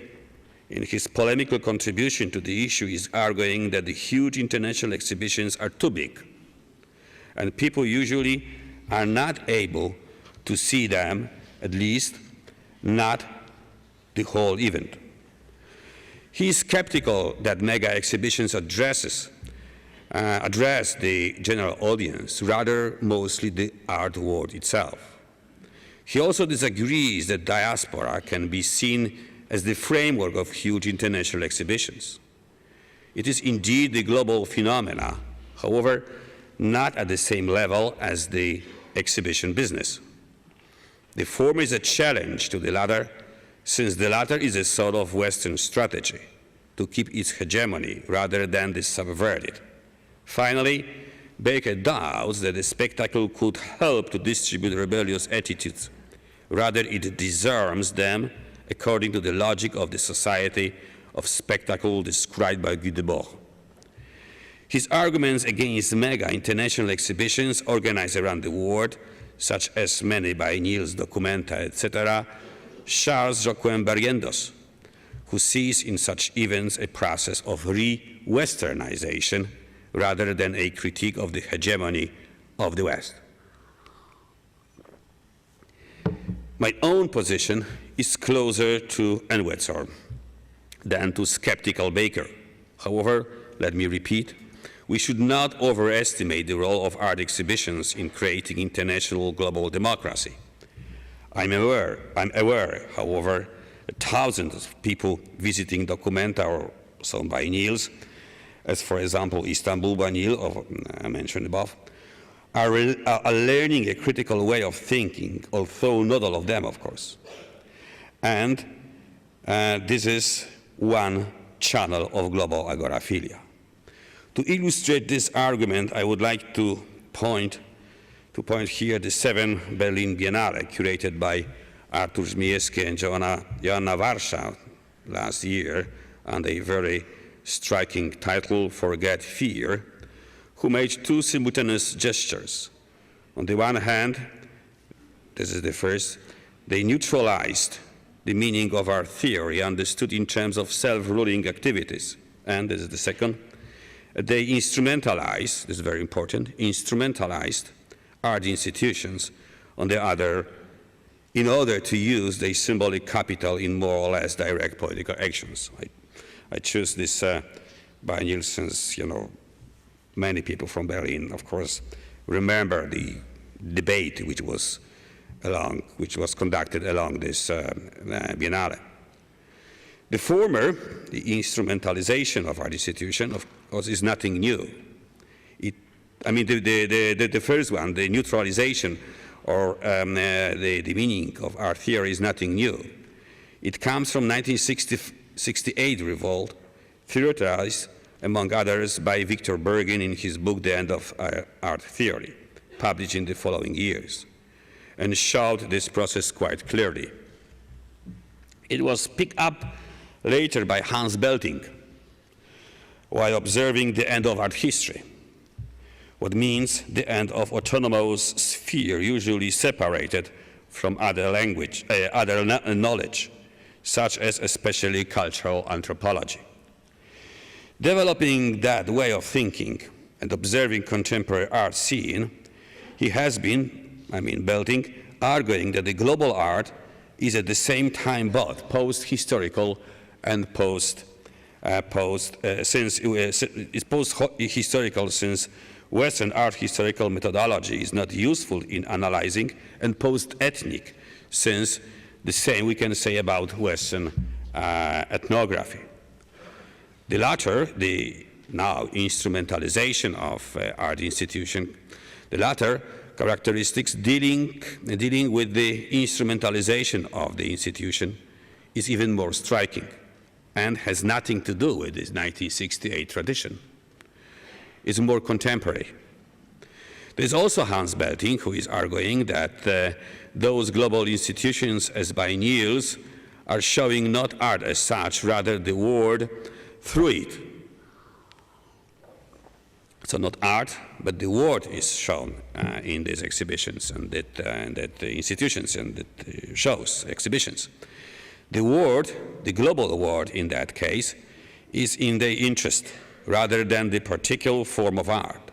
in his polemical contribution to the issue, is arguing that the huge international exhibitions are too big, and people usually are not able to see them, at least not the whole event. He is skeptical that mega exhibitions address the general audience, rather mostly the art world itself. He also disagrees that diaspora can be seen as the framework of huge international exhibitions. It is indeed the global phenomena, however, not at the same level as the exhibition business. The former is a challenge to the latter, since the latter is a sort of Western strategy to keep its hegemony rather than to subvert it. Finally, Baker doubts that the spectacle could help to distribute rebellious attitudes. Rather, it disarms them according to the logic of the society of spectacle described by Guy Debord. His arguments against mega international exhibitions organized around the world, such as many biennials, documenta, etc., Charles Joaquin Barrientos, who sees in such events a process of re-Westernization rather than a critique of the hegemony of the West. My own position is closer to Enwetsor than to skeptical Baker. However, let me repeat, we should not overestimate the role of art exhibitions in creating international global democracy. I'm aware, however, that thousands of people visiting documenta or some biennials, as for example Istanbul biennial I mentioned above, are learning a critical way of thinking, although not all of them, of course. And this is one channel of global agoraphilia. To illustrate this argument, I would like to point here the 7 Berlin Biennale curated by Artur Zmieski and Joanna Warszaw last year under a very striking title, Forget Fear, who made 2 simultaneous gestures. On the one hand, this is the first, they neutralized the meaning of our theory understood in terms of self-ruling activities. And this is the second, they instrumentalized, this is very important, instrumentalized art institutions on the other in order to use their symbolic capital in more or less direct political actions. I choose this biennial since, many people from Berlin, of course, remember the debate which was which was conducted along this Biennale. The former, the instrumentalization of art institution, of course, is nothing new. The first one, the neutralization or the meaning of art theory is nothing new. It comes from 1968 revolt, theorized, among others, by Victor Bergin in his book, The End of Art Theory, published in the following years, and showed this process quite clearly. It was picked up later by Hans Belting, while observing the end of art history, what means the end of autonomous sphere, usually separated from other knowledge, such as especially cultural anthropology. Developing that way of thinking and observing contemporary art scene, he has been, Belting, arguing that the global art is at the same time both post-historical and post-historical since Western art historical methodology is not useful in analyzing, and post-ethnic since the same we can say about Western ethnography. The latter, the now instrumentalization of art institution, the latter characteristics dealing with the instrumentalization of the institution is even more striking and has nothing to do with this 1968 tradition. It's more contemporary. There's also Hans Belting, who is arguing that those global institutions as by Niels are showing not art as such, rather the world through it. So not art, but the world is shown in these exhibitions and that institutions and that shows, exhibitions. The world, the global world in that case, is in their interest rather than the particular form of art.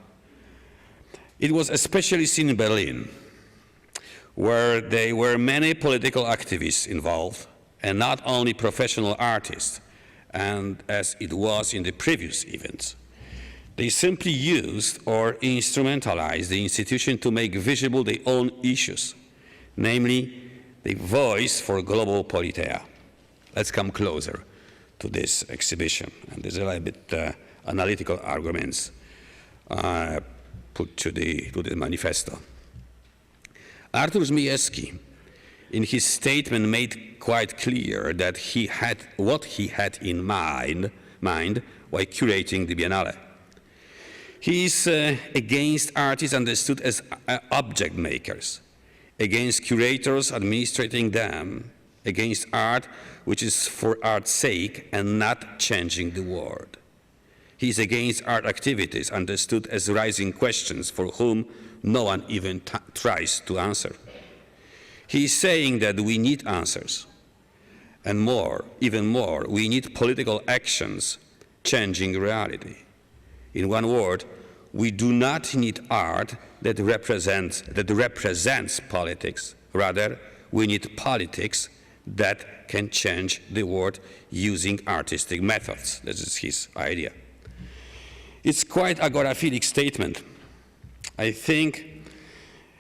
It was especially seen in Berlin, where there were many political activists involved, and not only professional artists, and as it was in the previous events. They simply used or instrumentalized the institution to make visible their own issues, namely the voice for global politeia. Let's come closer to this exhibition. And there's a little bit analytical arguments put to the manifesto. Artur Zmijewski, in his statement, made quite clear that he had what he had in mind while curating the Biennale. He is against artists understood as object makers, against curators administrating them, against art which is for art's sake and not changing the world. He is against art activities understood as raising questions for whom no one even tries to answer. He is saying that we need answers, and more, even more, we need political actions changing reality. In one word, we do not need art that represents politics. Rather, we need politics that can change the world using artistic methods. This is his idea. It's quite an agoraphilic statement. I think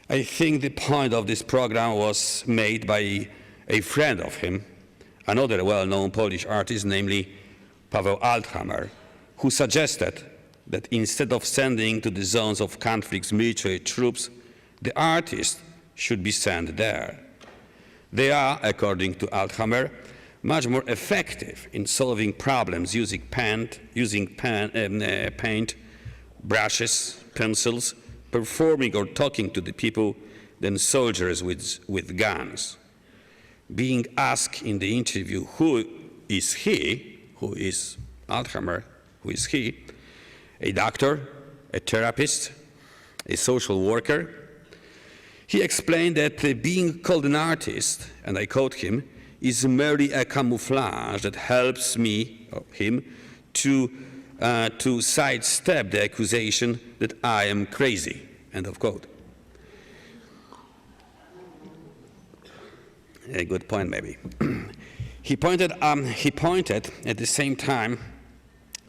the point of this program was made by a friend of him, another well-known Polish artist, namely Paweł Althammer, who suggested that instead of sending to the zones of conflicts military troops, the artists should be sent there. They are, according to Althammer, much more effective in solving problems using paint, brushes, pencils, performing or talking to the people than soldiers with guns. Being asked in the interview, who is he, who is Althammer, who is he, a doctor, a therapist, a social worker, he explained that being called an artist, and I quote him, is merely a camouflage that helps him to sidestep the accusation that I am crazy, end of quote. A good point, maybe. He pointed at the same time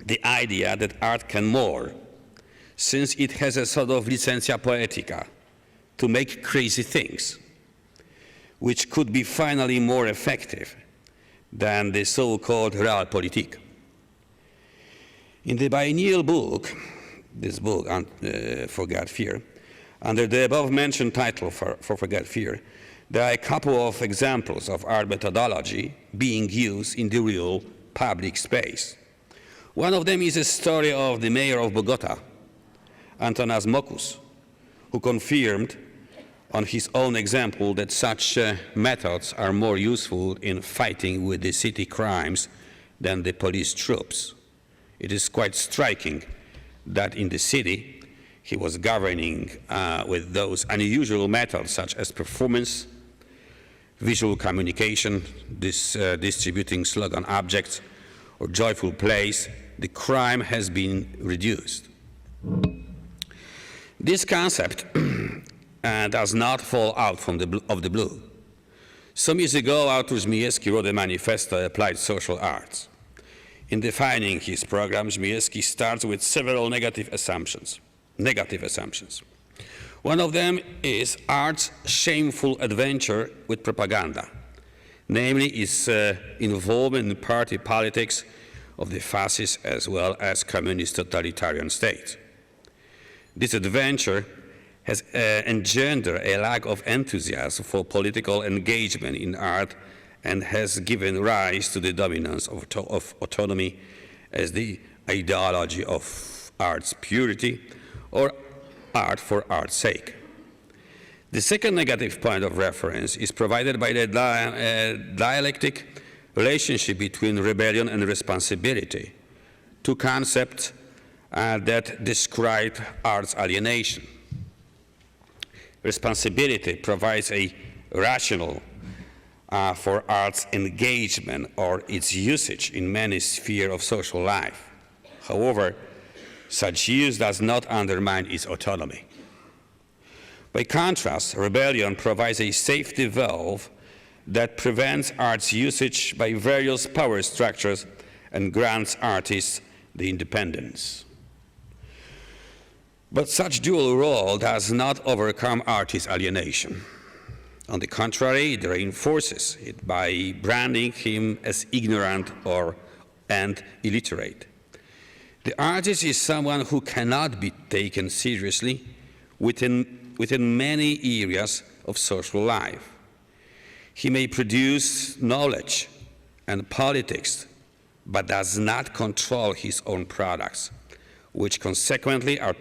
the idea that art can more, since it has a sort of licentia poetica, to make crazy things. which could be finally more effective than the so-called realpolitik. In the biennial book, this book, Forget Fear, under the above-mentioned title for Forget Fear, there are a couple of examples of art methodology being used in the real public space. One of them is a story of the mayor of Bogota, Antanas Mokus, who confirmed on his own example that such methods are more useful in fighting with the city crimes than the police troops. It is quite striking that in the city he was governing with those unusual methods such as performance, visual communication, distributing slogan objects, or joyful plays. The crime has been reduced. This concept does not fall out of the blue. Some years ago, author Żmijewski wrote a manifesto, Applied Social Arts. In defining his program, Żmijewski starts with several negative assumptions. One of them is art's shameful adventure with propaganda, namely its involvement in party politics of the fascist as well as communist totalitarian states. This adventure has engendered a lack of enthusiasm for political engagement in art and has given rise to the dominance of autonomy as the ideology of art's purity or art for art's sake. The second negative point of reference is provided by the dialectic relationship between rebellion and responsibility, two concepts that describe art's alienation. Responsibility provides a rationale for art's engagement or its usage in many spheres of social life. However, such use does not undermine its autonomy. By contrast, rebellion provides a safety valve that prevents art's usage by various power structures and grants artists the independence. But such dual role does not overcome artist's alienation. On the contrary, it reinforces it by branding him as ignorant and illiterate. The artist is someone who cannot be taken seriously within many areas of social life. He may produce knowledge and politics, but does not control his own products, which consequently are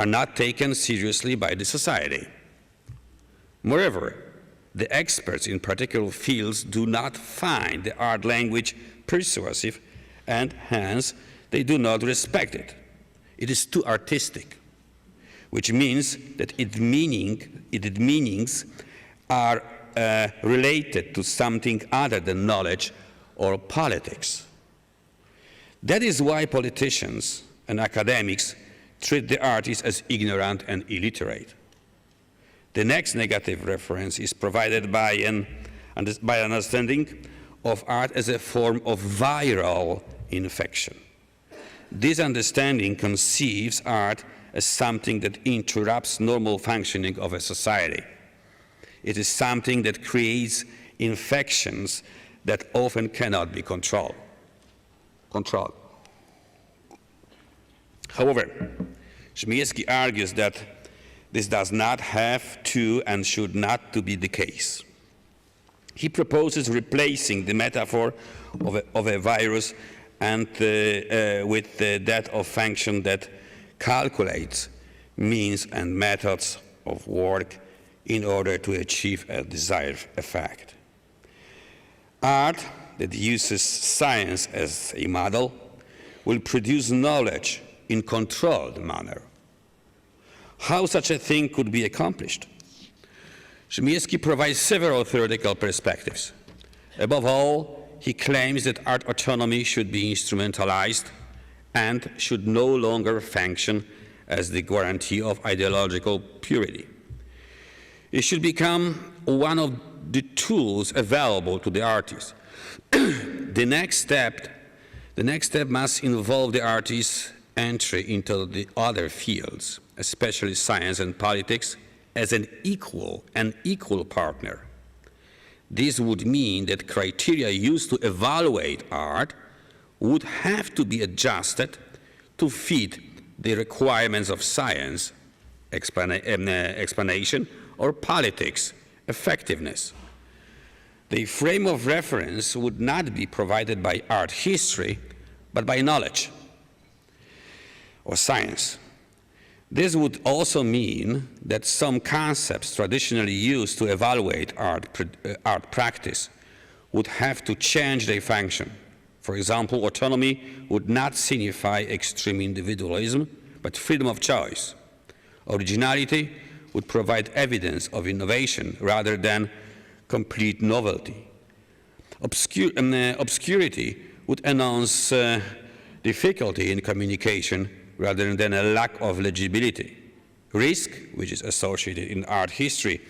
not taken seriously by the society. Moreover, the experts in particular fields do not find the art language persuasive, and hence they do not respect it. It is too artistic, which means that its meanings are related to something other than knowledge or politics. That is why politicians and academics treat the artist as ignorant and illiterate. The next negative reference is provided by an understanding of art as a form of viral infection. This understanding conceives art as something that interrupts normal functioning of a society. It is something that creates infections that often cannot be controlled. However, Żmijewski argues that this does not have to and should not to be the case. He proposes replacing the metaphor of a virus and with that of function that calculates means and methods of work in order to achieve a desired effect. Art that uses science as a model will produce knowledge in controlled manner. How such a thing could be accomplished? Żmijewski provides several theoretical perspectives. Above all, he claims that art autonomy should be instrumentalized and should no longer function as the guarantee of ideological purity. It should become one of the tools available to the artist. The next step must involve the artist's entry into the other fields, especially science and politics, as an equal partner. This would mean that criteria used to evaluate art would have to be adjusted to fit the requirements of science, explanation, or politics, effectiveness. The frame of reference would not be provided by art history, but by knowledge or science. This would also mean that some concepts traditionally used to evaluate art practice would have to change their function. For example, autonomy would not signify extreme individualism, but freedom of choice. Originality would provide evidence of innovation rather than complete novelty. Obscurity would announce difficulty in communication rather than a lack of legibility. Risk, which is associated in art history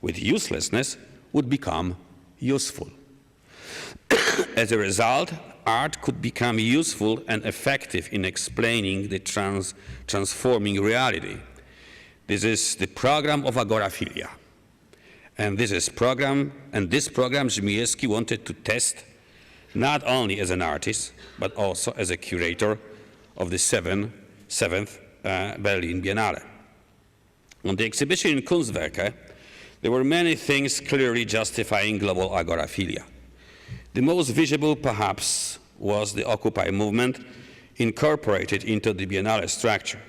with uselessness, would become useful. As a result, art could become useful and effective in explaining the transforming reality. This is the program of Agoraphilia. And this program Żmijewski wanted to test not only as an artist, but also as a curator of the seventh Berlin Biennale. On the exhibition in Kunstwerke, there were many things clearly justifying global agoraphilia. The most visible, perhaps, was the Occupy movement incorporated into the Biennale structure.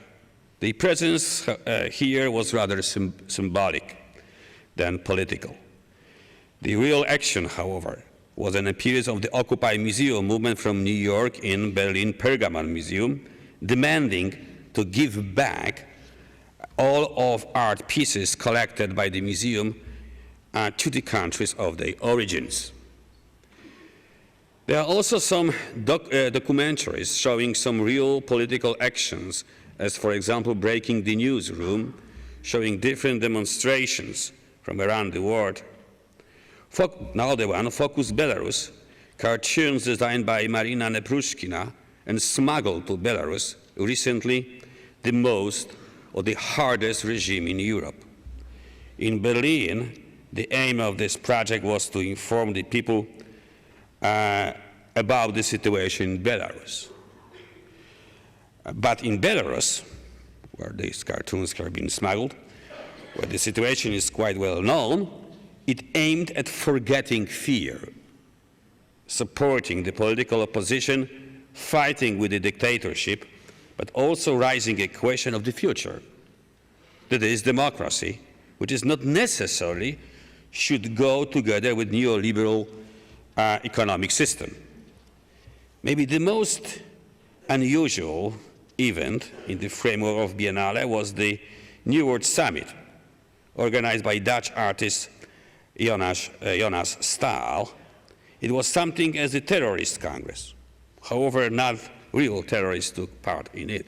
The presence here was rather symbolic than political. The real action, however, was an appearance of the Occupy Museum movement from New York in Berlin Pergamon Museum, demanding to give back all of art pieces collected by the museum to the countries of their origins. There are also some documentaries showing some real political actions, as for example Breaking the Newsroom, showing different demonstrations from around the world. Another one, Focus Belarus, cartoons designed by Marina Neprushkina and smuggled to Belarus, recently the most or the hardest regime in Europe. In Berlin, the aim of this project was to inform the people about the situation in Belarus. But in Belarus, where these cartoons have been smuggled, where the situation is quite well known, it aimed at forgetting fear, supporting the political opposition, fighting with the dictatorship, but also raising a question of the future. That is democracy, which is not necessarily should go together with neoliberal economic system. Maybe the most unusual event in the framework of Biennale was the New World Summit, organized by Dutch artist Jonas Staal. It was something as a terrorist congress. However, not real terrorists took part in it,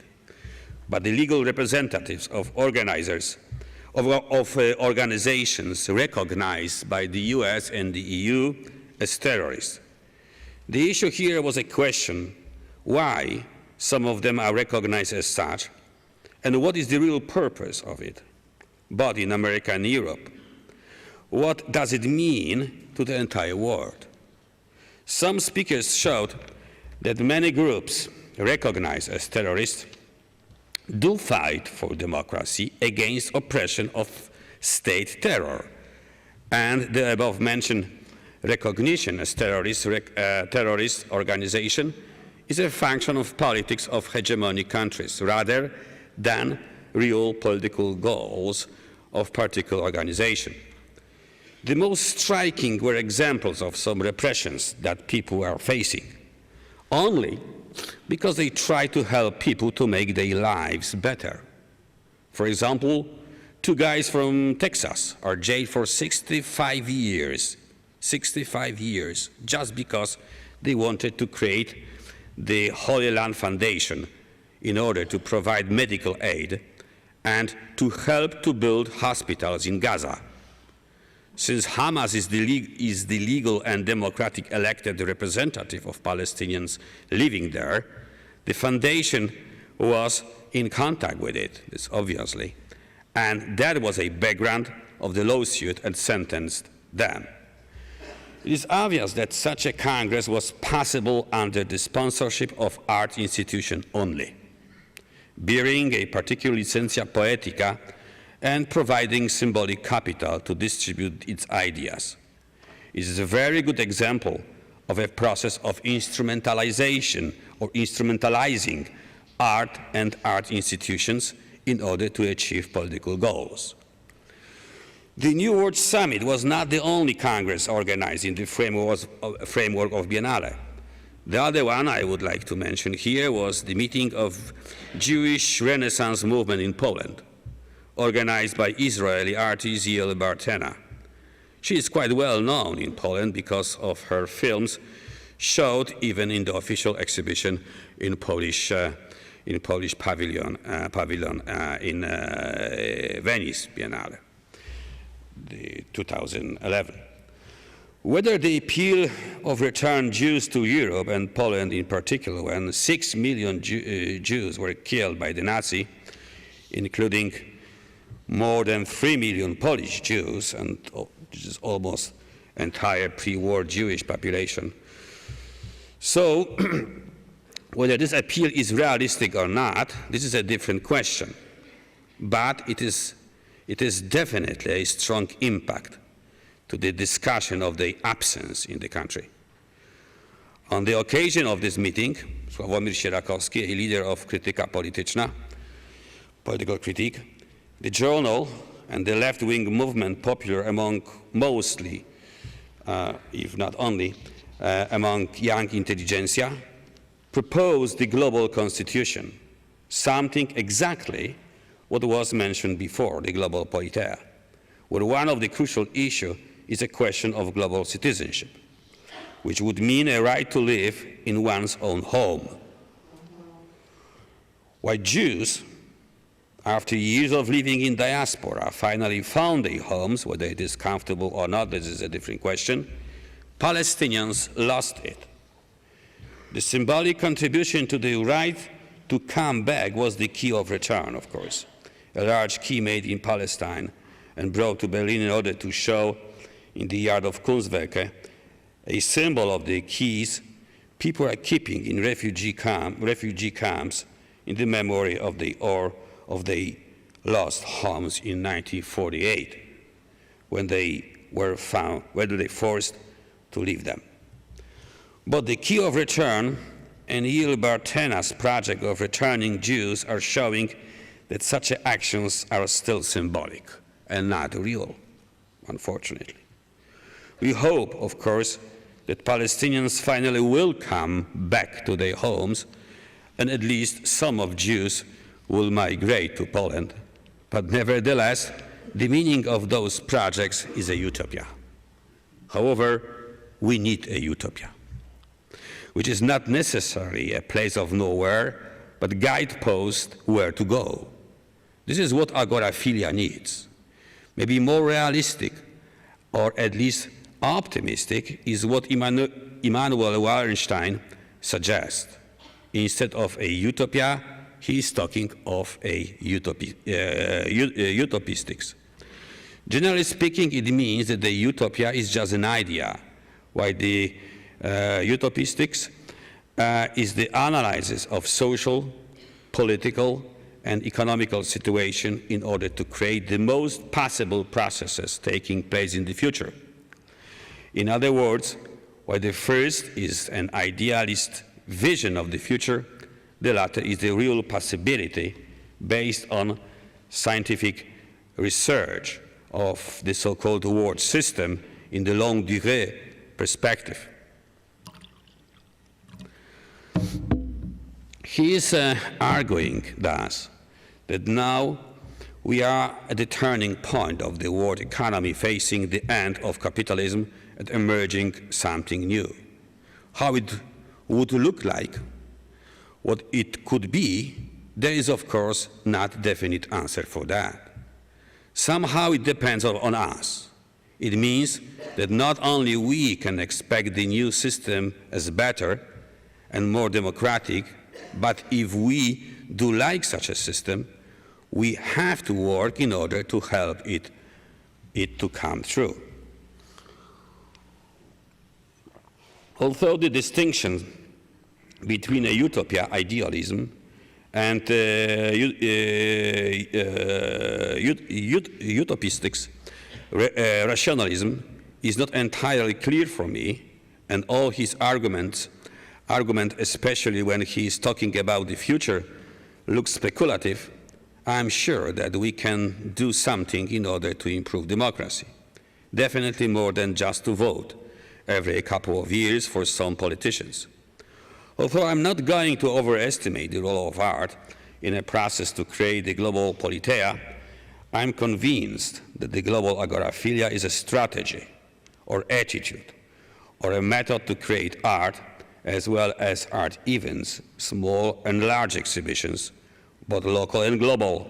but the legal representatives of organizers of organizations recognized by the US and the EU as terrorists. The issue here was a question why some of them are recognized as such, and what is the real purpose of it, both in America and Europe. What does it mean to the entire world? Some speakers showed that many groups recognized as terrorists do fight for democracy against oppression of state terror, and the above-mentioned recognition as terrorist organization is a function of politics of hegemonic countries rather than real political goals of particular organization. The most striking were examples of some repressions that people are facing, only because they try to help people to make their lives better. For example, 2 guys from Texas are jailed for 65 years, just because they wanted to create the Holy Land Foundation in order to provide medical aid and to help to build hospitals in Gaza. Since Hamas is the legal and democratic elected representative of Palestinians living there, the foundation was in contact with it, this obviously, and that was a background of the lawsuit and sentenced them. It is obvious that such a Congress was possible under the sponsorship of art institution only, bearing a particular licentia poetica and providing symbolic capital to distribute its ideas. It is a very good example of a process of instrumentalization or instrumentalizing art and art institutions in order to achieve political goals. The New World Summit was not the only Congress organized in the framework of Biennale. The other one I would like to mention here was the meeting of Jewish Renaissance movement in Poland, organized by Israeli artist Yael Bartena. She is quite well known in Poland because of her films showed even in the official exhibition in Polish pavilion in Venice Biennale, the 2011. Whether the appeal of returned Jews to Europe and Poland in particular, when 6 million Jews were killed by the Nazi, including more than 3 million Polish Jews, and which is almost entire pre-war Jewish population. So, whether this appeal is realistic or not, this is a different question. But it is definitely a strong impact to the discussion of the absence in the country. On the occasion of this meeting, Sławomir Sierakowski, a leader of Krytyka Polityczna, political critique, the journal and the left-wing movement popular among mostly, if not only, among young intelligentsia, proposed the global constitution, something exactly what was mentioned before, the global politaire, where one of the crucial issues is a question of global citizenship, which would mean a right to live in one's own home. While Jews, after years of living in diaspora, finally found their homes, whether it is comfortable or not, this is a different question, Palestinians lost it. The symbolic contribution to the right to come back was the key of return, of course, a large key made in Palestine and brought to Berlin in order to show in the yard of Kunstwerke a symbol of the keys people are keeping in refugee camps in the memory of the lost homes in 1948, when they were forced to leave them. But the key of return and Yael Bartena's project of returning Jews are showing that such actions are still symbolic and not real, unfortunately. We hope, of course, that Palestinians finally will come back to their homes, and at least some of Jews will migrate to Poland. But nevertheless, the meaning of those projects is a utopia. However, we need a utopia, which is not necessarily a place of nowhere, but guidepost where to go. This is what Agoraphilia needs. Maybe more realistic, or at least optimistic, is what Immanuel Wallenstein suggests. Instead of a utopia, he is talking of a utopistics. Generally speaking, it means that the utopia is just an idea, while the utopistics is the analysis of social, political, and economical situation in order to create the most possible processes taking place in the future. In other words, while the first is an idealist vision of the future, the latter is the real possibility based on scientific research of the so-called world system in the longue durée perspective. He is arguing, thus, that now we are at the turning point of the world economy, facing the end of capitalism and emerging something new. How it would look like, what it could be, there is, of course, not a definite answer for that. Somehow it depends on us. It means that not only we can expect the new system as better and more democratic, but if we do like such a system, we have to work in order to help it to come true. Although the distinction between a utopia idealism and utopistic rationalism is not entirely clear for me, and all his argument, especially when he is talking about the future, looks speculative, I'm sure that we can do something in order to improve democracy. Definitely more than just to vote every couple of years for some politicians. Although I'm not going to overestimate the role of art in a process to create the global politeia, I'm convinced that the global agoraphilia is a strategy or attitude or a method to create art as well as art events, small and large exhibitions, both local and global,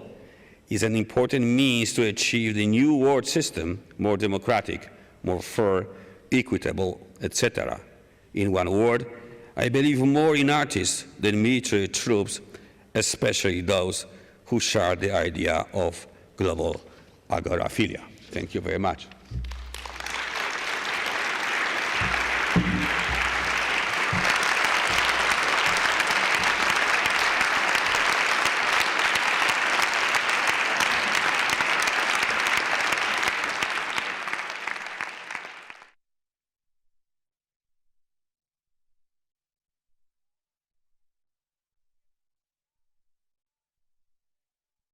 is an important means to achieve the new world system, more democratic, more fair, equitable, etc. In one word, I believe more in artists than military troops, especially those who share the idea of global agoraphilia. Thank you very much.